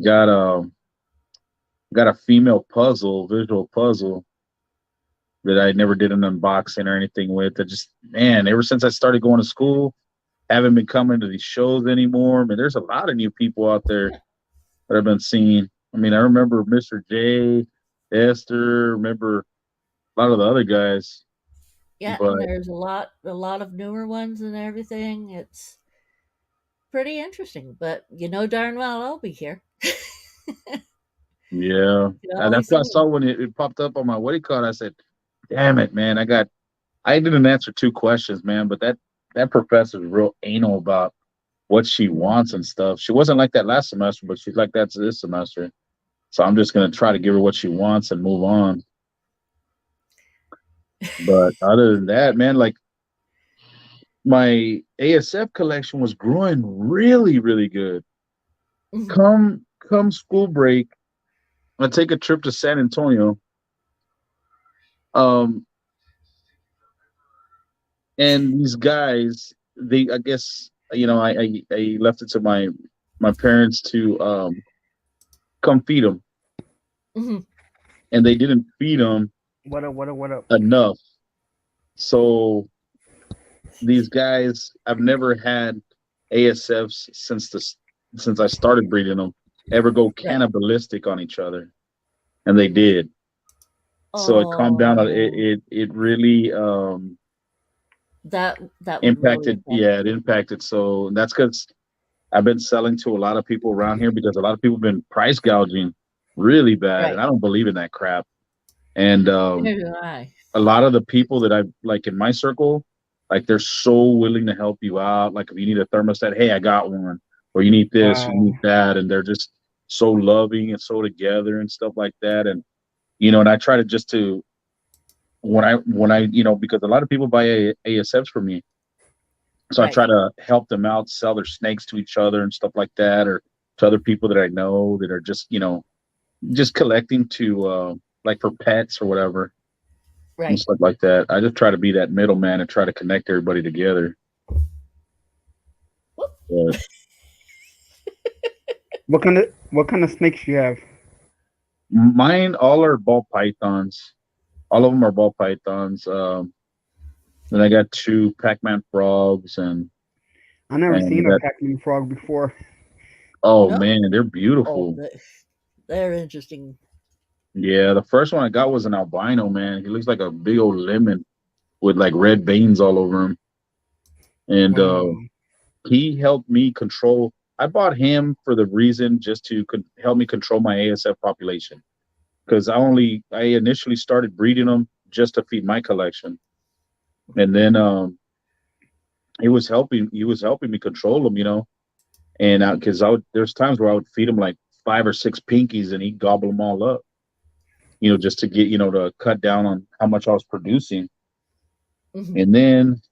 got a female visual puzzle that I never did an unboxing or anything with. I just, man, ever since I started going to school, haven't been coming to these shows anymore. I mean, there's a lot of new people out there that I've been seeing. I mean, I remember Mr. J, Esther, remember a lot of the other guys. Yeah, But and there's a lot of newer ones and everything. It's pretty interesting, but you know darn well I'll be here. yeah, and that's what I saw when it popped up on my what do you call it? I said, "Damn it, man! I didn't answer 2 questions, man, but that professor's real anal about what she wants and stuff. She wasn't like that last semester, but she's like that this semester. So I'm just gonna try to give her what she wants and move on. But other than that, man, like my ASF collection was growing really, really good. Come school break, I take a trip to San Antonio. And these guys, I guess, I left it to my parents to come feed them, and they didn't feed them What up? enough. So these guys, I've never had ASFs since I started breeding them ever go cannibalistic on each other, and they did. So it calmed down. It really that impacted. Really it impacted. So that's because I've been selling to a lot of people around here because a lot of people have been price gouging really bad, and I don't believe in that crap. And neither do I. A lot of the people that I like in my circle, like they're so willing to help you out. Like if you need a thermostat, hey, I got one. Or you need this, you need that, and they're just so loving and so together and stuff like that. And and I try to just to when I because a lot of people buy ASFs from me, so I try to help them out, sell their snakes to each other and stuff like that, or to other people that I know that are just just collecting to like for pets or whatever, and stuff like that. I just try to be that middleman and try to connect everybody together. But, What kind of snakes do you have? mine all are ball pythons. All of them are ball pythons. Then I got 2 Pac-Man frogs, and I never seen a Pac-Man frog before. Oh man, they're beautiful. They're interesting. Yeah, the first one I got was an albino, man. He looks like a big old lemon with like red veins all over him. And he helped me control. I bought him for the reason just to help me control my ASF population, because I initially started breeding them just to feed my collection, and then he was helping me control them, and because there's times where I would feed him like 5 or 6 pinkies and he'd gobble them all up, just to get to cut down on how much I was producing. And then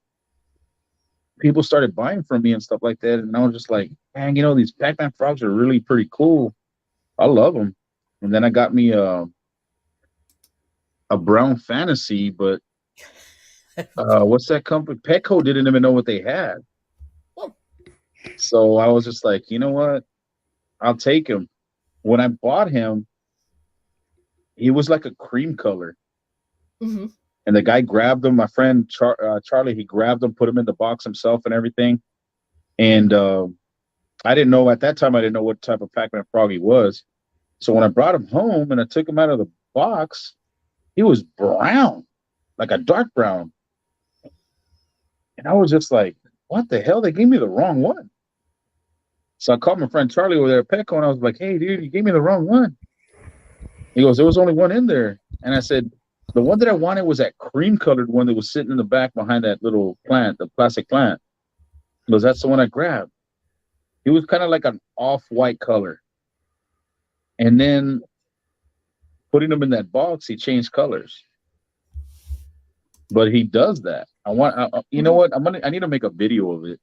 people started buying from me and stuff like that, and I was just like, man, these Pac-Man frogs are really pretty cool. I love them. And then I got me a brown fantasy, but what's that company? Petco didn't even know what they had. So I was just like, you know what? I'll take him. When I bought him, he was like a cream color. And the guy grabbed him. My friend Charlie, he grabbed him, put him in the box himself and everything. And I didn't know at that time. I didn't know what type of Pac-Man frog he was. So when I brought him home and I took him out of the box, he was brown, like a dark brown. And I was just like, what the hell? They gave me the wrong one. So I called my friend Charlie over there at Petco, and I was like, hey, dude, you gave me the wrong one. He goes, there was only one in there. And I said, the one that I wanted was that cream-colored one that was sitting in the back behind that little plant, the plastic plant. He goes, that's the one I grabbed. He was kind of like an off-white color. and then putting them in that box, he changed colors. But he does that. You know what? I need to make a video of it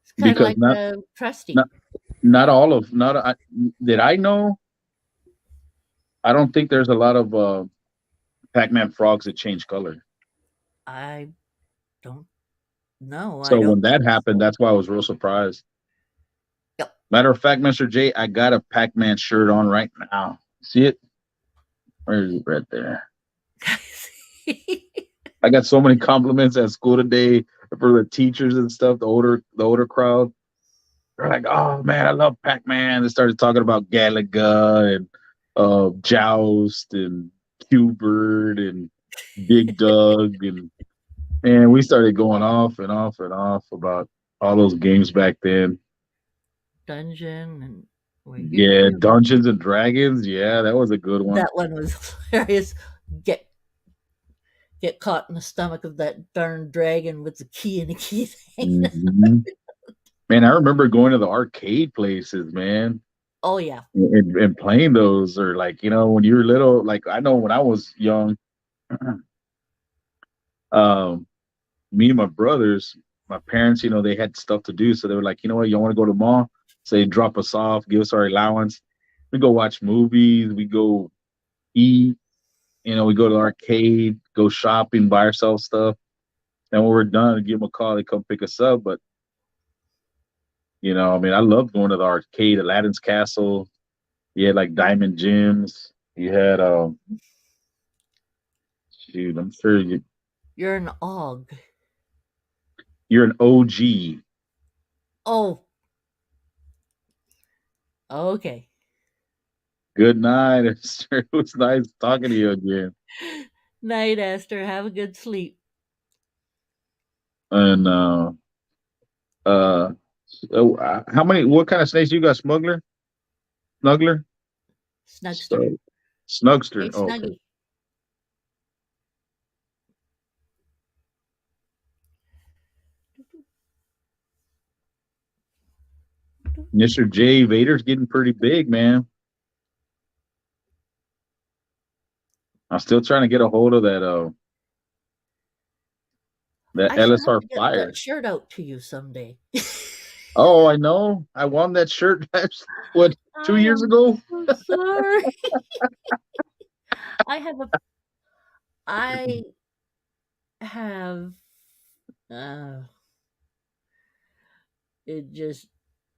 It's kind of because like the Trusty. not all of that I know. I don't think there's a lot of Pac-Man frogs that change color. I don't know. So I don't when that think happened, so. that's why I was real surprised. Yep. Matter of fact, Mr. J, I got a Pac-Man shirt on right now. See it? Where is it? Right there. I got so many compliments at school today for the teachers and stuff, the older crowd. They're like, "Oh man, I love Pac-Man." They started talking about Galaga and Joust and Q-Bird and Big Doug and we started going off and off and off about all those games back then. Dungeon and yeah, Dungeons and Dragons. Yeah, that was a good one. That one was hilarious. Get caught in the stomach of that darn dragon with the key and the key thing. Mm-hmm. Man, I remember going to the arcade places, man. Oh yeah. And playing those, or like, when you were little, like I know when I was young, me and my brothers, my parents, they had stuff to do. So they were like, you know what, you want to go to the mall? So they drop us off, give us our allowance. We go watch movies, we go eat, we go to the arcade, go shopping, buy ourselves stuff. And when we're done, give them a call, they come pick us up. But, I loved going to the arcade, Aladdin's Castle. You had like Diamond Gems. You had, shoot, I'm sure you're an OG. You're an OG. Oh. Okay. Good night, Esther. It was nice talking to you again. Night, Esther. Have a good sleep. And what kind of snakes you got? Snuggler? Snugster. Snugster. Hey, oh, Snuggy. okay. Mr. J Vader's getting pretty big, man. I'm still trying to get a hold of that LSR Fire. That shirt out to you someday. Oh, I know. I won that shirt. What, 2 years ago? So sorry. I have it just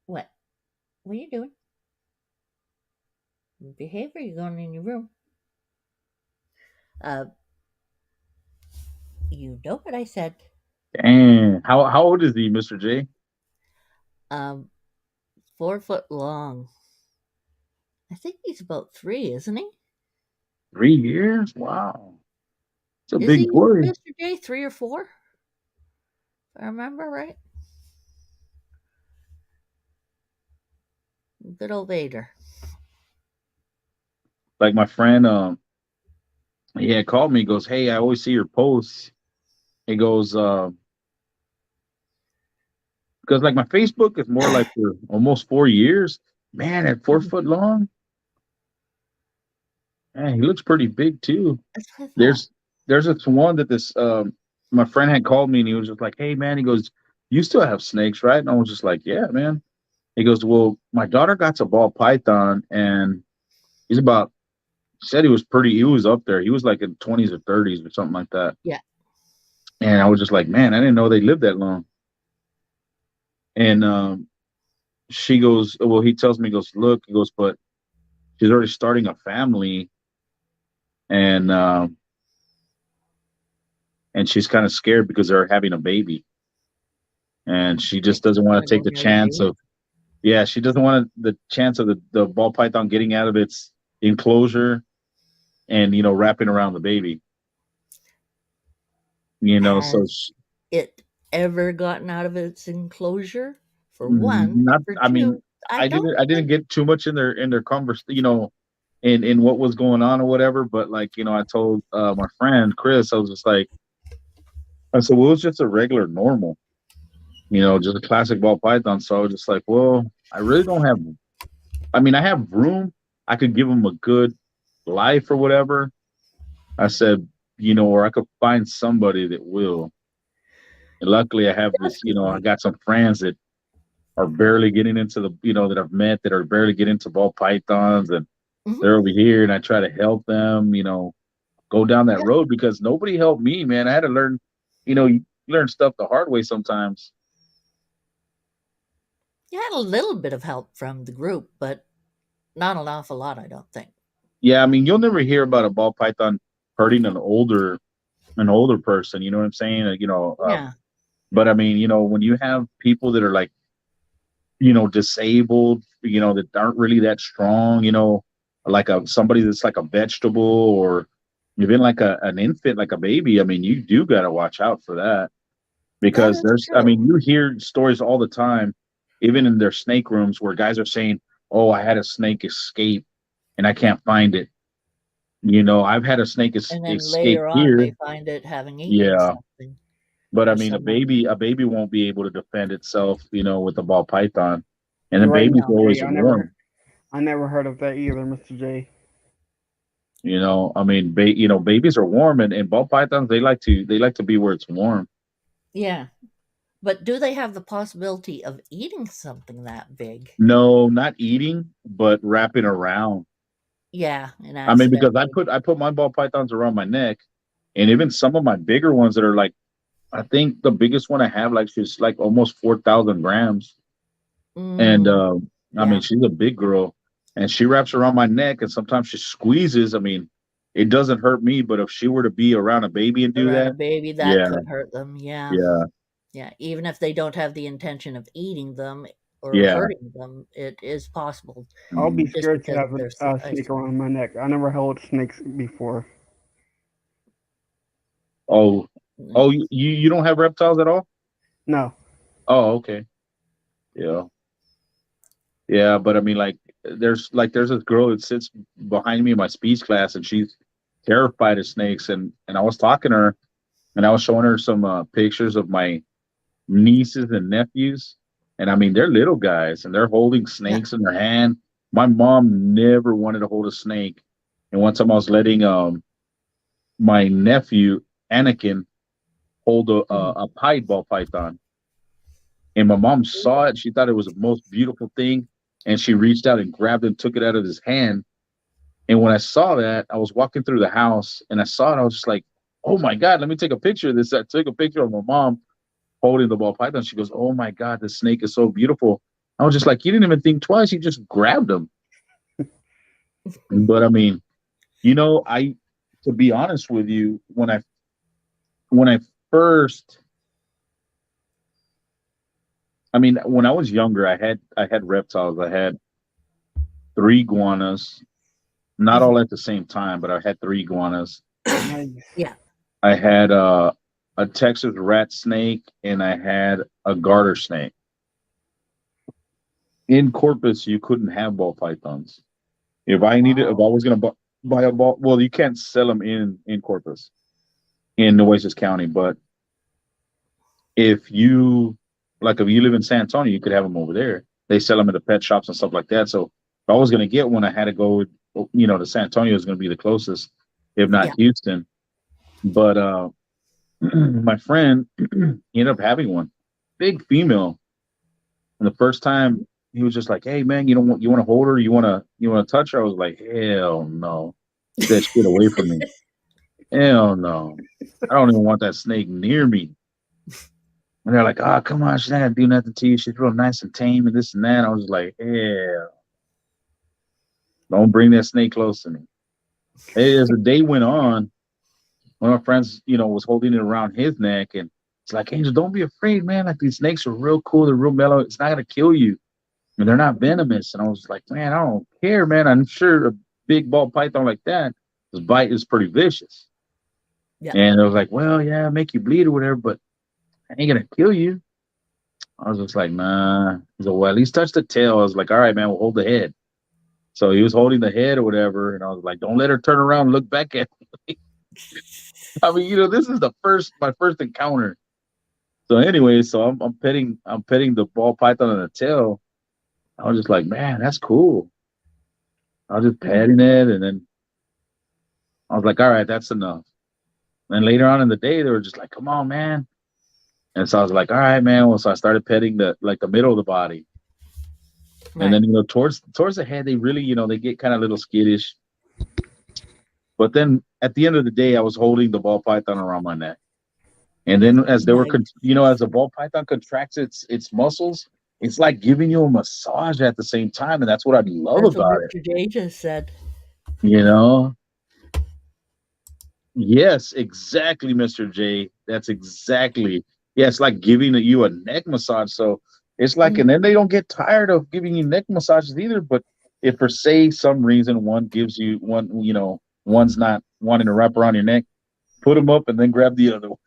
what are you doing? Behave, or you going in your room? You know what I said. Dang. How old is he, Mr. J? 4 foot long. I think he's about 3, isn't he? 3 years? Wow. It's a Is big he, boy. Mr. J, 3 or 4? If I remember right. Good old Vader. Like my friend, he had called me. He goes, "Hey, I always see your posts." He goes, because like my Facebook is more like for almost 4 years. Man, at 4 foot long. Man, he looks pretty big too. There's this one that this my friend had called me and he was just like, "Hey man," he goes, "You still have snakes, right?" And I was just like, "Yeah, man." He goes, "Well, my daughter got a ball python and he said he was up there. He was like in 20s or 30s or something like that." Yeah. And I was just like, "Man, I didn't know they lived that long." And he tells me, he goes, "Look," he goes, "but she's already starting a family and she's kind of scared because they're having a baby. And she just doesn't want to take the chance of she doesn't want the chance of the ball python getting out of its enclosure and wrapping around the baby. Has it ever gotten out of its enclosure? For one, I didn't get too much in their conversation, in what was going on or whatever. But like, I told my friend Chris, I was just like, I said, well, it was just a regular normal, just a classic ball python. So I was just like, well, I really don't have. I mean, I have room. I could give them a good life or whatever, I said, or I could find somebody that will. And luckily, I have this, I got some friends that are barely getting into that I've met that are barely getting into ball pythons, and they're over here, and I try to help them, go down that road because nobody helped me, man. I had to learn, you learn stuff the hard way sometimes. You had a little bit of help from the group, but not an awful lot, I don't think. Yeah, I mean, you'll never hear about a ball python hurting an older person. You know what I'm saying? Yeah. But I mean, when you have people that are like, disabled, that aren't really that strong, like somebody that's like a vegetable or even like an infant, like a baby. I mean, you do got to watch out for that because I mean, you hear stories all the time, even in their snake rooms where guys are saying, "Oh, I had a snake escape and I can't find it." I've had a snake And then escape later on, here. they find it having eaten something. But I mean, a baby won't be able to defend itself, with a ball python, and the baby's always warm. I never heard of that either, Mr. J. I mean, babies are warm, and ball pythons they like to be where it's warm. Yeah, but do they have the possibility of eating something that big? No, not eating, but wrapping around. Yeah, I mean, because I put my ball pythons around my neck, and even some of my bigger ones that are like, I think the biggest one I have she's like almost 4,000 grams, and I mean she's a big girl, and she wraps around my neck, and sometimes she squeezes. I mean, it doesn't hurt me, but if she were to be around a baby and do that, a baby that could hurt them. Yeah, yeah. Even if they don't have the intention of eating them or hurting them, it is possible. I'll be scared to have a snake around my neck. I never held snakes before. Oh, you don't have reptiles at all? No. Oh, okay. Yeah, but I mean, there's this girl that sits behind me in my speech class, and she's terrified of snakes. And I was talking to her, and I was showing her some pictures of my nieces and nephews, and I mean, they're little guys, and they're holding snakes in their hand. My mom never wanted to hold a snake, and one time I was letting my nephew Anakin hold a pied ball python. And my mom saw it. She thought it was the most beautiful thing. And she reached out and grabbed it and took it out of his hand. And when I saw that, I was walking through the house and I saw it. I was just like, oh my God, let me take a picture of this. I took a picture of my mom holding the ball python. She goes, oh my God, the snake is so beautiful. I was just like, you didn't even think twice. You just grabbed him. But I mean, to be honest with you, when I first, when I was younger, I had reptiles. I had 3 iguanas, not all at the same time, but I had 3 iguanas. Yeah. I had a Texas rat snake, and I had a garter snake. In Corpus, you couldn't have ball pythons. If I was going to buy a ball, well, you can't sell them in Corpus, in Nueces County, but if you live in San Antonio, you could have them over there. They sell them at the pet shops and stuff like that. So if I was going to get one, I had to go, to San Antonio is going to be the closest, if not Houston. But my friend, he ended up having one, big female. And the first time he was just like, hey man, you want to hold her? You want to touch her? I was like, hell no. Get that shit away from me. Hell no. I don't even want that snake near me. And they're like, oh, come on, she's not going to do nothing to you. She's real nice and tame and this and that. I was like, hell. Don't bring that snake close to me. As the day went on, one of my friends, was holding it around his neck. And it's like, Angel, don't be afraid, man. Like, these snakes are real cool. They're real mellow. It's not going to kill you. And they're not venomous. And I was like, man, I don't care, man. I'm sure a big ball python like that, his bite is pretty vicious. Yeah. And I was like, well, yeah, make you bleed or whatever, but I ain't gonna kill you. I was just like, nah. He's like, well, at least touch the tail. I was like, all right, man, we'll hold the head. So he was holding the head or whatever, and I was like, don't let her turn around and look back at me. I mean, this is my first encounter. So anyway, so I'm petting the ball python on the tail. I was just like, man, that's cool. I was just petting it, and then I was like, all right, that's enough. And later on in the day, they were just like, come on, man. And so I was like, all right, man. Well, so I started petting the middle of the body. And then, towards the head, they really, they get kind of a little skittish. But then at the end of the day, I was holding the ball python around my neck. And then as they were, as the ball python contracts its muscles, it's like giving you a massage at the same time. And that's what I love about it. Mr. J just said. Yes, exactly, Mr. J. That's exactly. Yeah, it's like giving you a neck massage. So it's like, and then they don't get tired of giving you neck massages either. But if for say some reason one gives you one, one's not wanting to wrap around your neck, put them up and then grab the other one.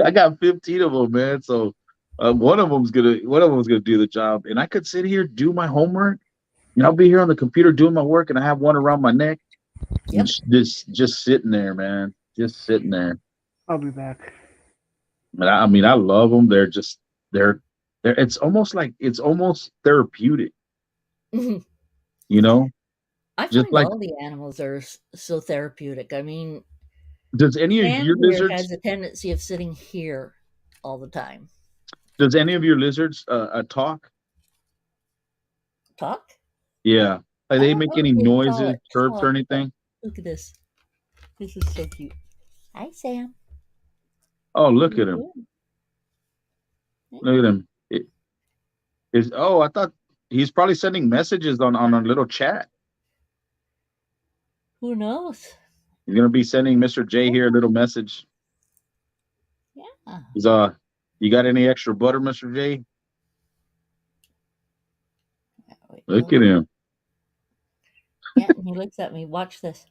I got 15 of them, man. So one of them's gonna do the job, and I could sit here do my homework, and I'll be here on the computer doing my work, and I have one around my neck. Yep. Just sitting there, man. Just sitting there. I'll be back. But I mean, I love them. They're. It's almost therapeutic. I find all the animals are so therapeutic. I mean, does any of your lizards has a tendency of sitting here all the time? Does any of your lizards talk? Talk? Yeah. Like they make any noises, chirps, or anything? Look at this. This is so cute. Hi, Sam. Oh, look at him. Look at him. I thought he's probably sending messages on a little chat. Who knows? He's gonna be sending Mr. J here a little message. Yeah. He's you got any extra butter, Mr. J? Look at him. Yeah, and he looks at me. Watch this.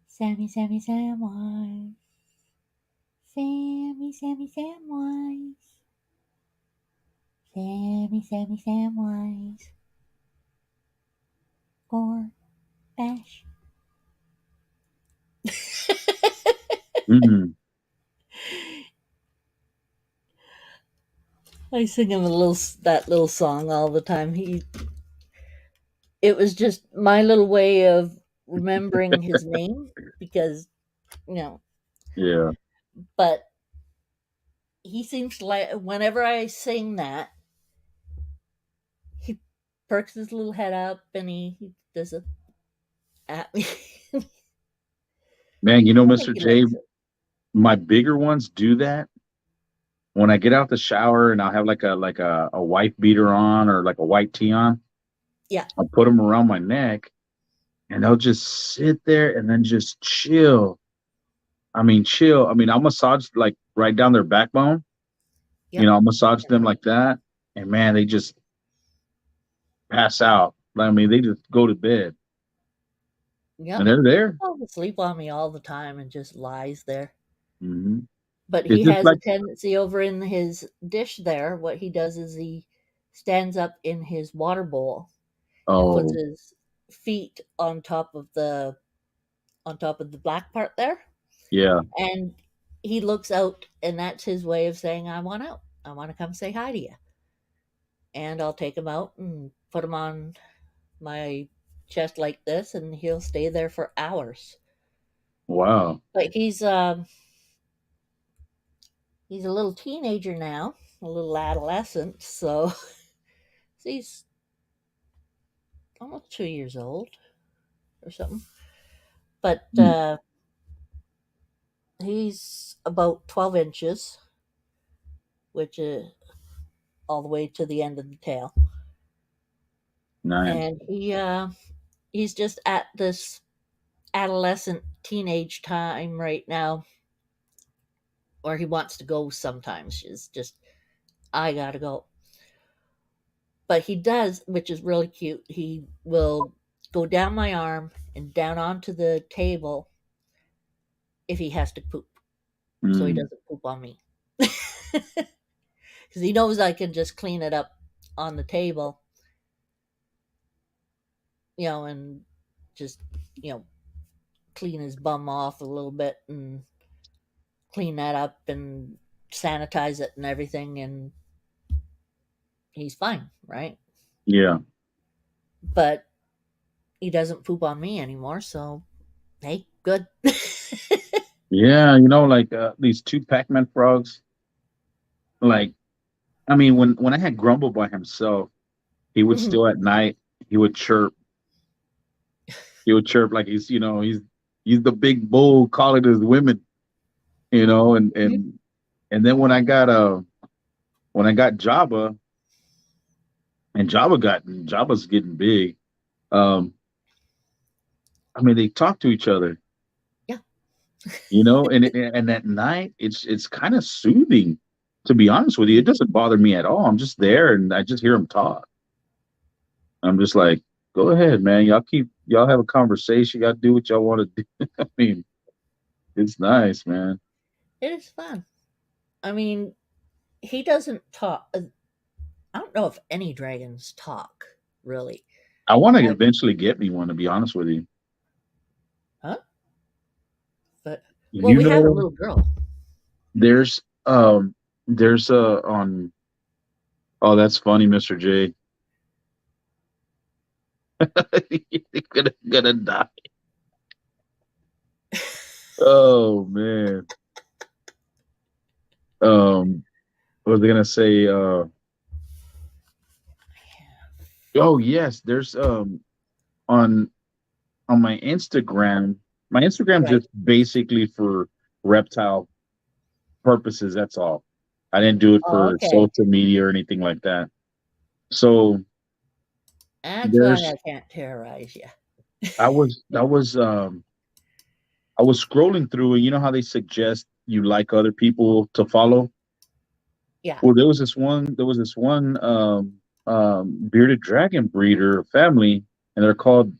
Sammy, Sammy, Samwise. Sammy, Sammy, Samwise. Sammy, Sammy, Samwise. Or bash. I sing him that little song all the time. It was just my little way of remembering his name because, Yeah. But he seems to like whenever I sing that, he perks his little head up and he does it at me. Man, Mr. J, my bigger ones do that. When I get out the shower and I'll have like a wife beater on or like a white tee on. Yeah. I'll put them around my neck and they'll just sit there and then just chill. I mean, chill. I mean, I'll massage like right down their backbone. Yep. I'll massage them like that. And man, they just pass out. I mean, they just go to bed. Yeah. And they're there. He'll sleep on me all the time and just lies there. Mm-hmm. But he has a tendency over in his dish there. What he does is he stands up in his water bowl and puts his feet on top of the black part there. Yeah. And he looks out, and that's his way of saying, I want out. I want to come say hi to you. And I'll take him out and put him on my chest like this, and he'll stay there for hours. Wow. But he's a little teenager now, a little adolescent, so he's almost 2 years old or something. But he's about 12 inches, which is all the way to the end of the tail. Nice. And he's just at this adolescent teenage time right now where he wants to go sometimes. It's just, I gotta go. But he does, which is really cute. He will go down my arm and down onto the table if he has to poop. So he doesn't poop on me. Because he knows I can just clean it up on the table. And just, clean his bum off a little bit and clean that up and sanitize it and everything. And he's fine, right? Yeah. but he doesn't poop on me anymore, so hey, good. Yeah, like these two Pac-Man frogs. Like, I mean, when I had Grumble by himself, he would still at night he would chirp. He would chirp like he's the big bull calling his women, and then when I got Jabba, and Jabba's getting big. Um, I mean, they talk to each other. Yeah. And at night it's kind of soothing. To be honest with you, it doesn't bother me at all. I'm just there and I just hear them talk. I'm just like, go ahead, man. Y'all have a conversation. Y'all do what y'all want to do. I mean, it's nice, man. It is fun. I mean, he doesn't talk. I don't know if any dragons talk, really. I want to eventually get me one, to be honest with you. Huh? But we have a little girl. There's on. Oh, that's funny, Mr. J. You're gonna die. Oh man. What was I gonna say? Oh yes, there's on my Instagram. My Instagram's just basically for reptile purposes. That's all. I didn't do it for social media or anything like that. So that's why I can't terrorize you. I was scrolling through, and you know how they suggest you like other people to follow. Yeah. Well, there was this one bearded dragon breeder family, and they're called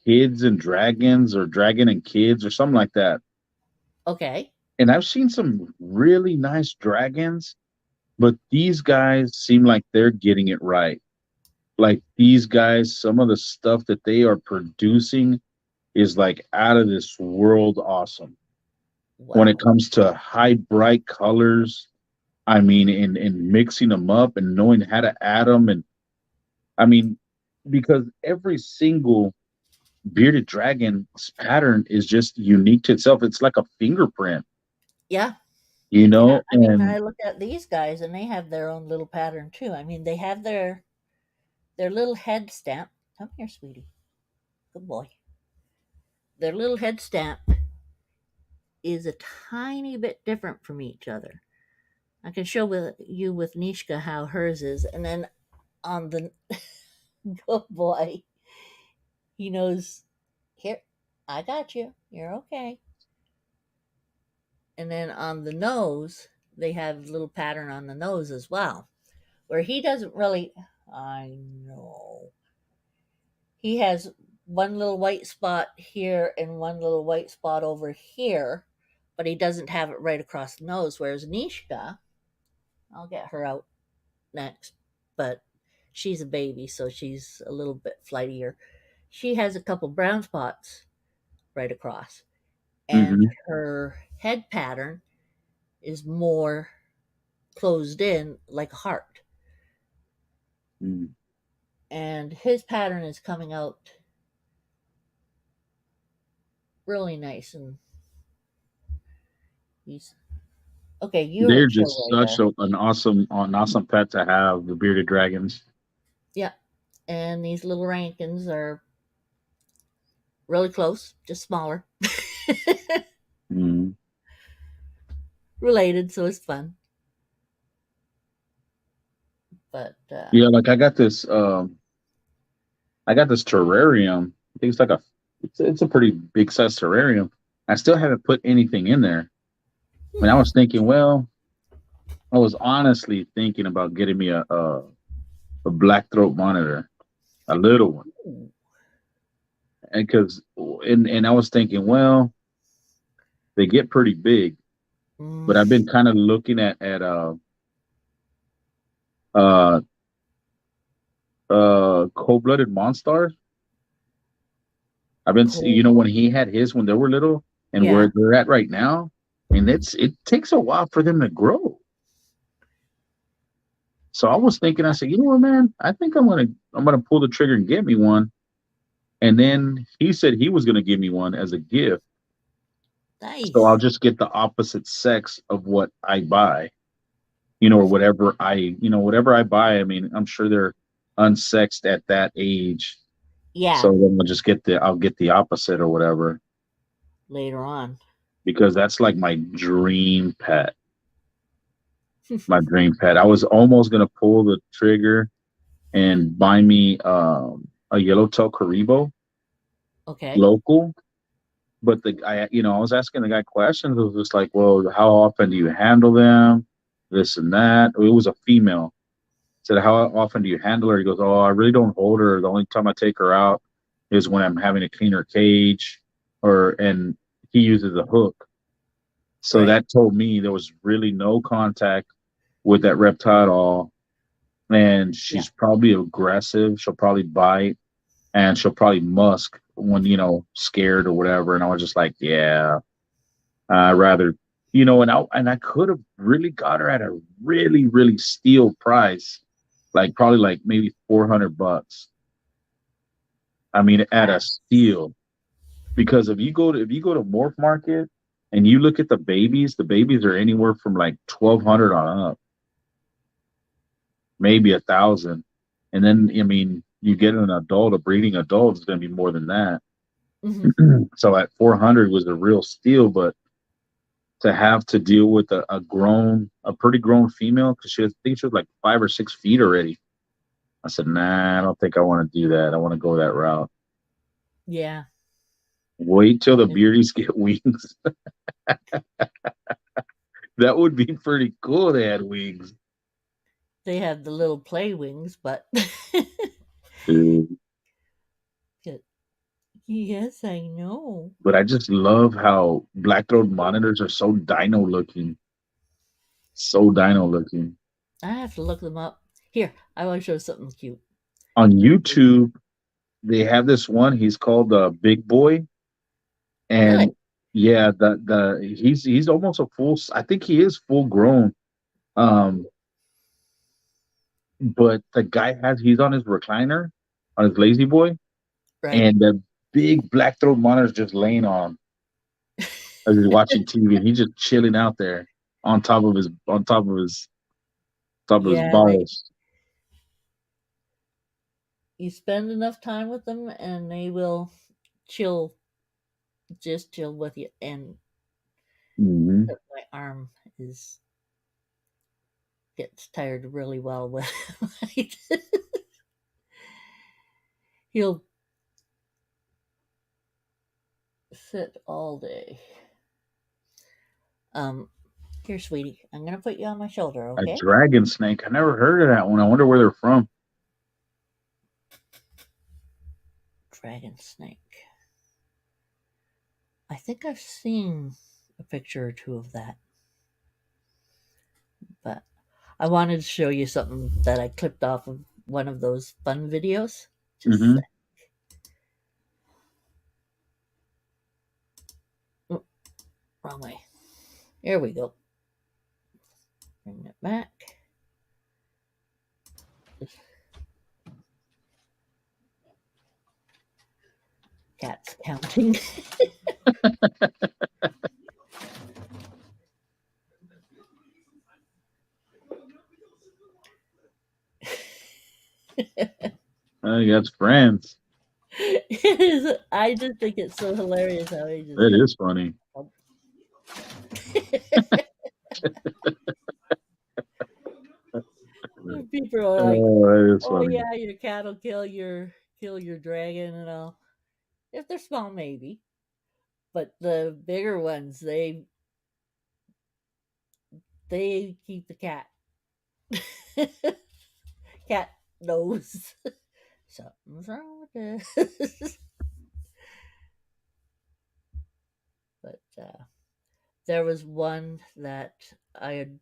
Kids and Dragons or Dragon and Kids or something like that. Okay. And I've seen some really nice dragons, but these guys seem like they're getting it right. Like these guys, some of the stuff that they are producing is like out of this world awesome. Wow. When it comes to high, bright colors, I mean, in mixing them up and knowing how to add them. And I mean, because every single bearded dragon's pattern is just unique to itself. It's like a fingerprint. Yeah. Yeah, I mean, I look at these guys and they have their own little pattern too. I mean, they have their little head stamp. Come here, sweetie. Good boy. Their little head stamp is a tiny bit different from each other. I can show you with Nishka how hers is, and then on the good boy, he knows. Here, I got you. You're okay. And then on the nose, they have a little pattern on the nose as well, where he doesn't really. I know. He has one little white spot here and one little white spot over here, but he doesn't have it right across the nose. Whereas Nishka, I'll get her out next, but she's a baby, so she's a little bit flightier. She has a couple brown spots right across, and her head pattern is more closed in like a heart. And his pattern is coming out really nice, and he's okay. They're just such an awesome pet to have, the bearded dragons. Yeah, and these little rankins are really close, just smaller. Related, so it's fun. But yeah, like I got this terrarium. I think it's a pretty big size terrarium. I still haven't put anything in there. I mean, I was thinking, I was honestly thinking about getting me a black throat monitor, a little one. And I was thinking, they get pretty big, but I've been kind of looking at cold-blooded monsters. I've been, when he had his when they were little, and where they're at right now, and it takes a while for them to grow. So I was thinking, I said, you know what, man, I think I'm gonna pull the trigger and get me one. And then he said he was gonna give me one as a gift. Nice. So I'll just get the opposite sex of what I buy, or whatever whatever I buy. I mean, I'm sure they're unsexed at that age. Yeah. So then I'll get the opposite or whatever. Later on. Because that's like my dream pet. My dream pet. I was almost gonna pull the trigger and buy me a yellowtail Caribou. Okay. Local. But I was asking the guy questions. It was just like, well, how often do you handle them? This and that. It was a female. Said, how often do you handle her? He goes, oh, I really don't hold her. The only time I take her out is when I'm having to clean her cage, and he uses a hook. So that told me there was really no contact with that reptile at all. And she's probably aggressive. She'll probably bite, and she'll probably musk when, scared or whatever. And I was just like, yeah, I'd rather, and I could have really got her at a really, really steal price, probably maybe $400. I mean, at a steal, because if you go to Morph Market and you look at the babies are anywhere from like 1,200 on up, maybe 1,000, and then I mean, you get an adult, a breeding adult is going to be more than that. Mm-hmm. So at 400 was a real steal, but to have to deal with a pretty grown female, because I think she was like 5 or 6 feet already. I said, nah, I don't think I want to do that. I want to go that route. Yeah. Wait till the beardies get wings. That would be pretty cool. They had wings. They have the little play wings, but yes, I know. But I just love how black-throat monitors are so dino looking. So dino looking. I have to look them up. Here, I want to show something cute. On YouTube, they have this one. He's called Big Boy, and really? Yeah, he's almost a full. I think he is full grown. But the guy he's on his recliner, on his lazy boy, and the big black throat monitor's just laying on him as he's watching TV, and he's just chilling out there on top of his balls. You spend enough time with them, and they will just chill with you. And my arm gets tired really well with he'll sit all day. Here, sweetie, I'm gonna put you on my shoulder, okay? A dragon snake. I never heard of that one. I wonder where they're from. Dragon snake. I think I've seen a picture or two of that. But I wanted to show you something that I clipped off of one of those fun videos. Just a sec. Oh, wrong way. Here we go. Bring it back. Cat's counting. You got friends. It is. I just think it's so hilarious how he just. It is funny. People are like, "Oh yeah, your cat will kill your dragon and all." If they're small, maybe, but the bigger ones, they keep the cat. Cat knows something's wrong with this. But there was one that I had,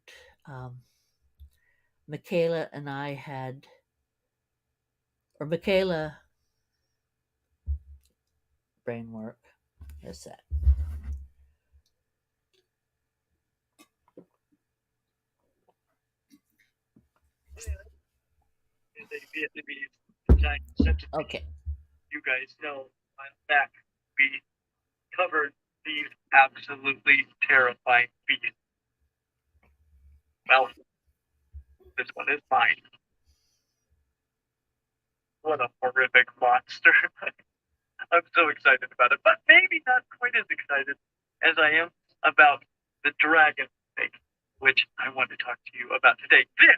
Michaela and I had, or Michaela, brain work. What's that? a Vietnamese giant centipede. Okay. You guys know a while back we covered these absolutely terrifying beasts. Well, this one is mine. What a horrific monster. I'm so excited about it, but maybe not quite as excited as I am about the dragon snake, which I want to talk to you about today. This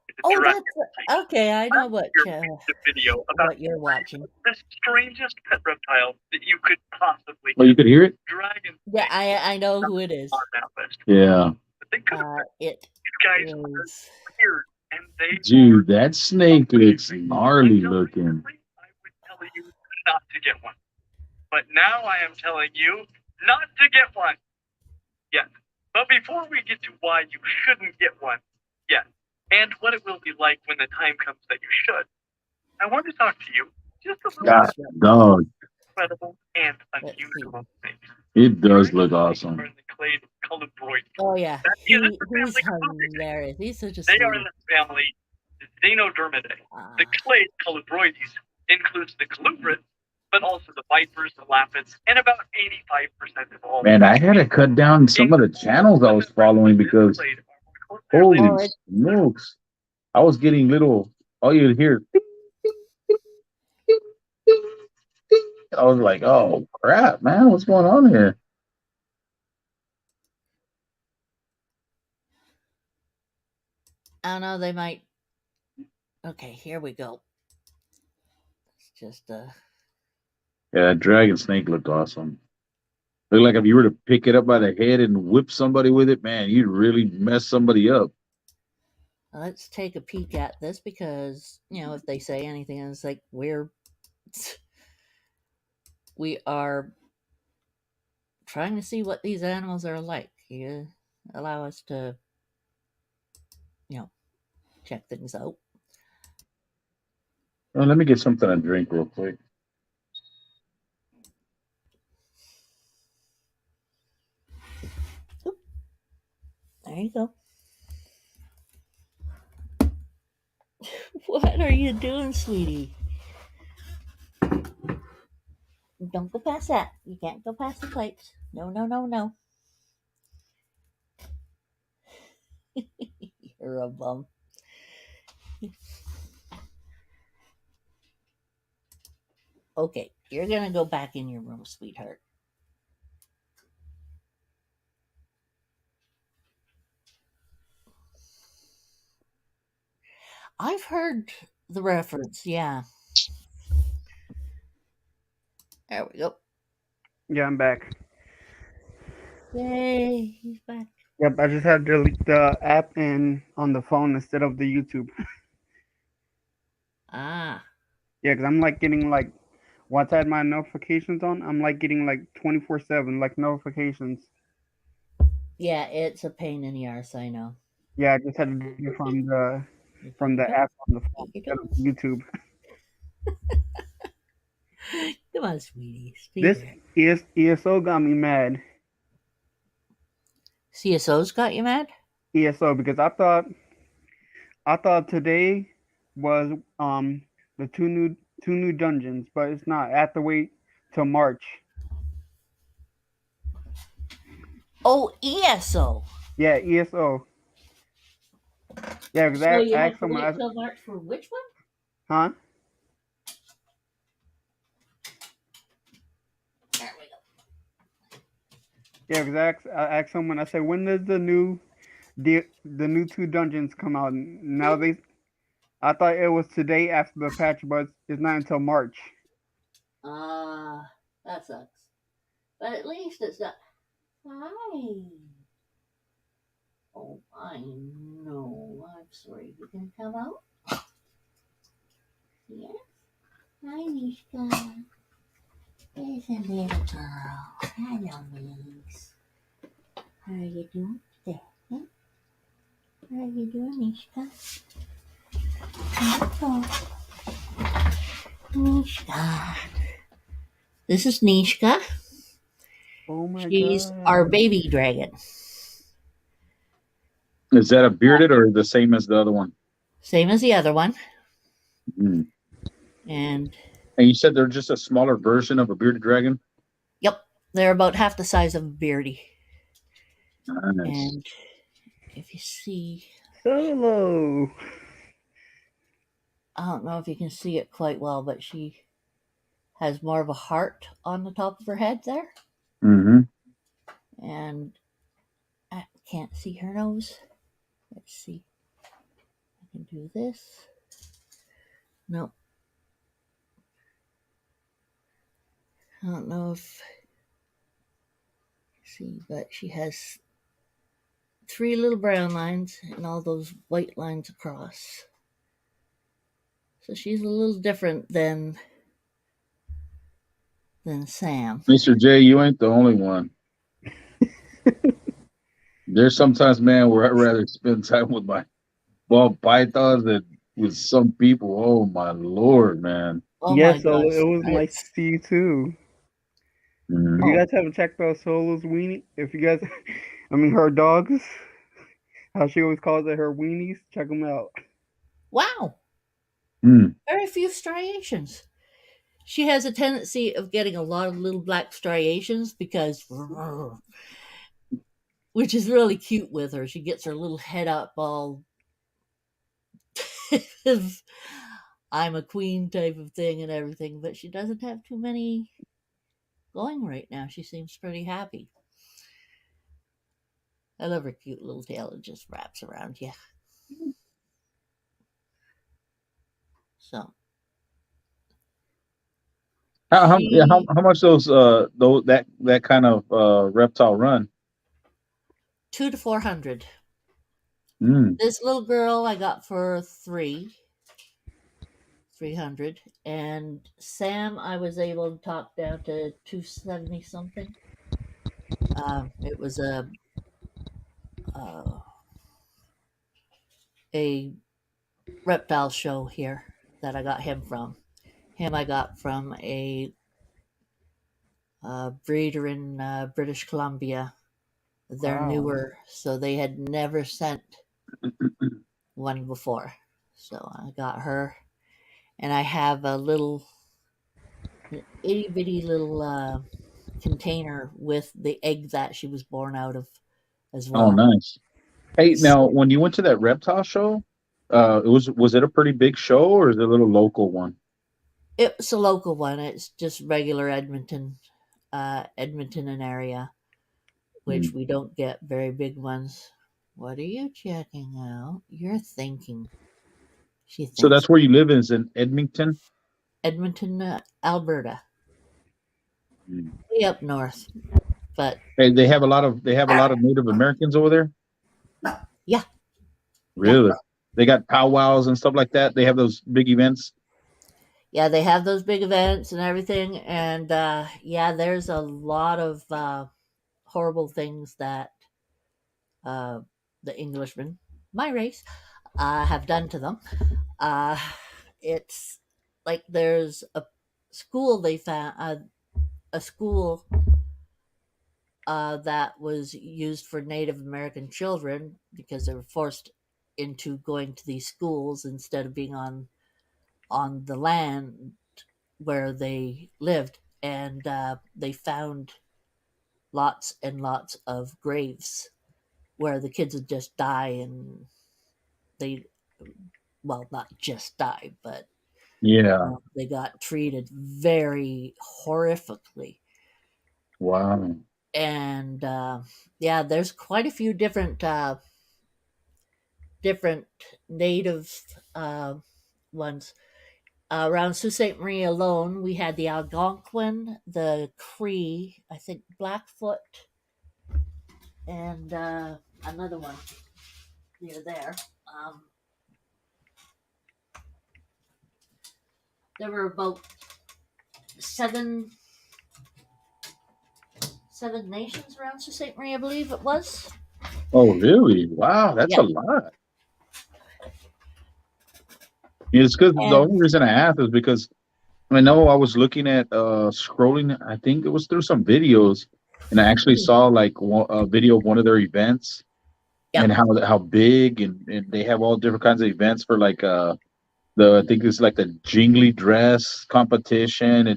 is the dragon snake. Okay. I know what The video about what you're watching. the strangest pet reptile that you could possibly Oh, you could hear it? dragon Yeah, I know who it is. on that list. Yeah. But they could have It these guys are is. weird, and they Dude, that snake looks gnarly looking. I would tell you not to get one. But now I am telling you not to get one. Yes. But before we get to why you shouldn't get one, yes, and what it will be like when the time comes that you should, I want to talk to you just a little God, bit dog. incredible and unusual things. It does look awesome. Are the clade colubroides. Oh yeah, Yeah, that's the he's family hilarious. He's such a They sweetie. are in the family Xenodermidae. The clade colubroides includes the colubrids, but also the vipers, the lapids, and about 85% of all. Man, I had to cut down some of the channels I was following because holy smokes. I was getting little, all you'd hear. I was like, oh crap, man, what's going on here? I don't know. They might. Okay, here we go. It's just Yeah, that dragon snake looked awesome. Looked like if you were to pick it up by the head and whip somebody with it, man, you'd really mess somebody up. Let's take a peek at this because if they say anything, it's like we are trying to see what these animals are like. You allow us to check things out. Well, let me get something to drink real quick. There you go. What are you doing, sweetie? Don't go past that. You can't go past the plates. No, no, no, no. You're a bum. Okay, you're gonna go back in your room, sweetheart. I've heard the reference, yeah. There we go. Yeah, I'm back. Yay, he's back. Yep, I just had to delete the app on the phone instead of the YouTube. Ah. Yeah, because I'm like getting like, once I had my notifications on, I'm like getting like 24/7 like notifications. Yeah, it's a pain in the arse, I know. Yeah, I just had to do it from the app on the phone instead of YouTube. Come on, sweetie. This ESO got me mad. CSO's got you mad? ESO, because I thought today was the two new dungeons, but it's not. I have to wait till March. Oh, ESO. Yeah, ESO. Yeah, because So I you have asked to wait someone. till March for which one? Huh? There we go. Yeah, because I asked someone. I said, when does the new two dungeons come out? Now I thought it was today after the patch, but it's not until March. That sucks. But at least it's not. Hi. Oh, I know. I'm sorry. You can come out? Yes? Hi, Nishka. There's a little girl. Hello, Nix. How are you doing today? Huh? How are you doing, Nishka? Hello. Nishka. This is Nishka. Oh my She's god. our baby dragon. Is that a bearded or the same as the other one? Same as the other one. Mm. And you said they're just a smaller version of a bearded dragon? yep, they're about half the size of a beardy. Nice. And if you see, Solo. I don't know if you can see it quite well, but she has more of a heart on the top of her head there. Mm-hmm. And I can't see her nose. Let's see. I can do this. Nope. I don't know if see, but she has 3 little brown lines and all those white lines across. So she's a little different than Sam. Mr. J, you ain't the only one. There's sometimes, man, where I'd rather spend time with my ball pythons than with some people. Oh my lord, man. Oh Yeah, my Solo, gosh. it was nice to see you too. Mm. If you guys haven't checked out Solo's weenie, if you guys, I mean her dogs, how she always calls it her weenies, check them out. Wow. Mm. Very few striations. She has a tendency of getting a lot of little black striations because, which is really cute with her. She gets her little head up all I'm a queen type of thing and everything, but she doesn't have too many going right now. She seems pretty happy. I love her cute little tail. It just wraps around you. So How much those that kind of reptile run? 200 to 400. Mm. This little girl I got for 300, and Sam I was able to talk down to 270 something. It was a reptile show here that I got him from. Him I got from a breeder in British Columbia. They're Wow. newer, so they had never sent one before. So I got her, and I have a little itty bitty little container with the egg that she was born out of as Oh, well. nice. Hey, now So when you went to that reptile show, was it a pretty big show or is it a little local one? it's a local one. It's just regular Edmonton and area, which Mm. we don't get very big ones. What are you checking out? You're thinking. She So thinks that's where you live is in Edmonton? Edmonton, Alberta, Mm. way up north. But Hey, they have a lot of Native Americans over there? yeah, Really? They got powwows and stuff like that. They have those big events. yeah, they have those big events and everything. And yeah, there's a lot of horrible things that uh, the Englishmen, my race, have done to them. Uh, it's like there's a school they found, a school that was used for Native American children because they were forced into going to these schools instead of being on the land where they lived, and they found lots and lots of graves where the kids would just die, and they, well, not just die, but Yeah. they got treated very horrifically. Wow. And yeah, there's quite a few different native ones. Around Sault Ste. Marie alone, we had the Algonquin, the Cree, I think Blackfoot, and another one near there. There were about seven nations around Sault Ste. Marie, I believe it was. Oh, really? Wow, that's Yeah. a lot. It's because the only reason I asked is because I know I was looking at scrolling. I think it was through some videos, and I actually saw like a video of one of their events, Yeah. and how big and they have all different kinds of events for like I think it's like the jingly dress competition.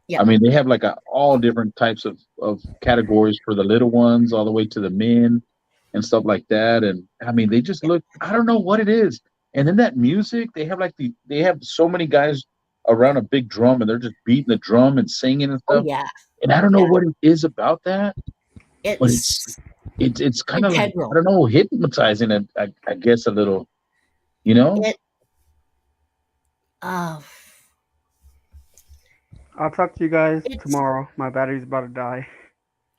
Yeah. I mean, they have like all different types of categories for the little ones, all the way to the men and stuff like that. And I mean, they just look. I don't know what it is. And then that music, they have they have so many guys around a big drum, and they're just beating the drum and singing and Oh stuff. yeah. And I don't know what it is about that, but It's it's kind of like, I integral. don't know, hypnotizing. I guess a little, you know. It. Uh, I'll talk to you guys it's tomorrow. My battery's about to die.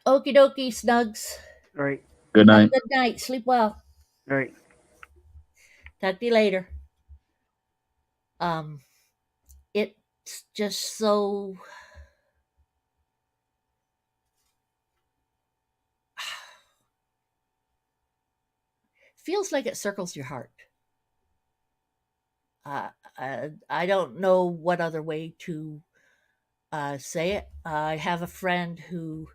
okie dokie, Snugs. All right. Good Have a night. good night. Sleep well. All right. Talk to you later. It's just so. Feels like it circles your heart. I don't know what other way to say it. I have a friend who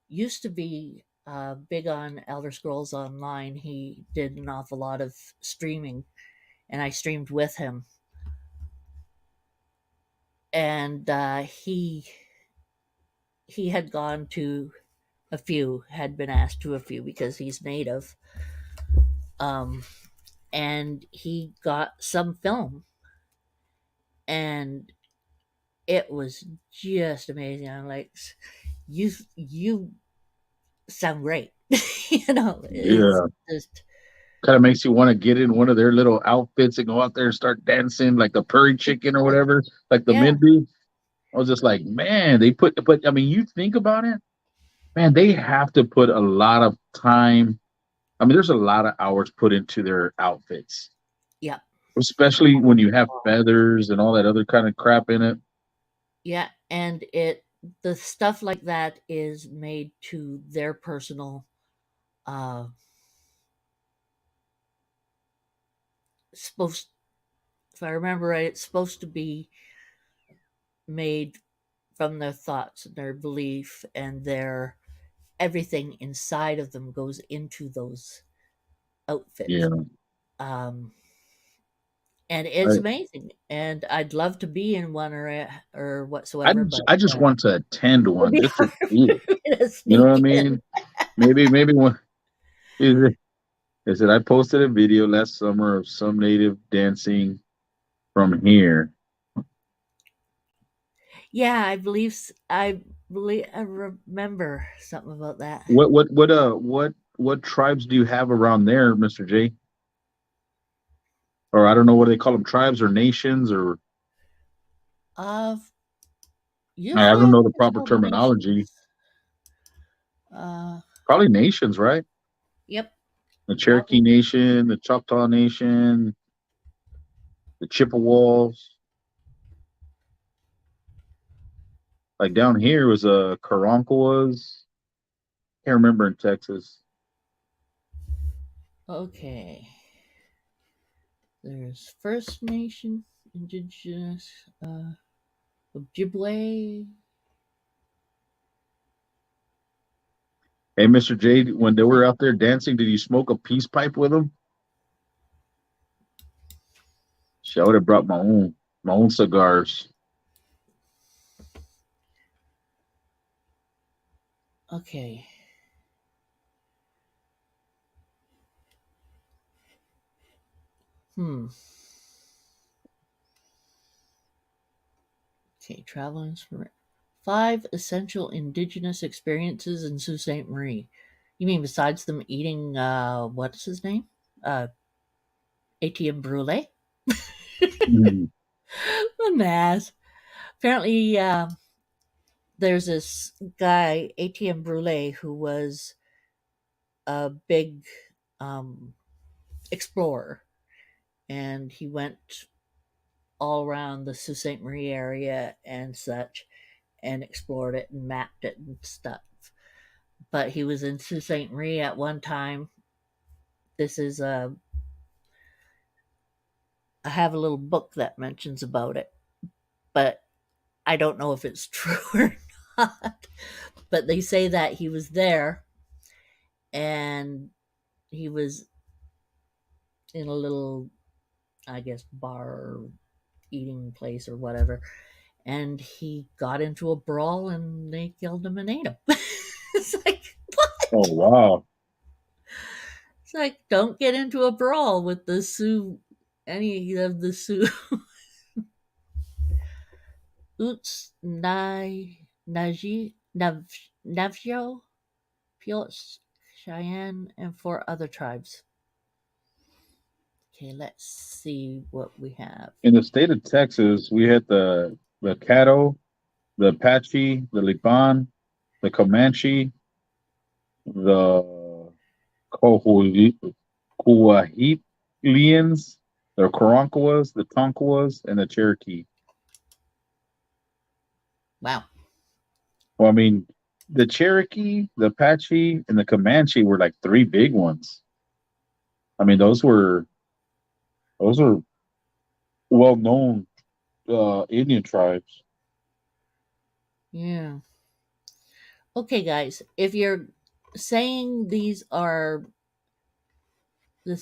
used to be big on Elder Scrolls Online. He did an awful lot of streaming, and I streamed with him. And he had gone to a few, had been asked to a few because he's native. And he got some film, and it was just amazing. I'm like, you sound great. You know, it's Yeah. just Kind of makes you want to get in one of their little outfits and go out there and start dancing like the Purry Chicken or whatever, like the yeah, Mindy. I was just like, man, but I mean, you think about it, man, they have to put a lot of time. I mean, there's a lot of hours put into their outfits, yeah, especially when you have feathers and all that other kind of crap in it. yeah, and the stuff like that is made to their personal uh supposed if I remember right, it's supposed to be made from their thoughts and their belief and their everything inside of them goes into those outfits. Yeah. Um and it's I, amazing. And I'd love to be in one or whatsoever, but I just want to attend it'd one be just to hard see it. for me to You know what I sneak in. mean? Maybe one. Is it I posted a video last summer of some native dancing from here. Yeah, I believe I remember something about that. What tribes do you have around there, Mr. J? Or I don't know what they call them, tribes or nations, or Uh, I usually don't I know think the it's proper called terminology. nations. Uh, Probably nations, right? yep, The Cherokee probably. Nation, the Choctaw Nation, the Chippewas. Like down here was Karankawas. Can't remember in Texas. Okay. There's First Nation, Indigenous, Ojibwe. Hey, Mr. J, when they were out there dancing, did you smoke a peace pipe with them? Shit, I would have brought my own cigars. Okay. Hmm. Okay, travel inspiration. 5 essential Indigenous experiences in Sault Ste. Marie. You mean besides them eating, what's his name? ATM brulee? Mm. Ass. Apparently, there's this guy, ATM brulee, who was a big explorer, and he went all around the Sault Ste. Marie area and such, and explored it and mapped it and stuff. But he was in Sault Ste. Marie at one time. This is I have a little book that mentions about it, but I don't know if it's true or not. But they say that he was there, and he was in a little I guess, bar eating place or whatever. And he got into a brawl and they killed him and ate him. It's like, what? Oh wow. It's like, don't get into a brawl with the Sioux, any of the Sioux. Utes, Navjo, Piots, Cheyenne, and 4 other tribes. Okay, let's see what we have. In the state of Texas, we had the Caddo, the Apache, the Lipan, the Comanche, the Coahuilians, the Karankawas, the Tonkawas, and the Cherokee. Wow. Well, I mean, the Cherokee, the Apache, and the Comanche were like 3 big ones. I mean, those were well-known Indian tribes. Yeah. Okay, guys, if you're saying this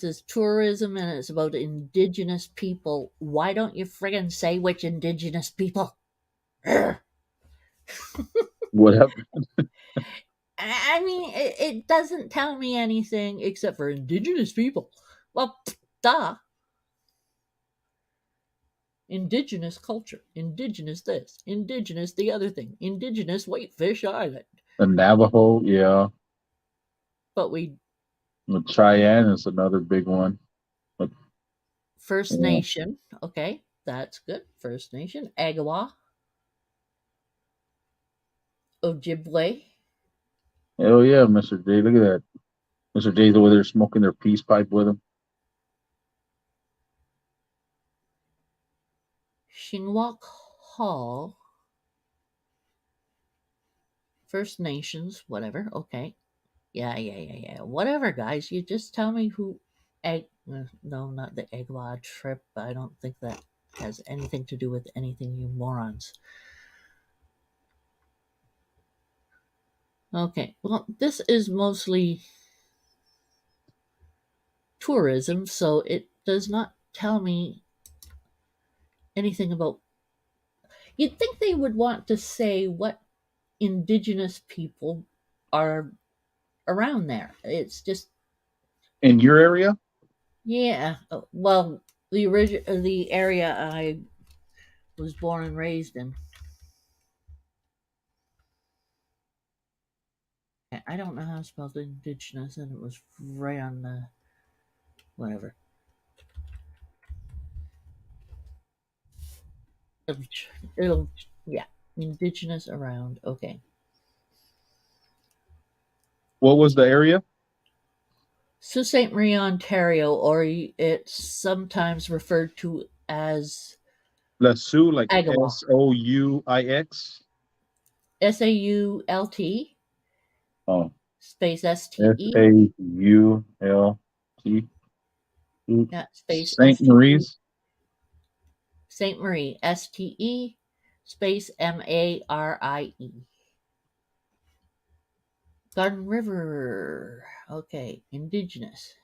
is tourism and it's about indigenous people, why don't you friggin' say which indigenous people? What happened? I mean, it doesn't tell me anything except for indigenous people. Well, duh. Indigenous culture, indigenous this, indigenous the other thing, indigenous Whitefish Island. The Navajo, yeah. But we The Cheyenne is another big one. But, First yeah. Nation, okay, that's good. First Nation, Agawa, Ojibwe. Oh yeah, Mr. J. Look at that. Mr. J's over there smoking their peace pipe with him. Shinwak Hall, First Nations, whatever. Okay, yeah. Whatever, guys. You just tell me who. No, not the Agwa trip. I don't think that has anything to do with anything, you morons. Okay, well, this is mostly tourism, so it does not tell me anything about. You'd think they would want to say what indigenous people are around there. It's just, In your area? yeah. Well, the area I was born and raised in. I don't know how to spell indigenous, and it was right on the whatever. Yeah, indigenous around. Okay. What was the area? Sault Ste. Marie, Ontario, or it's sometimes referred to as La Sioux, like Agawa. Souix. SAULT Oh, space STE. SAULT. Yeah, space St. Marie's. St. Marie, STE space MARIE. Garden River. Okay, indigenous.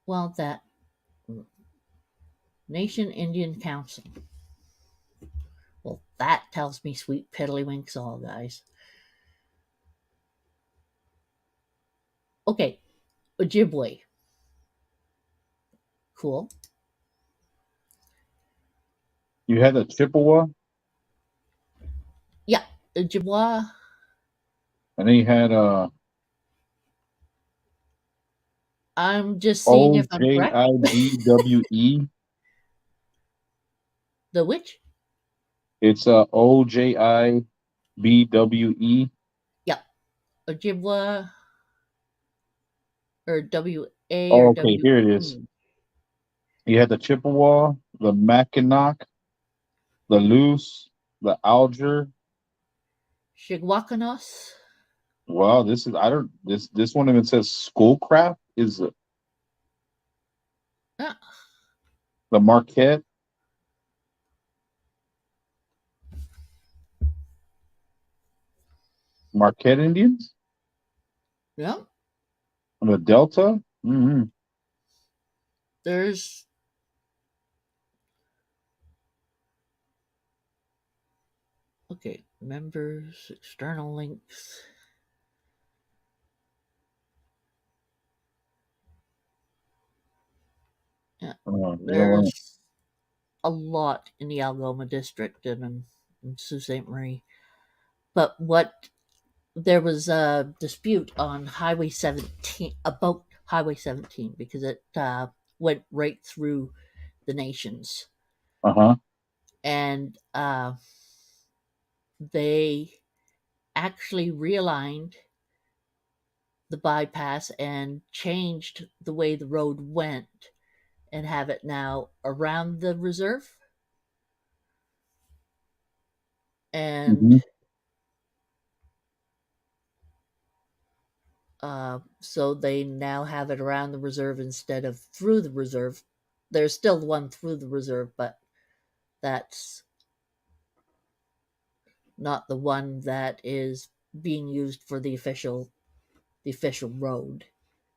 Well, that Nation Indian Council. Well, that tells me sweet piddlywinks all, guys. Okay, Ojibwe. Cool. You had the Chippewa, Yeah, Ojibwa. and then you had I'm just seeing if I'm correct. OJIBWE. The which? It's OJIBWE. Yeah, Ojibwa or WA Oh, or okay, here it is. You had the Chippewa, the Mackinac, the Luce, the Alger. Shigwakanos. Wow, this one even says Schoolcraft. Is it Yeah. the Marquette? Marquette Indians? Yeah. The Delta? Mm-hmm. there's okay, members, external links. Yeah, there's a lot in the Algoma district and in Sault Ste. Marie. But there was a dispute on Highway 17 about Highway 17 because it went right through the nations. And they actually realigned the bypass and changed the way the road went and have it now around the reserve. And so they now have it around the reserve instead of through the reserve. There's still one through the reserve, but that's not the one that is being used for the official road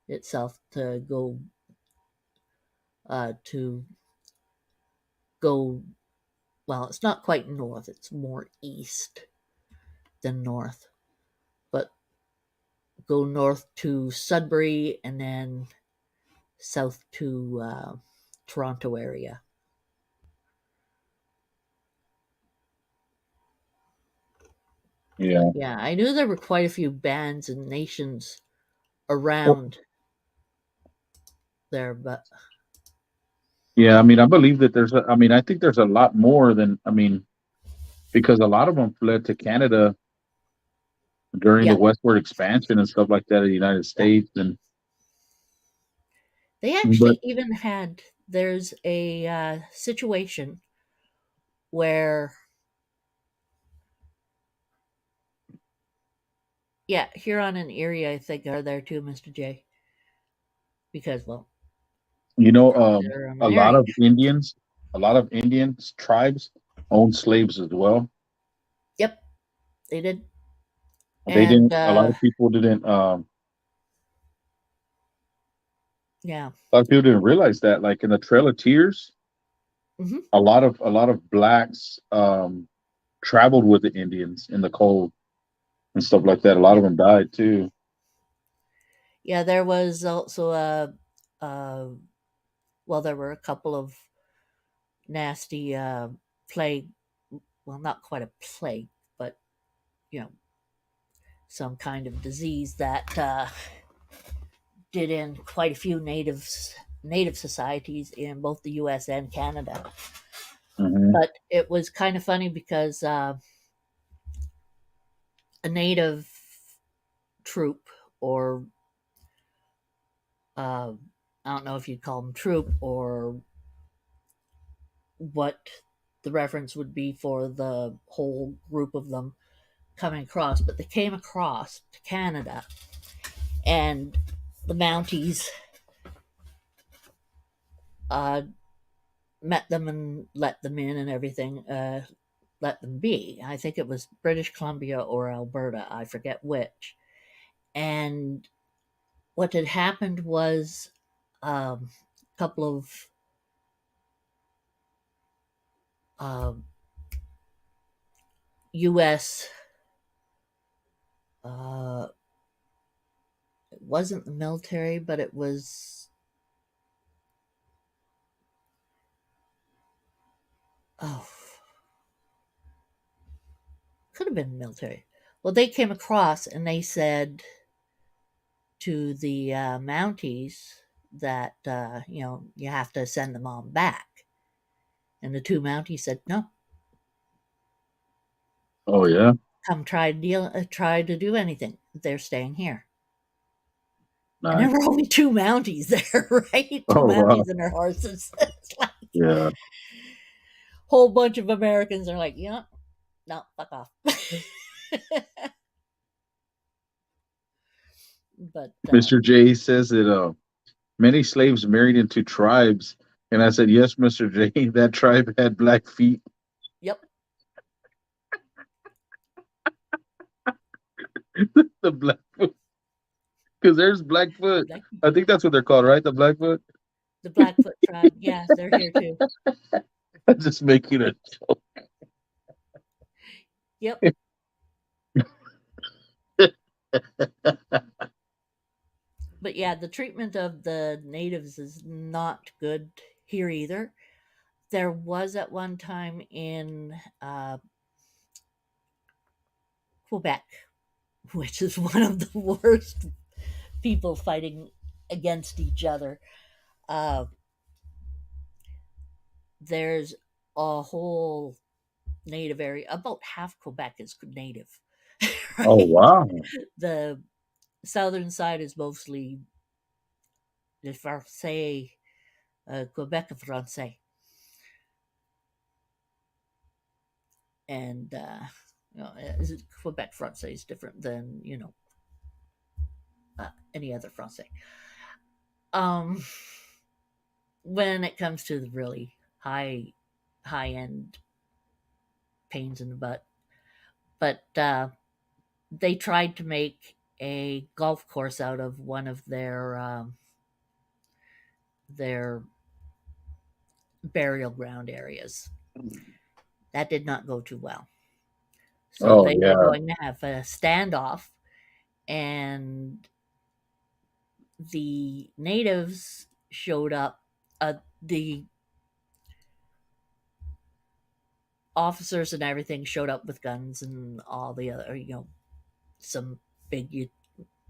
itself to go well, it's not quite north, it's more east than north, but go north to Sudbury and then south to Toronto area. Yeah, I knew there were quite a few bands and nations around there, but yeah, I mean, I believe that I think there's a lot more than, because a lot of them fled to Canada during the westward expansion and stuff like that of the United States. And they actually even there's a situation where, Huron and Erie, I think, are there too, Mr. J. Because, well, a lot of Indians tribes owned slaves as well. Yep, they did. They didn't. A lot of people didn't. Yeah, a lot of people didn't realize that. Like in the Trail of Tears, a lot of blacks traveled with the Indians in the cold and stuff like that. A lot of them died too. Yeah, there was also there were a couple of nasty plague. Well, not quite a plague, but some kind of disease that did in quite a few native societies in both the U.S. and Canada. But it was kind of funny because a native troop, or I don't know if you'd call them troop or what the reference would be for the whole group of them coming across, but they came across to Canada, and the Mounties met them and let them in and everything, let them be. I think it was British Columbia or Alberta, I forget which. And what had happened was a couple of U.S. It wasn't the military, but it was could have been military. Well, they came across and they said to the Mounties that you have to send them on back, and the two Mounties said no. Oh yeah. Come try to do anything. They're staying here. Nice. And there were only two Mounties there, right? Two Mounties and their horses. It's like whole bunch of Americans are like, no, fuck off. But Mr. J says that many slaves married into tribes, and I said, yes, Mr. J, that tribe had black feet. Yep. The Blackfoot, because there's Blackfoot. I think that's what they're called, right? The Blackfoot. The Blackfoot tribe, yeah, they're here too. I'm just making it. Yep. But yeah, the treatment of the natives is not good here either. There was at one time in Quebec, which is one of the worst people fighting against each other. Uh, there's a whole native area. About half Quebec is native. Right? Oh wow! The southern side is mostly the Francais, Quebec Francais, and Quebec Francais is different than any other Francais. When it comes to the really high end pains in the butt, but they tried to make a golf course out of one of their burial ground areas. That did not go too well. So Oh they were yeah, going to have a standoff, and the natives showed up. The officers and everything showed up with guns and all the other, some big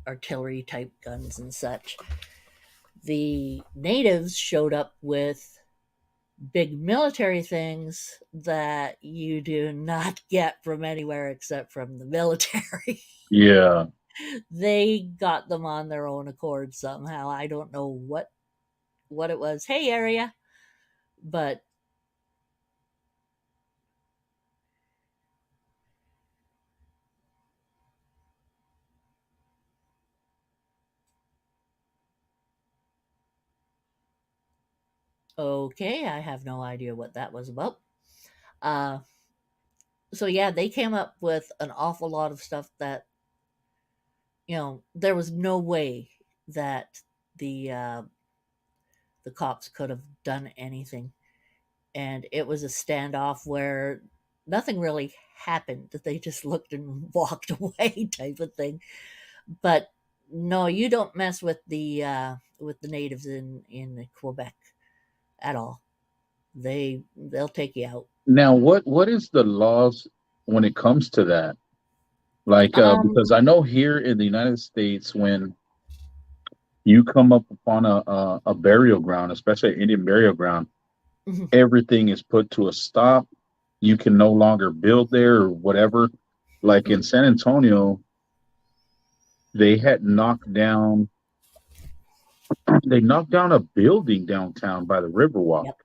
artillery type guns and such. The natives showed up with big military things that you do not get from anywhere except from the military. yeah. They got them on their own accord somehow. I don't know what it was. Hey, area. But okay, I have no idea what that was about. So yeah, they came up with an awful lot of stuff that there was no way that the cops could have done anything, and it was a standoff where nothing really happened. They just looked and walked away, type of thing. But no, you don't mess with the natives in Quebec at all. They'll take you out. Now, what is the laws when it comes to that? Like, because Um, I know here in the United States, when you come up upon a burial ground, especially an Indian burial ground, mhm, everything is put to a stop. You can no longer build there or whatever. Like in mhm, San Antonio, they had knocked down they knocked down a building downtown by the Riverwalk, yep,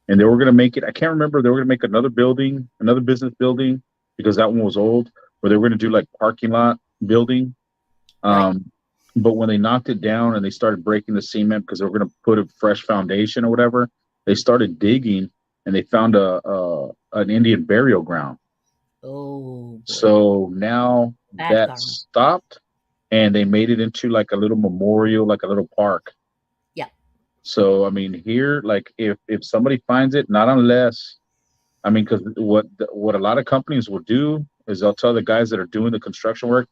and they were going to make it. I can't remember. They were going to make another building, another business building, because that one was old. Or they were going to do like parking lot building. right, Um, but when they knocked it down and they started breaking the cement because they were going to put a fresh foundation or whatever, they started digging and they found a an Indian burial ground. oh boy, So now bad that karma. stopped, and they made it into like a little memorial, like a little park. Yeah, So I mean, here, like if somebody finds it, not unless I mean, because what a lot of companies will do is they'll tell the guys that are doing the construction work,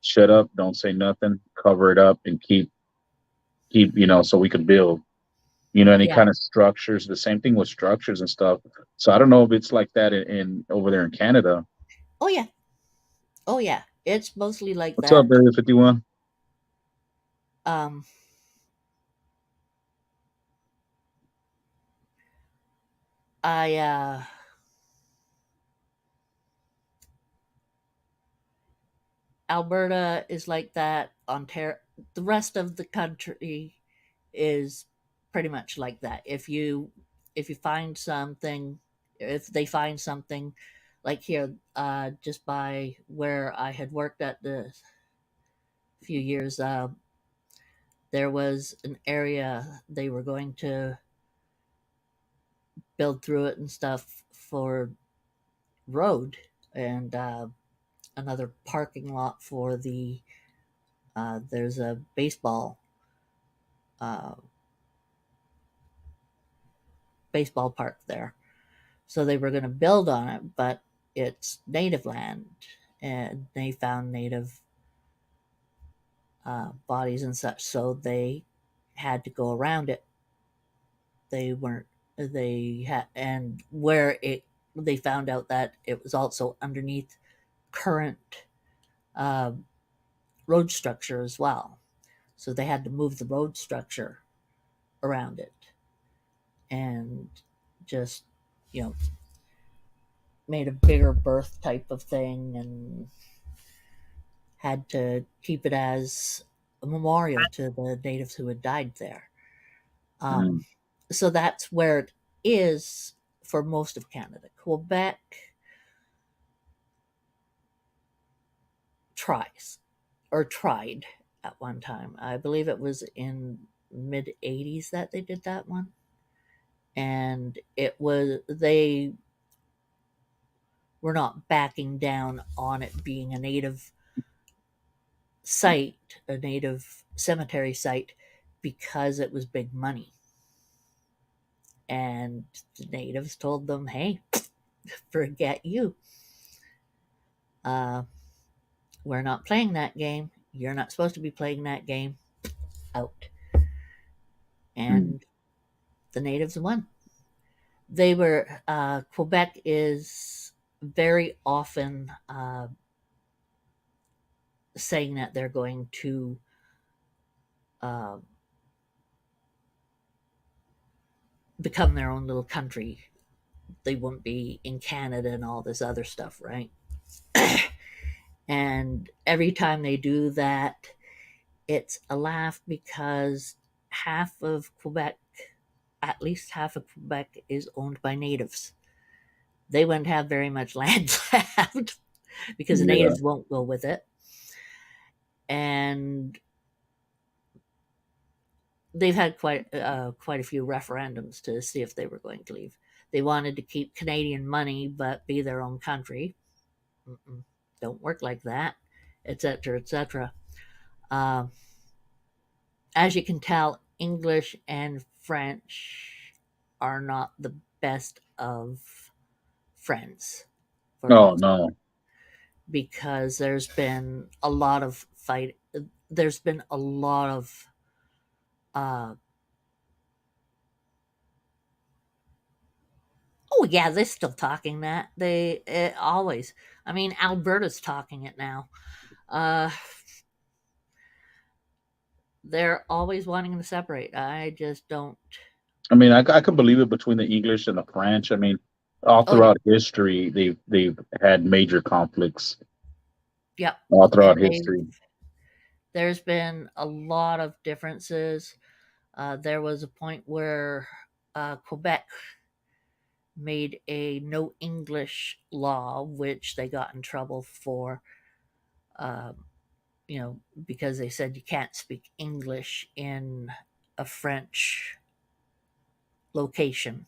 shut up, don't say nothing, cover it up, and keep so we can build. Any yeah, kind of structures. The same thing with structures and stuff. So I don't know if it's like that in over there in Canada. oh yeah, oh yeah. It's mostly like What's up, that. Area 51? Um, I Alberta is like that. Ontario, the rest of the country is pretty much like that. If you find something, if they find something, like here, just by where I had worked at the few years, there was an area they were going to build through it and stuff for road, and another parking lot for there's a baseball uh, baseball park there. So they were going to build on it, but it's native land, and they found native bodies and such, so they had to go around it. They weren't. They had, and where it, they found out that it was also underneath current road structure as well. So they had to move the road structure around it, and just, made a bigger berth type of thing, and had to keep it as a memorial to the natives who had died there. So that's where it is for most of Canada. Quebec tried at one time. I believe it was in mid 80s that they did that one. And they were not backing down on it being a native site, a native cemetery site, because it was big money. And the natives told them, hey, forget you. We're not playing that game. You're not supposed to be playing that game. Out. And the natives won. They were, Quebec is very often saying that they're going to become their own little country. They won't be in Canada and all this other stuff, right? And every time they do that, it's a laugh, because half of Quebec, at least half of Quebec, is owned by natives. They wouldn't have very much land left because the natives won't go with it. And they've had quite a few referendums to see if they were going to leave. They wanted to keep Canadian money but be their own country. Don't work like that, etc., etc. As you can tell, English and French are not the best of friends. Oh, no. Because there's been a lot of fight. There's been a lot of oh yeah, they're still talking that. They always. I mean, Alberta's talking it now. They're always wanting to separate. I just don't. I mean, I could believe it between the English and the French. I mean, all throughout history, they've had major conflicts. Yep. All throughout history. There's been a lot of differences. There was a point where Quebec made a no English law, which they got in trouble for, because they said you can't speak English in a French location.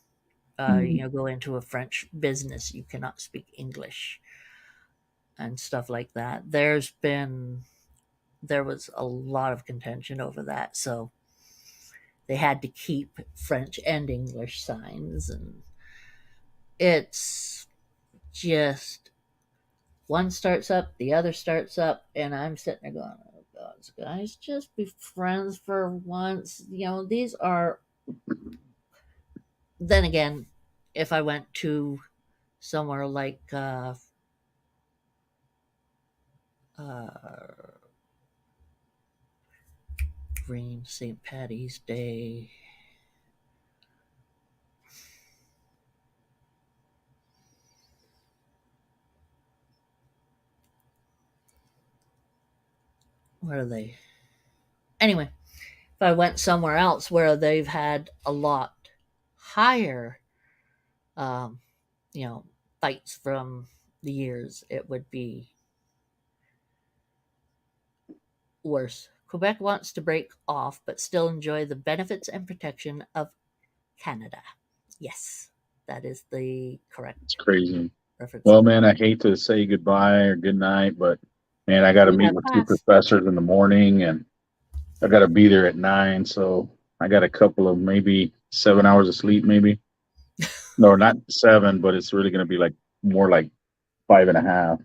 Go into a French business, you cannot speak English and stuff like that. There was a lot of contention over that, so they had to keep French and English signs, and it's just one starts up, the other starts up, and I'm sitting there going, oh God, guys, just be friends for once. These are. Then again, if I went to somewhere like Green St. Patty's Day, where are they? Anyway, if I went somewhere else where they've had a lot higher, fights from the years, it would be worse. Quebec wants to break off but still enjoy the benefits and protection of Canada. Yes, that is the correct. It's crazy. Reference. Well, man, I hate to say goodbye or good night, but man, I got to meet with 2 professors in the morning, and I got to be there at 9. So I got a couple of maybe 7 hours of sleep, maybe. No, not 7, but it's really going to be like more like 5.5.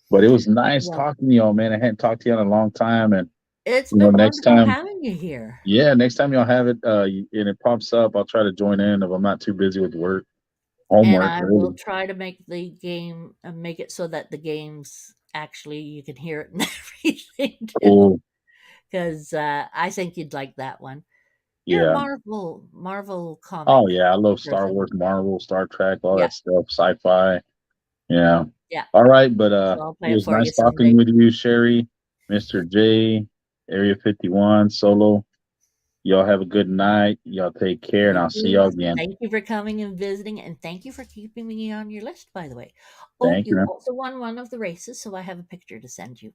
But it was nice Well, talking to y'all, man. I hadn't talked to you in a long time, and it's been next wonderful time, having you here. yeah, next time y'all have it, and it pops up, I'll try to join in if I'm not too busy with work, And homework, I will really. try to make the game make it so that the games actually you can hear it and everything too. Cool. Because I think you'd like that one. You're a Yeah. Marvel comic Oh yeah, I love Star person. Wars, Marvel, Star Trek, all Yeah, that stuff, sci-fi. Yeah. yeah. All right, but So I'll it play it was for you nice someday. talking with you, Sherry, Mr. J, Area 51, Solo. Y'all have a good night. Y'all take care, and You I'll see too. y'all again. Thank you for coming and visiting, and thank you for keeping me on your list, by the way. Oh, Thank you, you man. also won one of the races, so I have a picture to send you.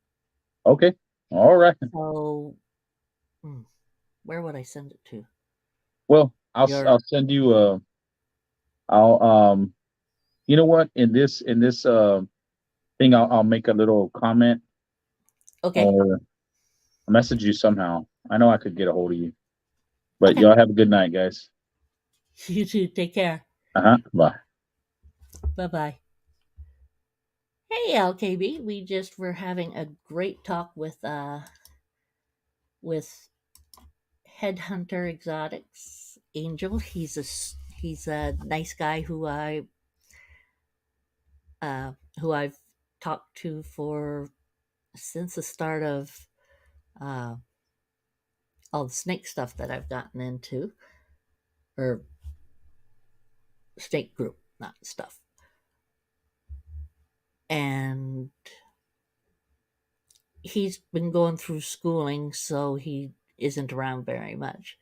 Okay. All right. So, where would I send it to? Well, I'll Your I'll send you I'll you know what, in this thing, I'll make a little comment okay, or message you somehow. I know I could get a hold of you. But okay. y'all have a good night, guys. You too. Take care. Bye. Bye bye. Hey, LKB. We just were having a great talk with Headhunter Exotics Angel. He's a nice guy who I've talked to for since the start of uh, all the snake stuff that I've gotten into, or snake group, not stuff. And he's been going through schooling, so he isn't around very much.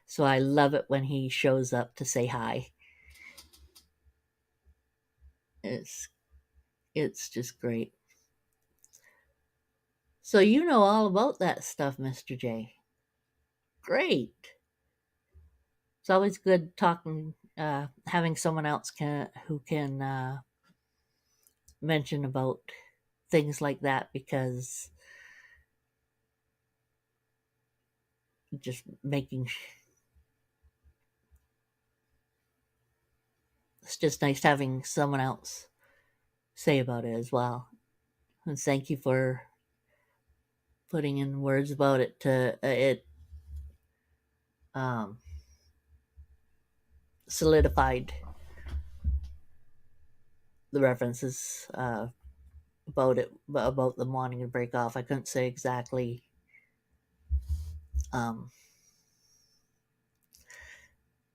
So I love it when he shows up to say hi. It's it's just great. So you know all about that stuff, Mr. J. Great. It's always good talking, having someone else who can mention about things like that because just making it's just nice having someone else say about it as well. And thank you for putting in words about it. To it um, solidified the references about it about them wanting to break off. I couldn't say exactly. Um,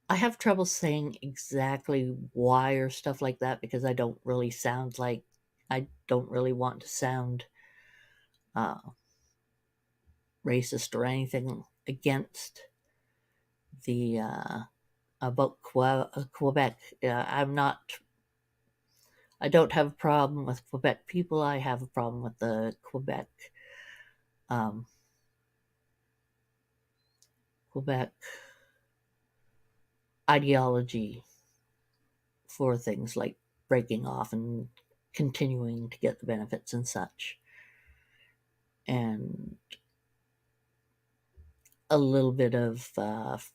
I have trouble saying exactly why or stuff like that because I don't really want to sound uh, racist or anything against the about Quebec. I don't have a problem with Quebec people. I have a problem with the um, Quebec ideology for things like breaking off and continuing to get the benefits and such. And a little bit of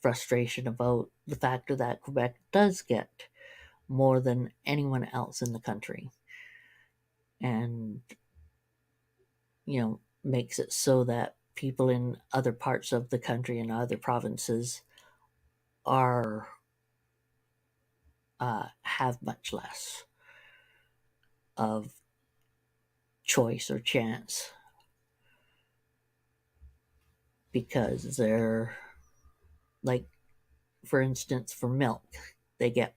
frustration about the fact that Quebec does get more than anyone else in the country. And, makes it so that people in other parts of the country and other provinces are have much less of choice or chance because they're like, for instance, for milk, they get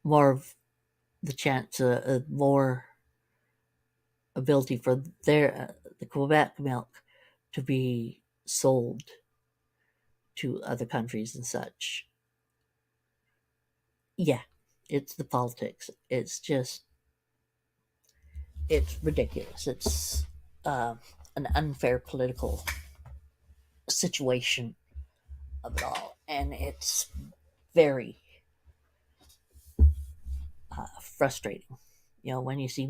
more of the chance, more ability for the Quebec milk to be sold to other countries and such. Yeah, it's the politics. It's ridiculous. It's an unfair political situation of it all, and it's very frustrating. When you see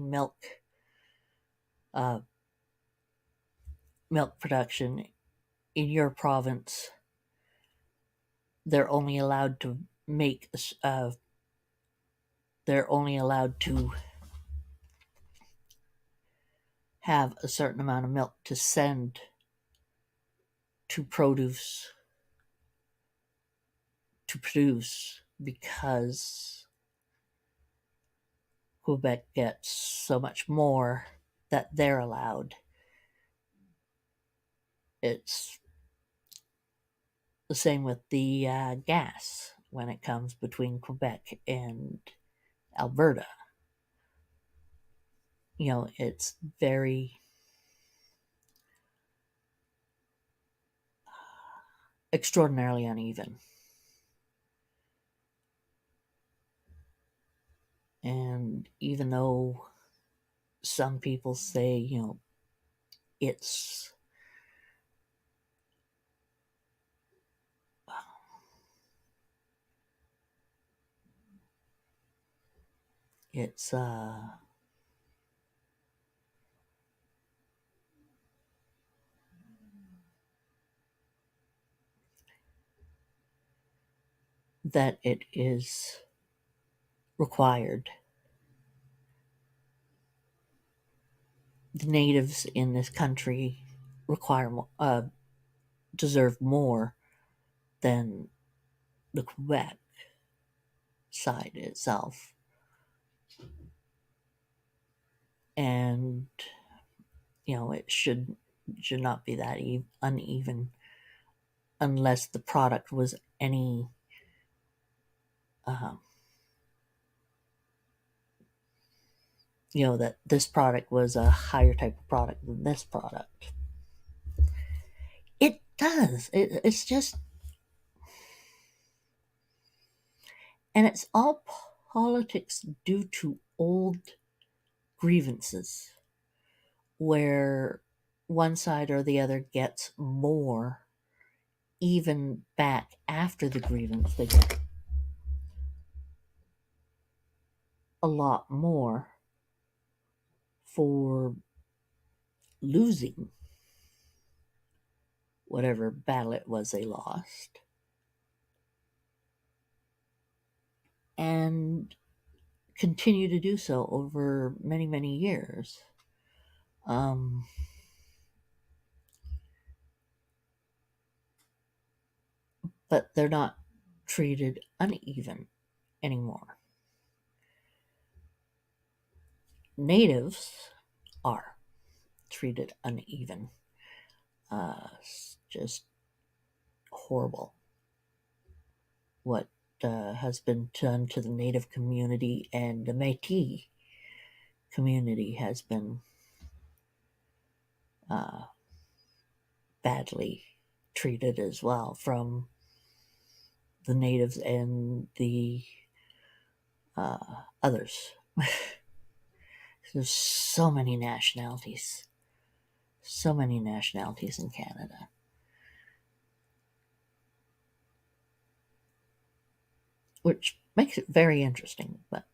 uh, milk production in your province, they're only allowed to make they're only allowed to have a certain amount of milk to send to produce because Quebec gets so much more that they're allowed. It's the same with the gas when it comes between Quebec and Alberta. It's very extraordinarily uneven. And even though some people say, it's it's that it is required. The natives in this country deserve more than the Quebec side itself. And it should not be that uneven unless the product was any that this product was a higher type of product than this product. It does. It's just, and it's all politics due to old grievances where one side or the other gets more, even back after the grievance, they get a lot more for losing whatever battle it was they lost. And continue to do so over many, many years. But they're not treated uneven anymore. Natives are treated uneven. It's just horrible what has been done to the Native community, and the Métis community has been badly treated as well from the natives and the others. There's so many nationalities in Canada. Which makes it very interesting, but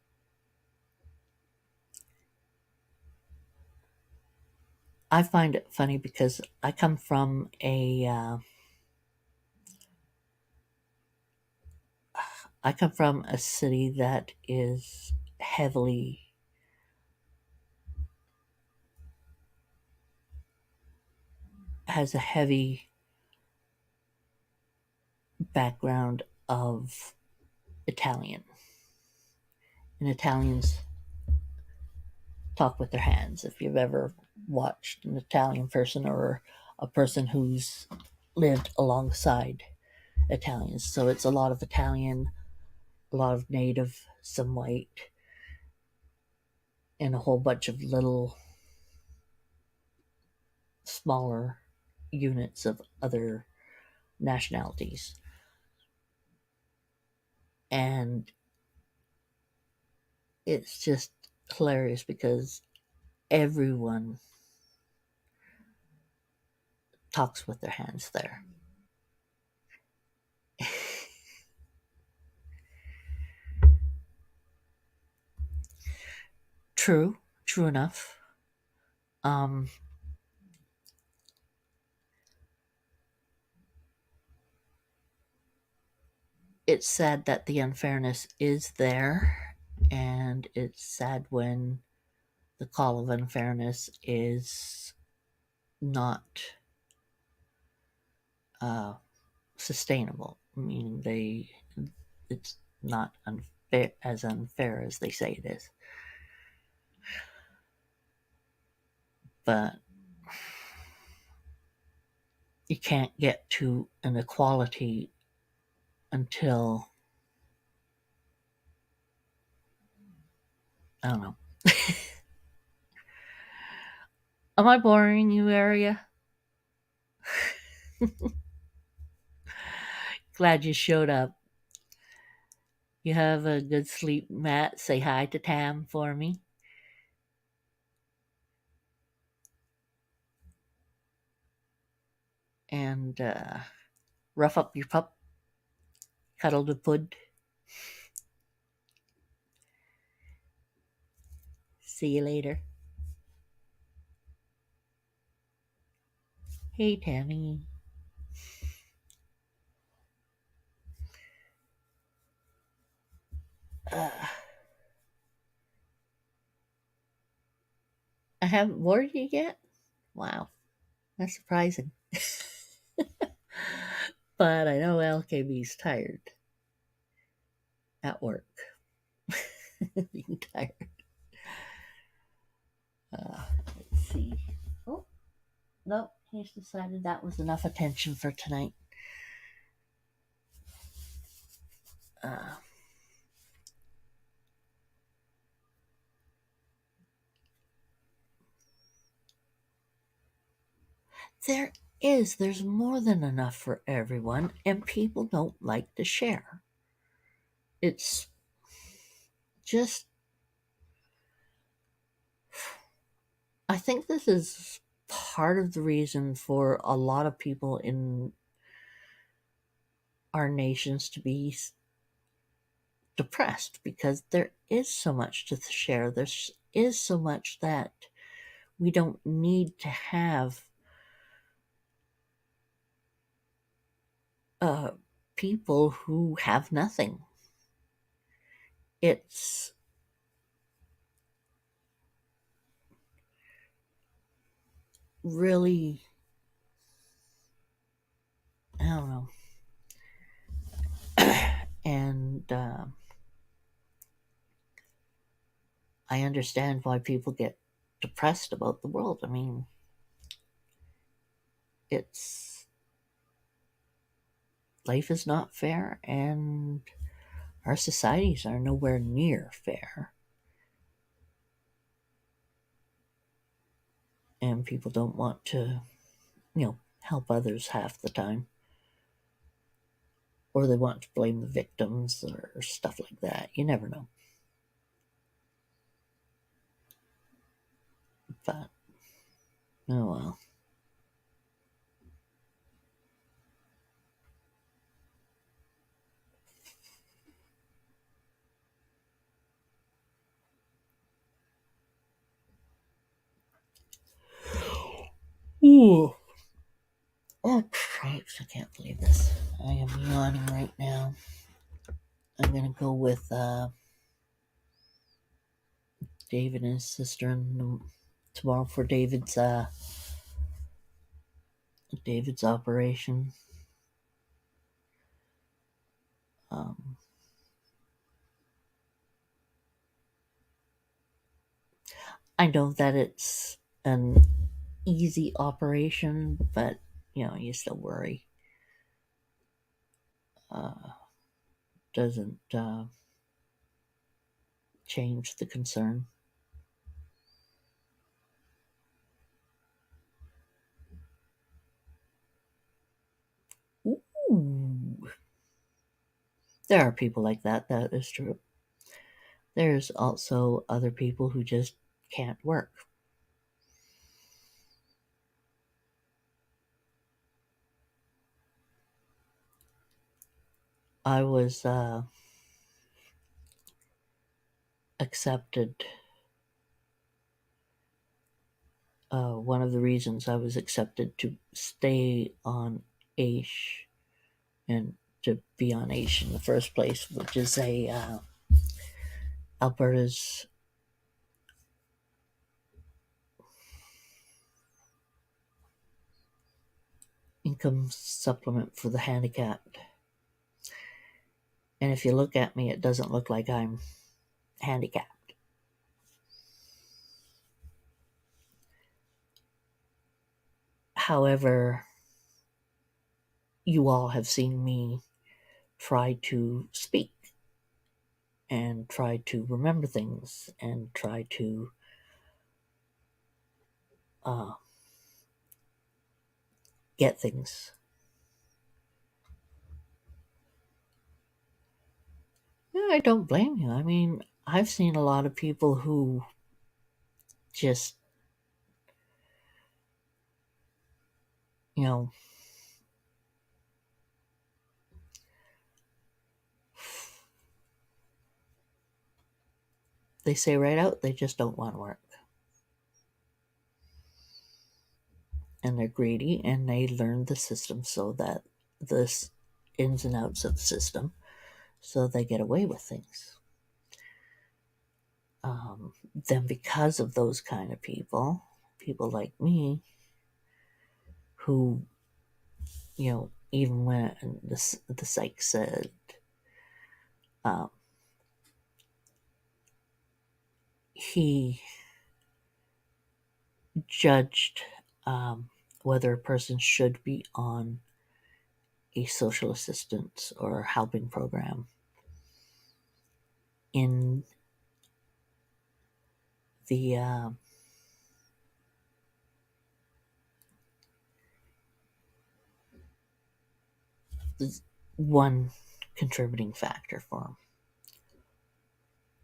I find it funny because I come from a city that is has a heavy background of Italian. And Italians talk with their hands. If you've ever watched an Italian person or a person who's lived alongside Italians. So it's a lot of Italian, a lot of native, some white, and a whole bunch of little smaller units of other nationalities. And it's just hilarious because everyone talks with their hands there. True enough. It's sad that the unfairness is there, and it's sad when the call of unfairness is not sustainable, meaning it's not unfair as they say it is. But you can't get to an equality until, I don't know. Am I boring you, Area? Glad you showed up. You have a good sleep, Matt. Say hi to Tam for me. And rough up your pup. Cuddle the pud. See you later. Hey, Tammy. I haven't bored you yet? Wow. That's surprising. But I know LKB's tired. At work. Being tired. Let's see. Oh, no. He's decided that was enough attention for tonight. There's more than enough for everyone, and people don't like to share. It's just, I think this is part of the reason for a lot of people in our nations to be depressed, because there is so much to share. There is so much that we don't need to have people who have nothing. It's really, I don't know. And I understand why people get depressed about the world. I mean, life is not fair, and our societies are nowhere near fair. And people don't want to, help others half the time. Or they want to blame the victims or stuff like that. You never know. But, oh well. Ooh. Oh, cripes. I can't believe this. I am yawning right now. I'm going to go with David and his sister tomorrow for David's operation. I know that it's an easy operation, but you still worry. Doesn't change the concern. Ooh. There are people like that. That is true. There's also other people who just can't work. I was accepted. One of the reasons I was accepted to stay on AISH and to be on AISH in the first place, which is a Alberta's income supplement for the handicapped. And if you look at me, it doesn't look like I'm handicapped. However, you all have seen me try to speak and try to remember things and try to get things. Yeah, I don't blame you. I mean, I've seen a lot of people who just, you know, they say right out they just don't want to work. And they're greedy and they learn the system so that the ins and outs of the system so they get away with things. Then because of those kind of people like me, who, you know, even when the psych said, he judged whether a person should be on a social assistance or helping program in the one contributing factor for him,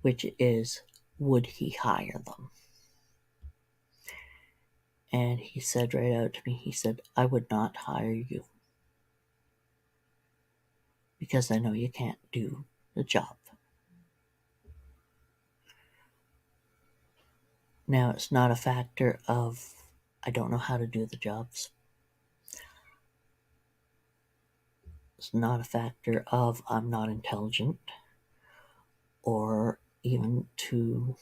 which is, would he hire them? And he said right out to me, he said, I would not hire you because I know you can't do the job. Now, it's not a factor of I don't know how to do the jobs. It's not a factor of I'm not intelligent or even to,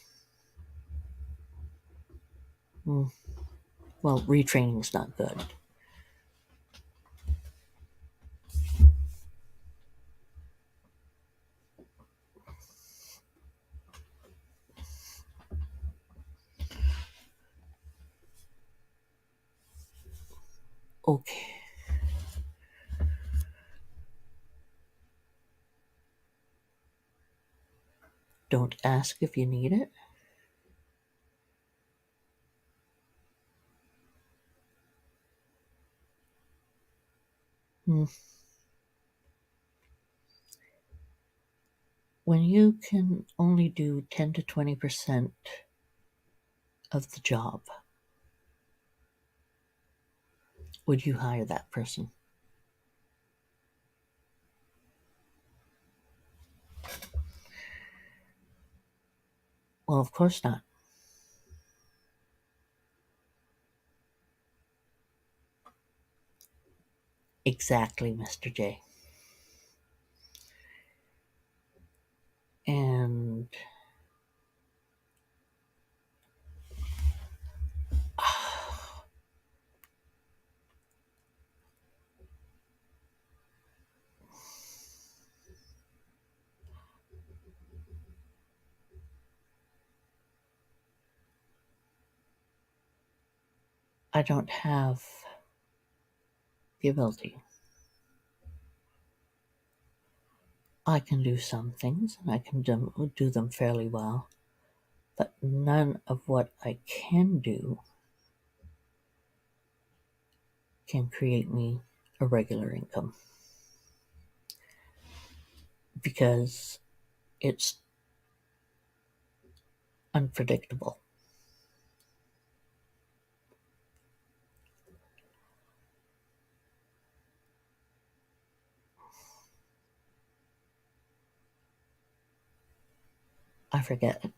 well, retraining is not good. Okay. Don't ask if you need it. When you can only do 10 to 20% of the job, would you hire that person? Well, of course not. Exactly, Mr. J. And I don't have the ability. I can do some things and I can do them fairly well, but none of what I can do can create me a regular income because it's unpredictable. I forget it.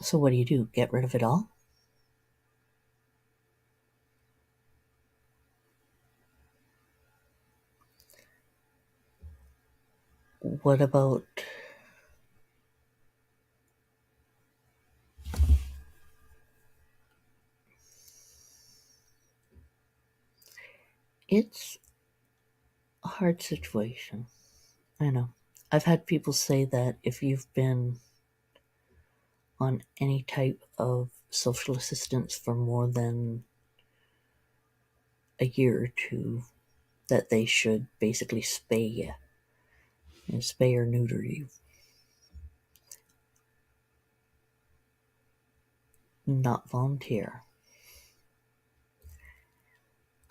So what do? Get rid of it all? What about it's a hard situation. I know. I've had people say that if you've been on any type of social assistance for more than a year or two, that they should basically spay you. And spay or neuter you. Not volunteer.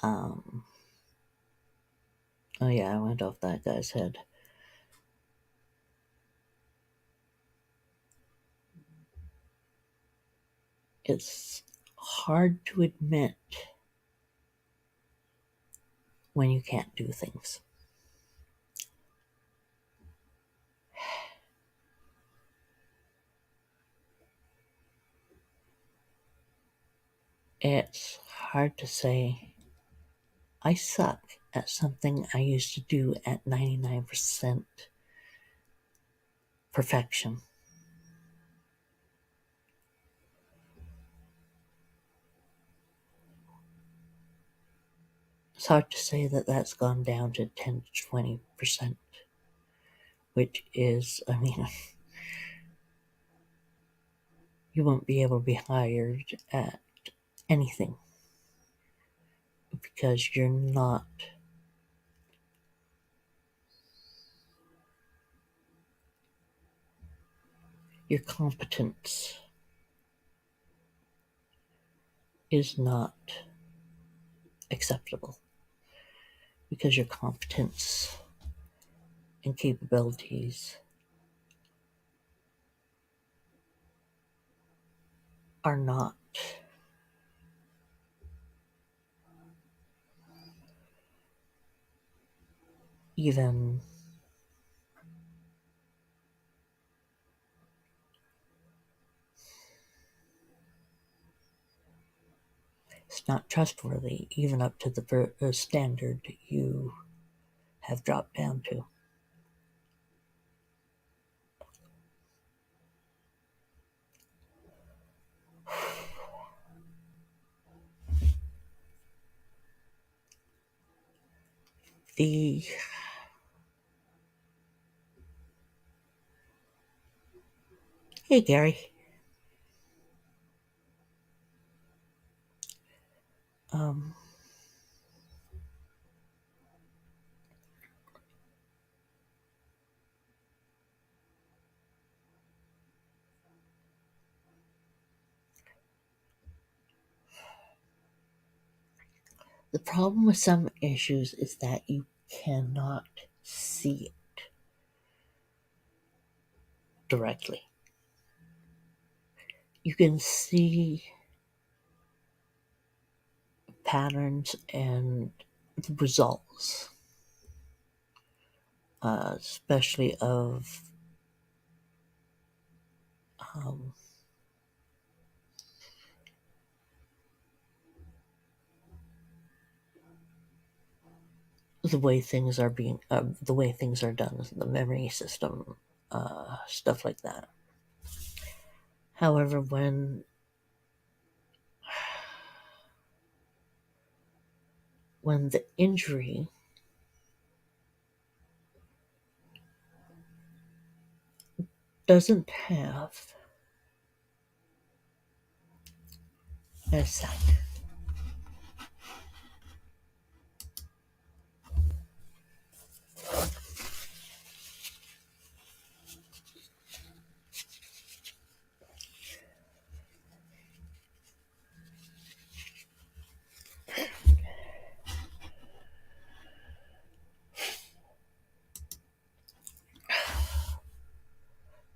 Oh yeah, I went off that guy's head. It's hard to admit when you can't do things. It's hard to say, I suck at something I used to do at 99% perfection. It's hard to say that that's gone down to 10 to 20%, which is, I mean, you won't be able to be hired at anything because you're not your competence is not acceptable because your competence and capabilities are not even it's not trustworthy even up to the standard you have dropped down to. The Hey Gary. The problem with some issues is that you cannot see it directly. You can see patterns and the results, especially of the way things are the way things are done, the memory system, stuff like that. However, when the injury doesn't have a sec.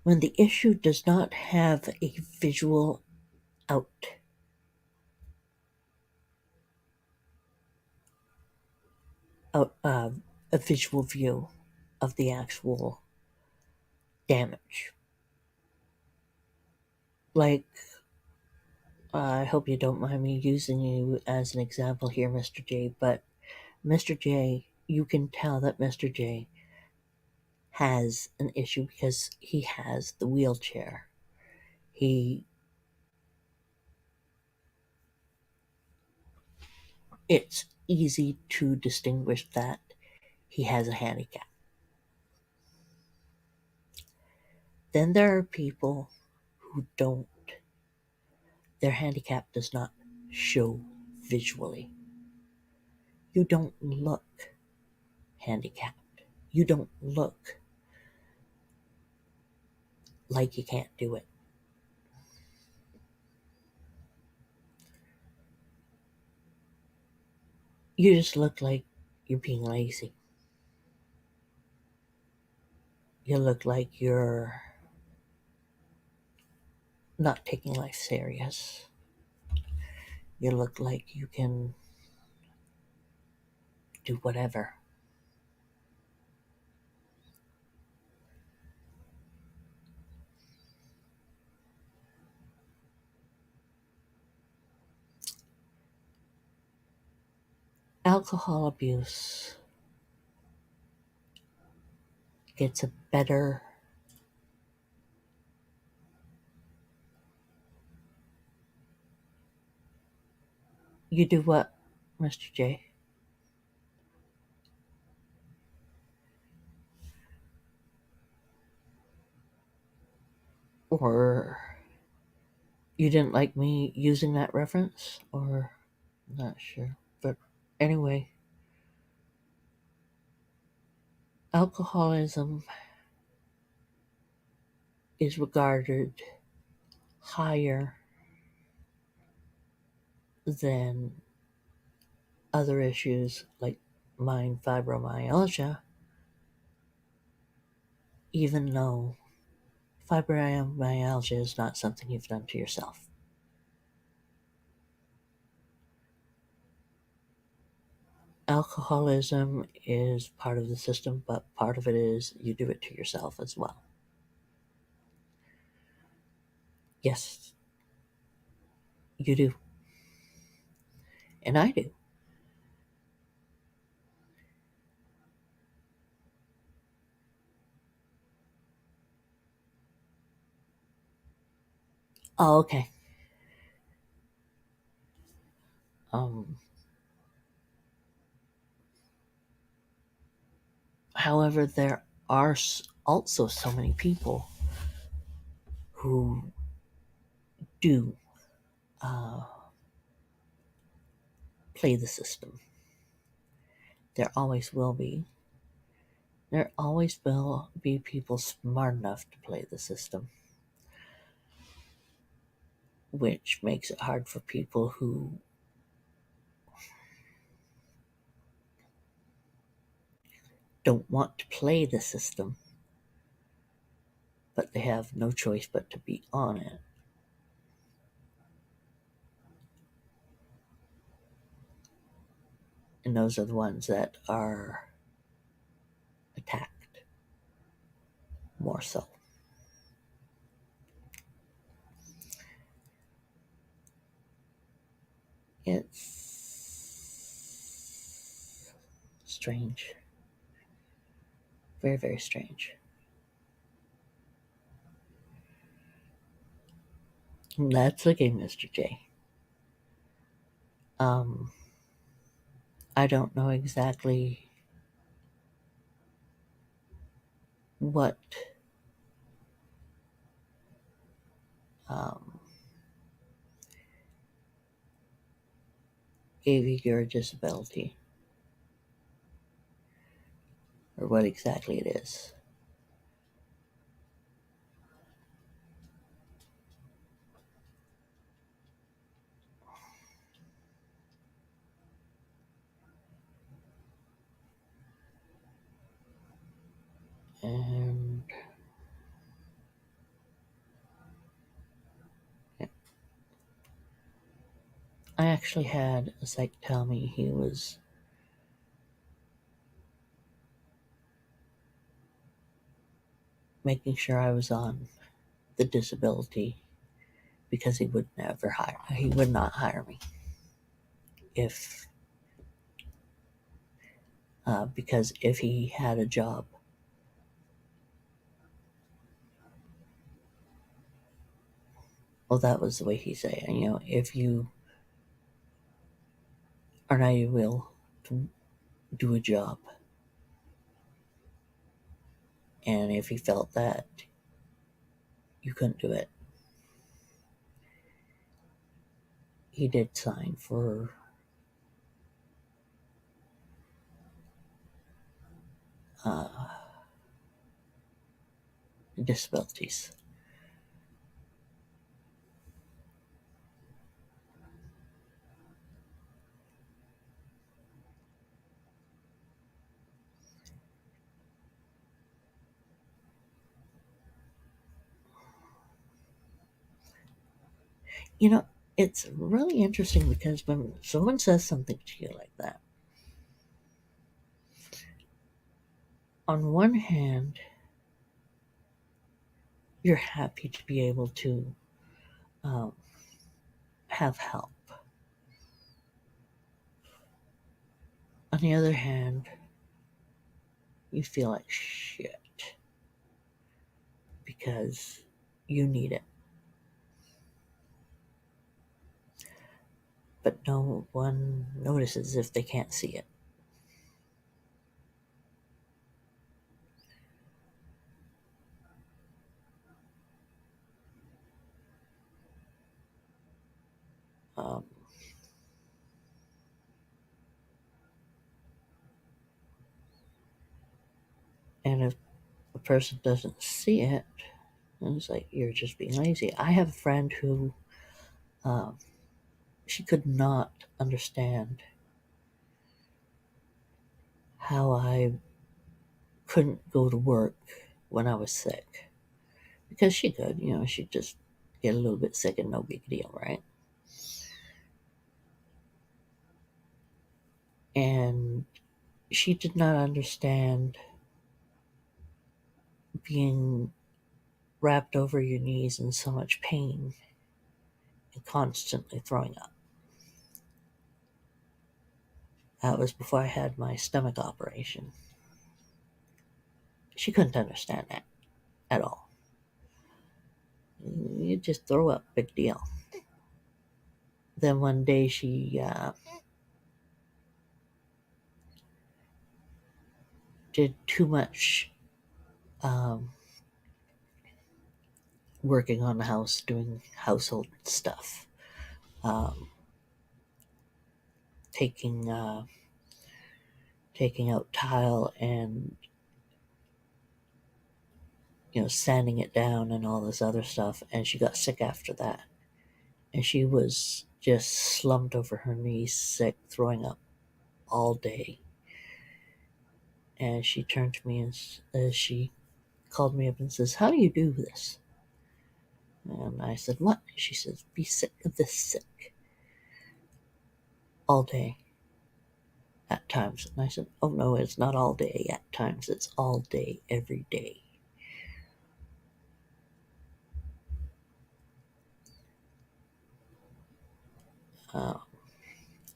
When the issue does not have a visual out, a visual view of the actual damage. Like, I hope you don't mind me using you as an example here, Mr. J, but Mr. J, you can tell that Mr. J has an issue because he has the wheelchair. It's easy to distinguish that he has a handicap. Then there are people who don't. Their handicap does not show visually. You don't look handicapped. You don't look like you can't do it. You just look like you're being lazy. You look like you're not taking life serious. You look like you can do whatever. Alcohol abuse gets a better You do what, Mr. J? Or you didn't like me using that reference? Or I'm not sure. But anyway, alcoholism is regarded higher than other issues like mind fibromyalgia, even though fibromyalgia is not something you've done to yourself. Alcoholism is part of the system, but part of it is you do it to yourself as well. Yes, you do. And I do. Oh, okay. However, there are also so many people who do play the system. There always will be. There always will be people smart enough to play the system, which makes it hard for people who don't want to play the system, but they have no choice but to be on it. And those are the ones that are attacked more so. It's strange. Very, very strange. And that's okay, Mr. J. I don't know exactly what gave you your disability or what exactly it is. And yeah. I actually had a psych tell me he was making sure I was on the disability because he would not hire me if because if he had a job Well, that was the way he said it. You know, if you are not able to do a job, and if he felt that you couldn't do it, he did sign for disabilities. You know, it's really interesting because when someone says something to you like that, on one hand, you're happy to be able to um, have help. On the other hand, you feel like shit because you need it. But no one notices if they can't see it. Um, and if a person doesn't see it, then it's like you're just being lazy. I have a friend who she could not understand how I couldn't go to work when I was sick. Because she could, you know, she'd just get a little bit sick and no big deal, right? And she did not understand being wrapped over your knees in so much pain and constantly throwing up. That was before I had my stomach operation. She couldn't understand that at all. You just throw up, big deal. Then one day she did too much working on the house, doing household stuff, taking out tile and sanding it down and all this other stuff, and she got sick after that, and she was just slumped over her knees, sick, throwing up all day. And she turned to me and she called me up and says, "How do you do this?" And I said, "What?" She says, "Be sick of this sick all day at times." And I said, "Oh no, it's not all day at times, it's all day every day."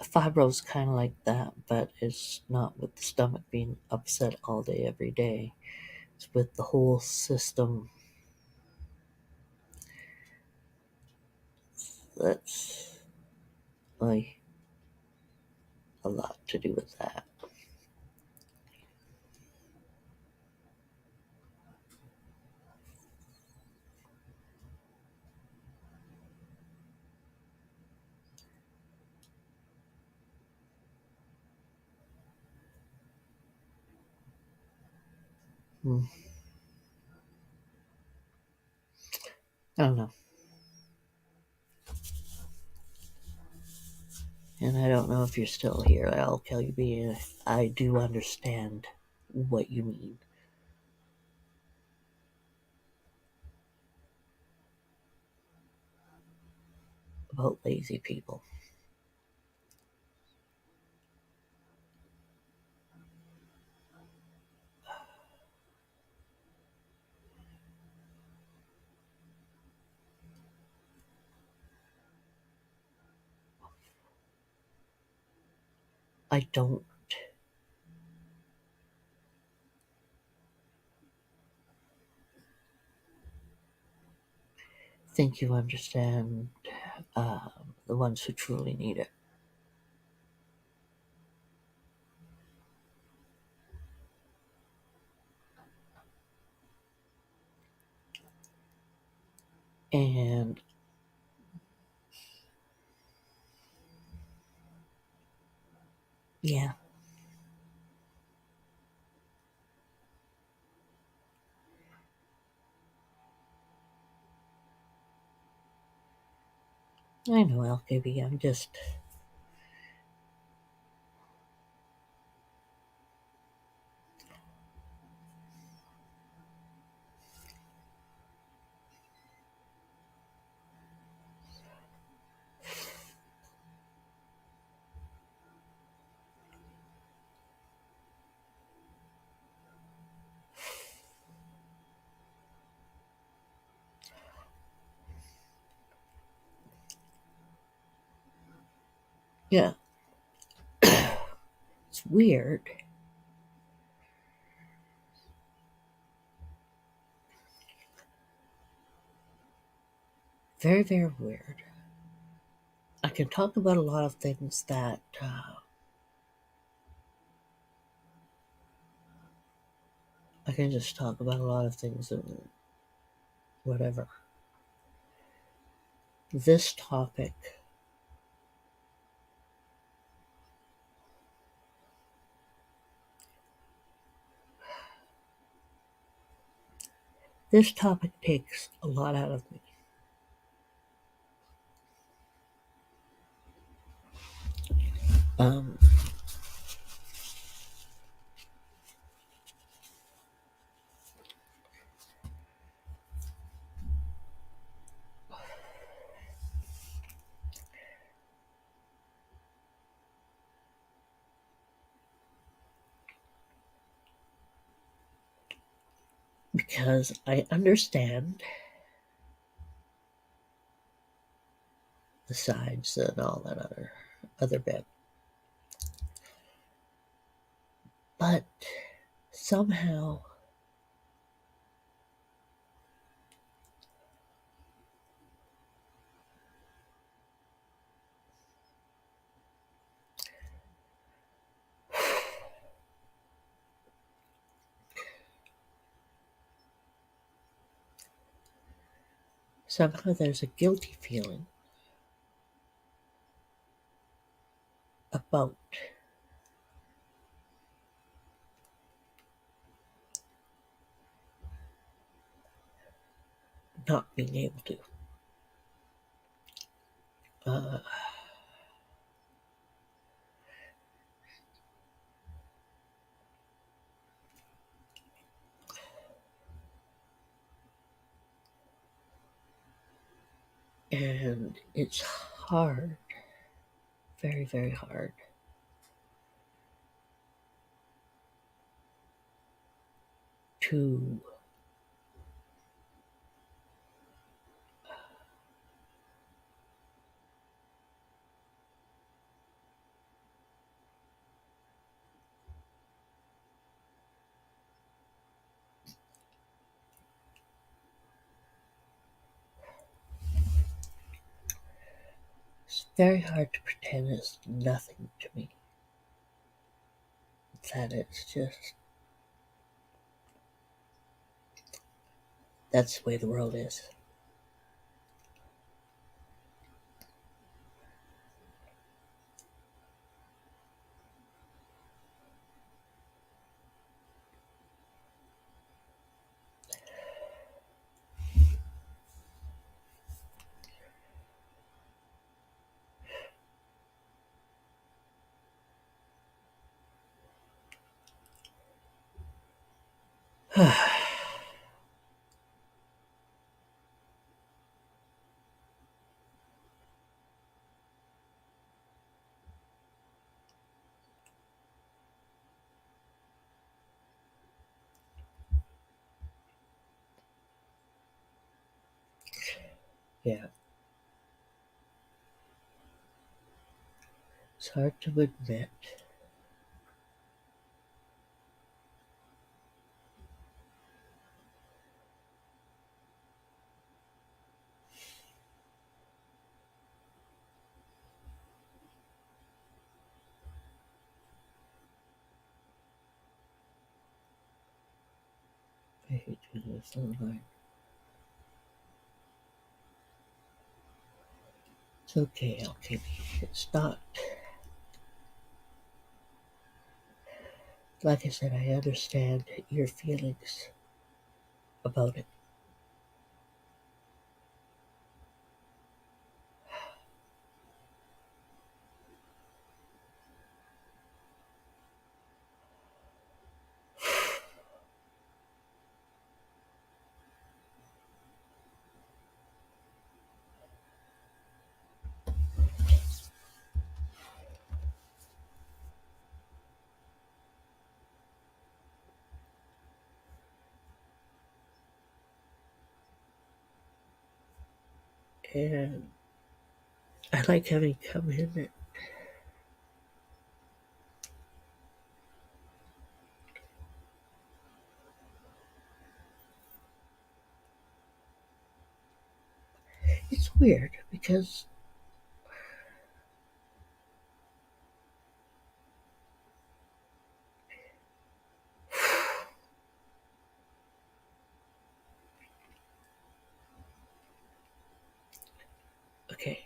Fibro's kind of like that, but it's not with the stomach being upset all day every day. It's with the whole system. That's like a lot to do with that. I don't know. And I don't know if you're still here. I'll tell you, I do understand what you mean about lazy people. I don't. think you understand the ones who truly need it. And yeah. I know, LKB, I'm just... Yeah. It's weird. Very, very weird. I can talk about a lot of things that I can just talk about a lot of things and whatever. This topic takes a lot out of me. Um, because I understand the sides and all that other bit. But somehow there's a guilty feeling about not being able to. And it's hard, very, very hard to it's very hard to pretend it's nothing to me. That it's just, that's the way the world is. Yeah. It's hard to admit. I hate doing this online. It's okay, okay. It's not. Like I said, I understand your feelings about it. And I like having come in. It's weird because okay,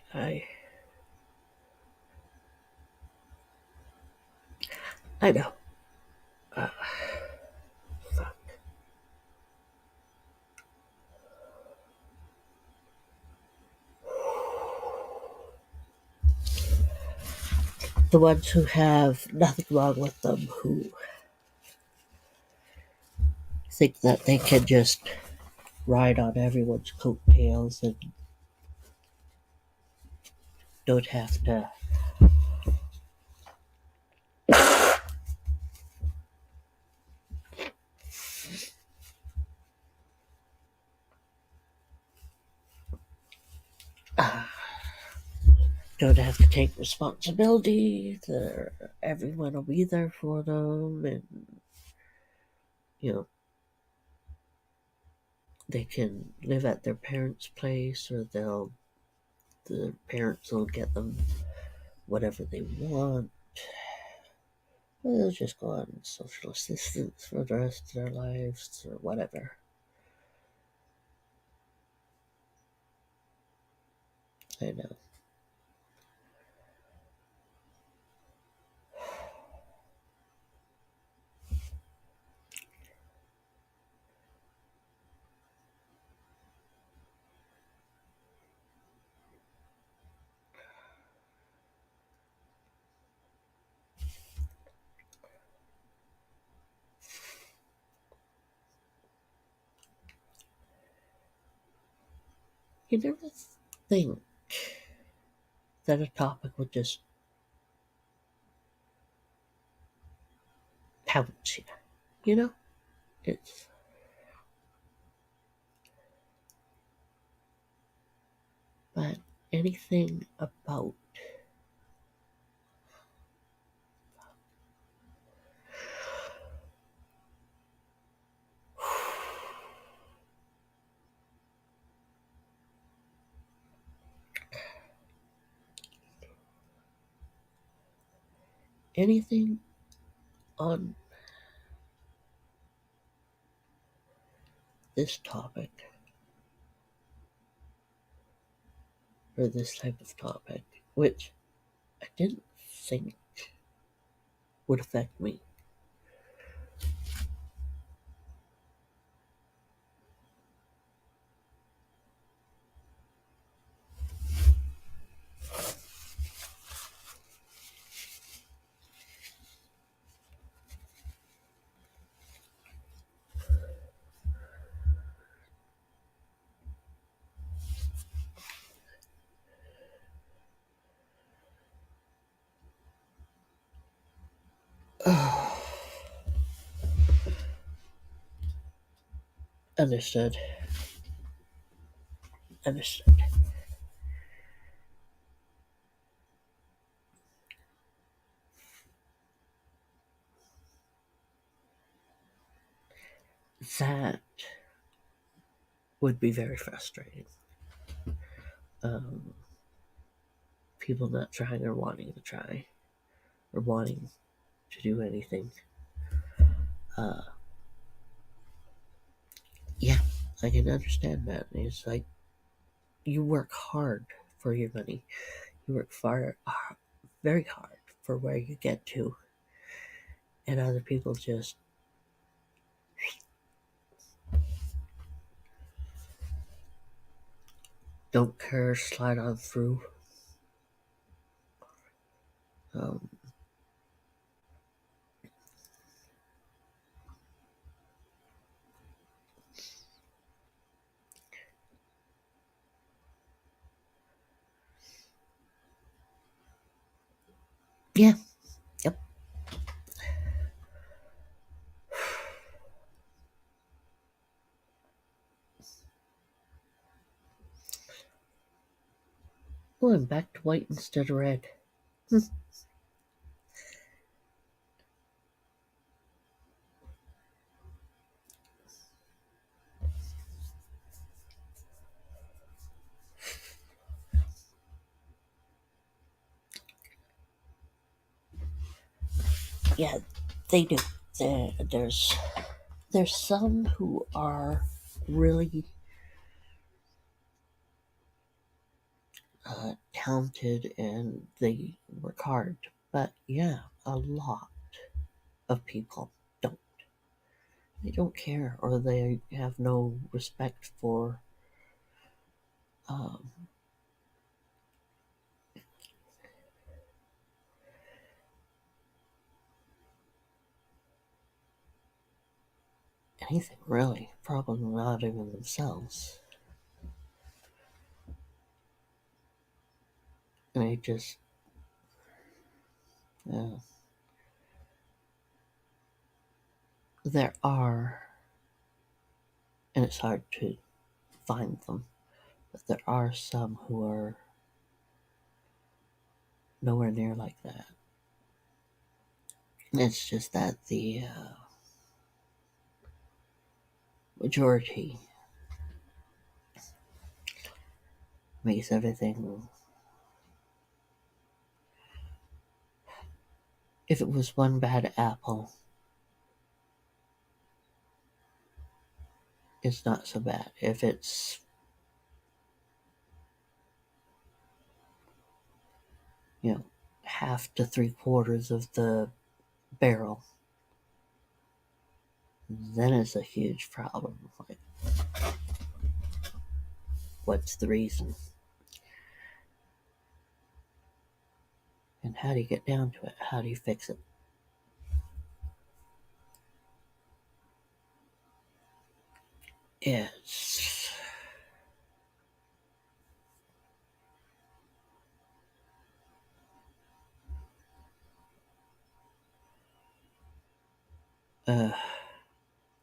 I know. Fuck. The ones who have nothing wrong with them, who think that they can just ride on everyone's coattails and don't have to don't have to take responsibility. Everyone will be there for them, and you know they can live at their parents' place, or the parents will get them whatever they want. Or they'll just go on social assistance for the rest of their lives, or whatever. I know. You never think that a topic would just pounce you. You know? It's but anything about anything on this topic or this type of topic, which I didn't think would affect me. Understood. Understood. That would be very frustrating. Um, People not trying or wanting to try or wanting to do anything. I can understand that. It's like you work hard for your money. You work very hard for where you get to, and other people just don't care, slide on through. Um, yeah, yep. Oh, I'm back to white instead of red. Yeah, they do. There's some who are really talented and they work hard, but yeah, a lot of people don't. They don't care, or they have no respect for um, anything really. Probably not even themselves. And they just, there are, and it's hard to find them, but there are some who are nowhere near like that. It's just that the majority makes everything. If it was one bad apple, it's not so bad. If it's, half to 3/4 of the barrel, then it's a huge problem. Like, what's the reason? And how do you get down to it? How do you fix it? It's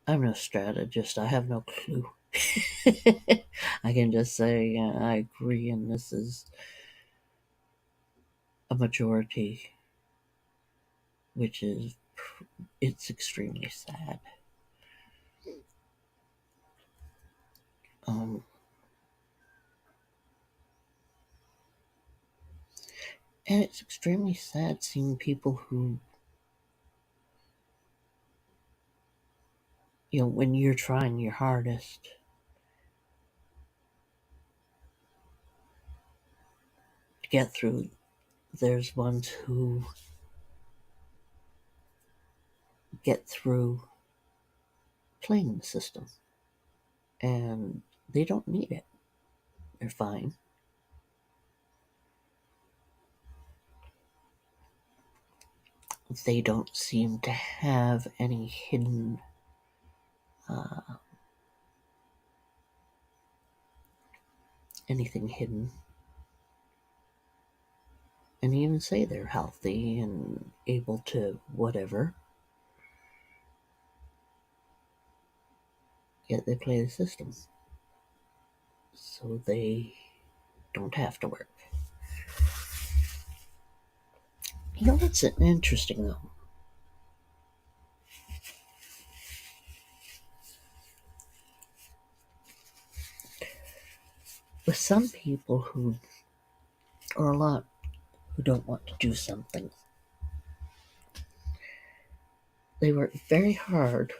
I'm no strategist. I have no clue. I can just say, yeah, I agree, and this is a majority, which is, it's extremely sad. And it's extremely sad seeing people who, when you're trying your hardest to get through, there's ones who get through playing the system and they don't need it. They're fine. They don't seem to have any hidden anything hidden, and even say they're healthy and able to whatever, yet they play the system so they don't have to work. What's interesting though, with some people who, or a lot, who don't want to do something, they work very hard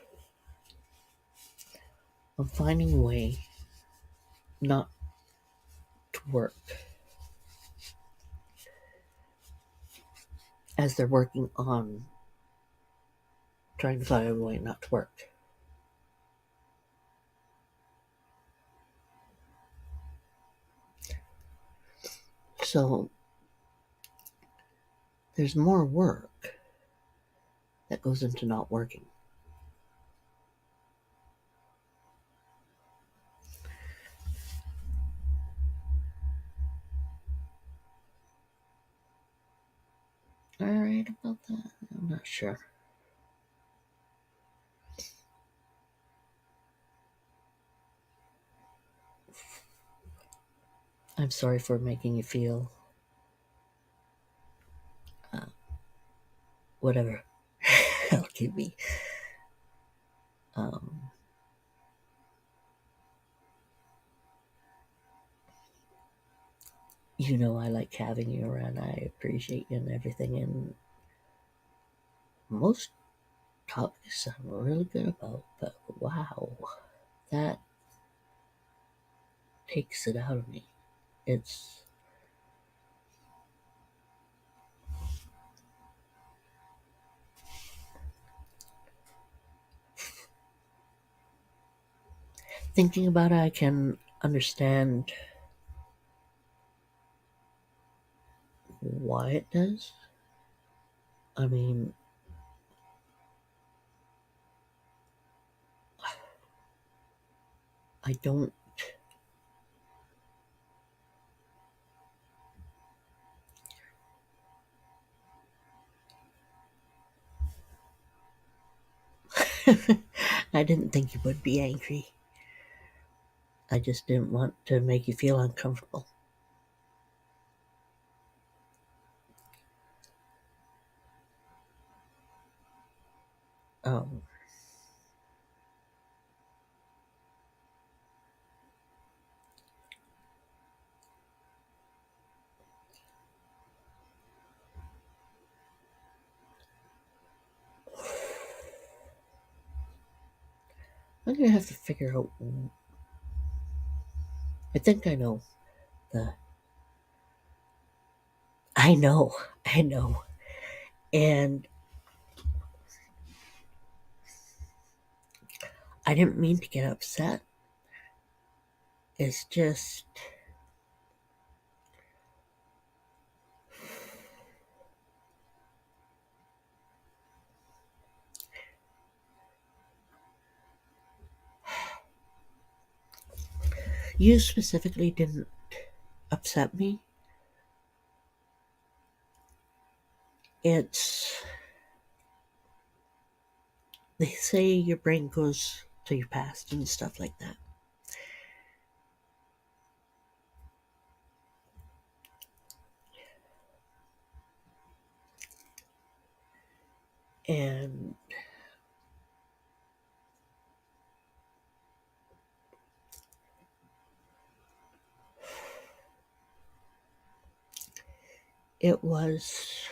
I'm finding a way not to work as they're working on trying to find a way not to work. So there's more work that goes into not working. All right about that? I'm not sure. I'm sorry for making you feel whatever. That'll keep me. You know I like having you around. I appreciate you and everything. And most topics I'm really good about, but wow, that takes it out of me. It's thinking about it, I can understand why it does. I mean, I don't. I didn't think you would be angry. I just didn't want to make you feel uncomfortable. Um, I'm gonna have to figure out. I think I know the. I know, and I didn't mean to get upset. It's just. You specifically didn't upset me. It's. They say your brain goes to your past and stuff like that. And it was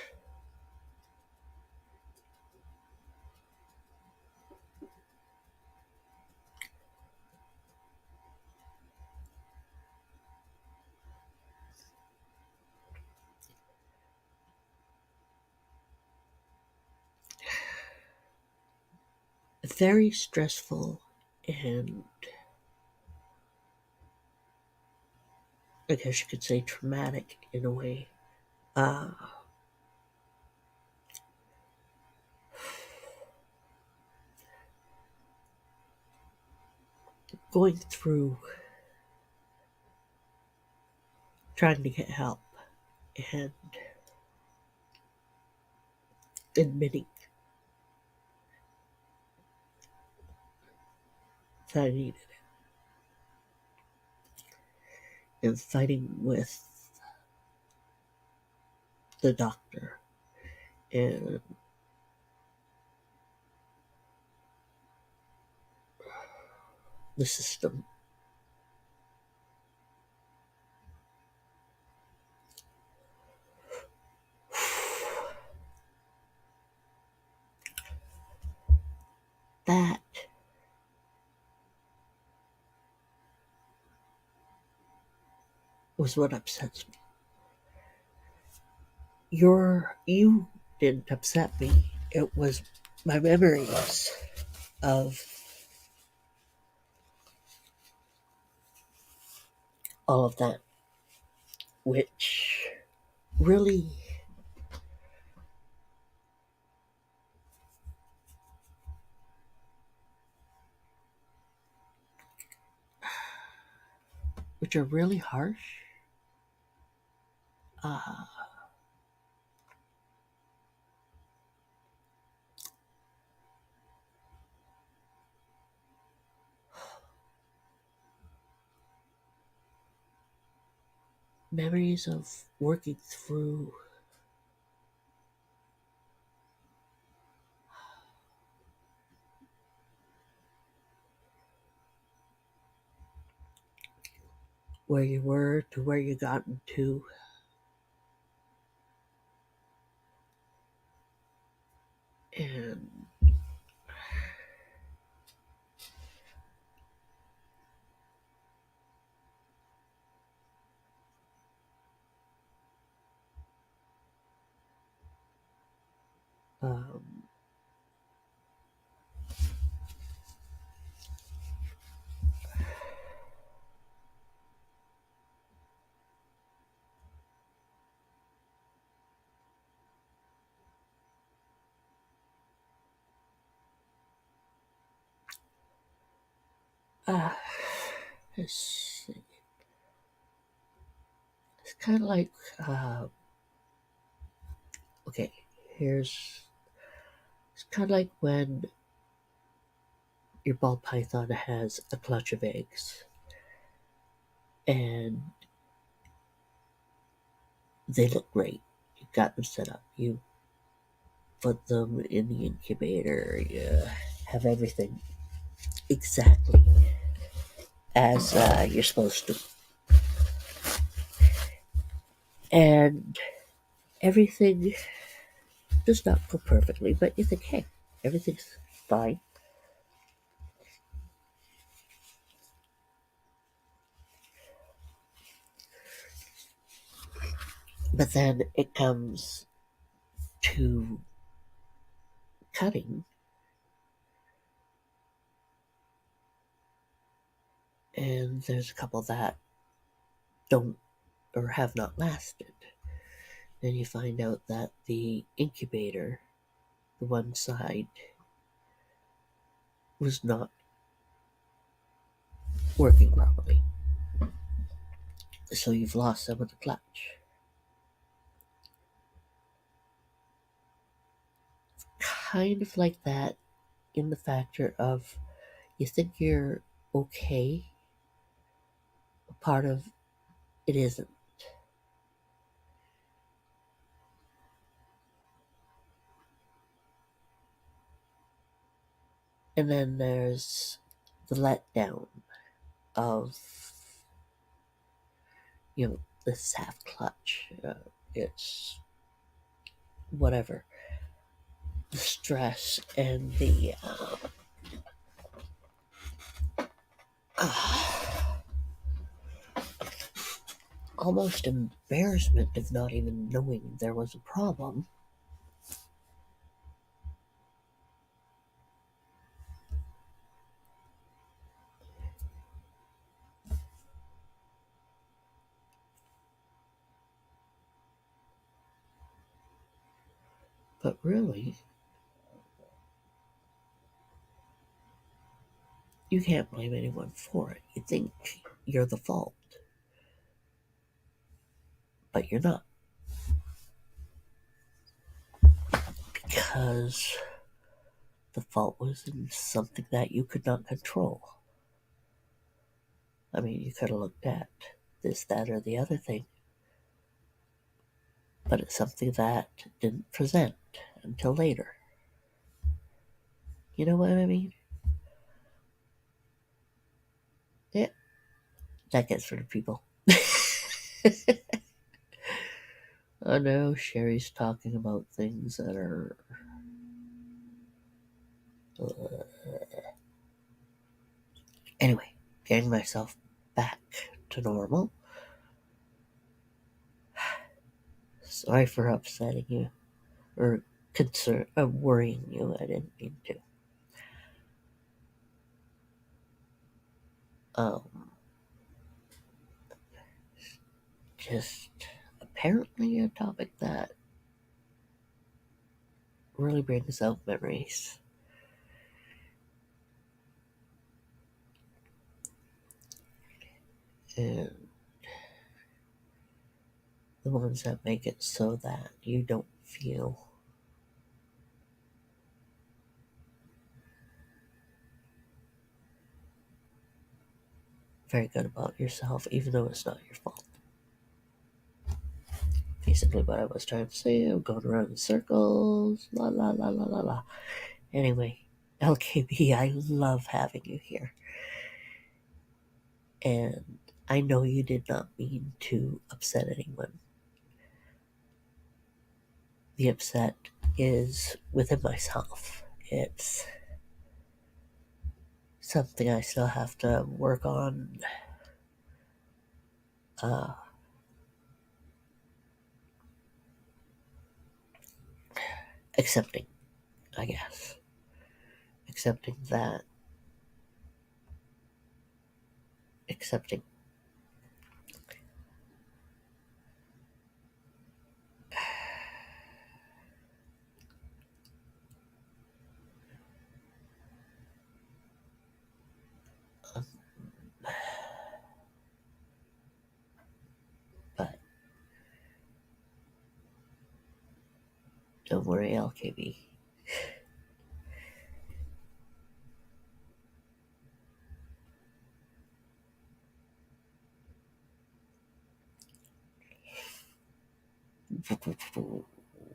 very stressful and I guess you could say traumatic in a way. Uh, Going through trying to get help and admitting that I needed it and fighting with the doctor and the system. That was what upsets me. You didn't upset me. It was my memories of all of that, which really which are really harsh. Uh, Memories of working through where you were to where you gotten to. And um, uh, let's see. It's kind of like, okay, here's, it's kind of like when your ball python has a clutch of eggs and they look great. You got them set up. You put them in the incubator. You have everything exactly as you're supposed to. And everything does not go perfectly, but you think, hey, everything's fine. But then it comes to cutting, and there's a couple that don't or have not lasted. Then you find out that the incubator, the one side, was not working properly. So you've lost some of the clutch. Kind of like that in the factor of you think you're okay, a part of it isn't. And then there's the letdown of, this half clutch. It's whatever. The stress and the almost embarrassment of not even knowing there was a problem. But really, you can't blame anyone for it. You think you're the fault, but you're not. Because the fault was in something that you could not control. I mean, you could have looked at this, that, or the other thing, but it's something that didn't present until later. You know what I mean? Yeah, that gets rid of people. Oh no, Sherry's talking about things that are. Anyway, getting myself back to normal. Sorry for upsetting you or worrying you. I didn't mean to. Just apparently a topic that really brings out memories. And the ones that make it so that you don't feel very good about yourself, even though it's not your fault. Basically, what I was trying to say, I'm going around in circles, la la la la la la. Anyway, LKB, I love having you here. And I know you did not mean to upset anyone. The upset is within myself. It's something I still have to work on accepting, I guess. Accepting that. Accepting. But don't worry, LKB.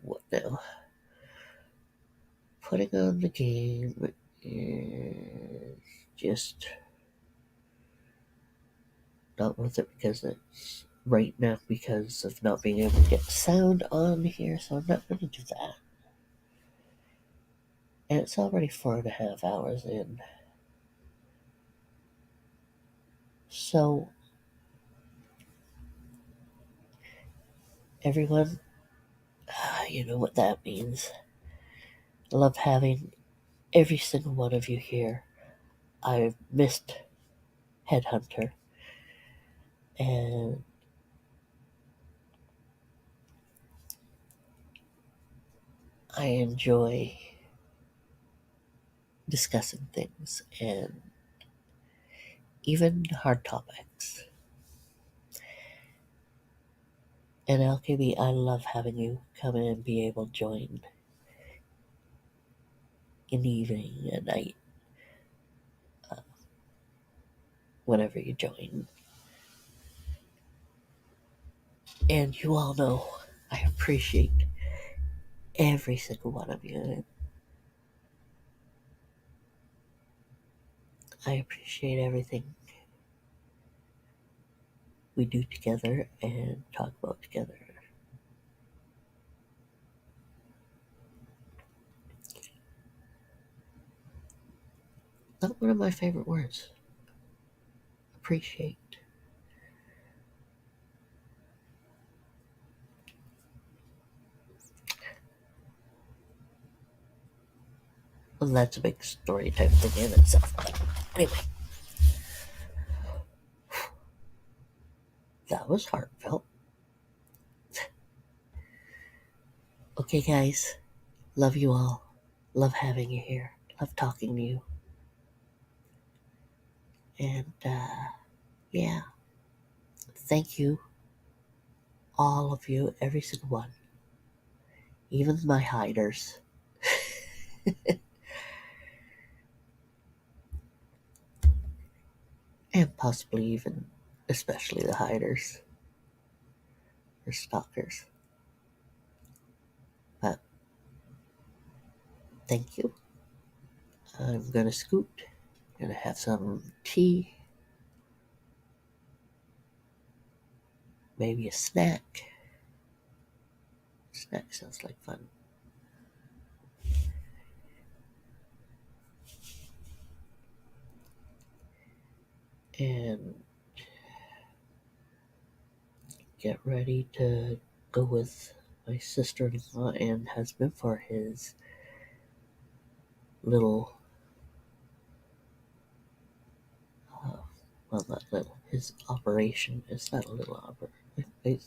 What now? Putting on the game is just not worth it because it's right now because of not being able to get sound on here, so I'm not going to do that. And it's already 4.5 hours in. So, everyone, you know what that means. I love having every single one of you here. I've missed Headhunter, and I enjoy discussing things and even hard topics. And LKB, I love having you come in and be able to join in the evening, at night, whenever you join. And you all know I appreciate every single one of you. I appreciate everything we do together and talk about together. Not one of my favorite words. Appreciate. Well, that's a big story type thing in itself. But anyway, that was heartfelt. Okay, guys. Love you all. Love having you here. Love talking to you. And, yeah. Thank you. All of you. Every single one. Even my hiders. And possibly even, especially the hiders. Or stalkers. But, thank you. I'm gonna scoot. Gonna have some tea. Maybe a snack. Snack sounds like fun. And get ready to go with my sister-in-law and husband for his little, well, not little, his operation. It's not a little operation.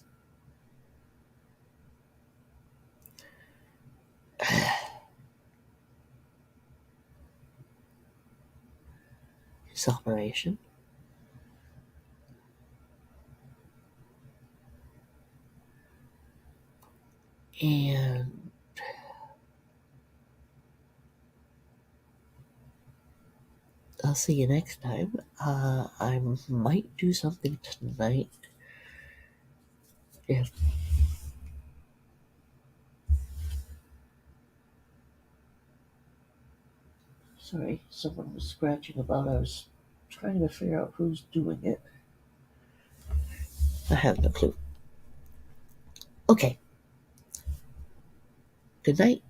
His operation. And I'll see you next time. I might do something tonight. If sorry, someone was scratching about. I was trying to figure out who's doing it. I have no clue. Okay. Good night.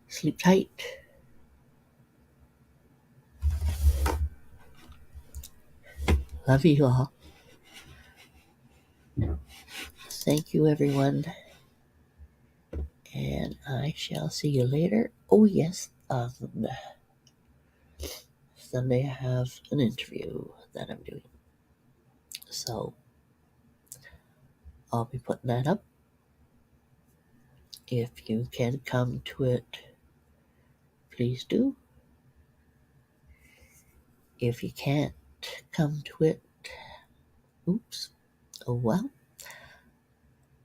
Sleep tight. Love you all. Thank you, everyone. And I shall see you later. Oh, yes. Sunday I have an interview that I'm doing. So I'll be putting that up. If you can come to it, please do. If you can't come to it, oops. Oh well.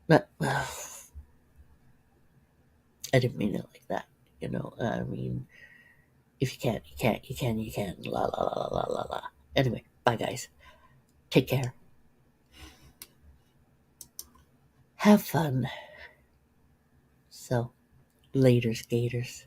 But I didn't mean it like that. I mean, if you can't, you can't, you can, you can. La la la la la la. Anyway, bye guys. Take care. Have fun. So, laters, gators.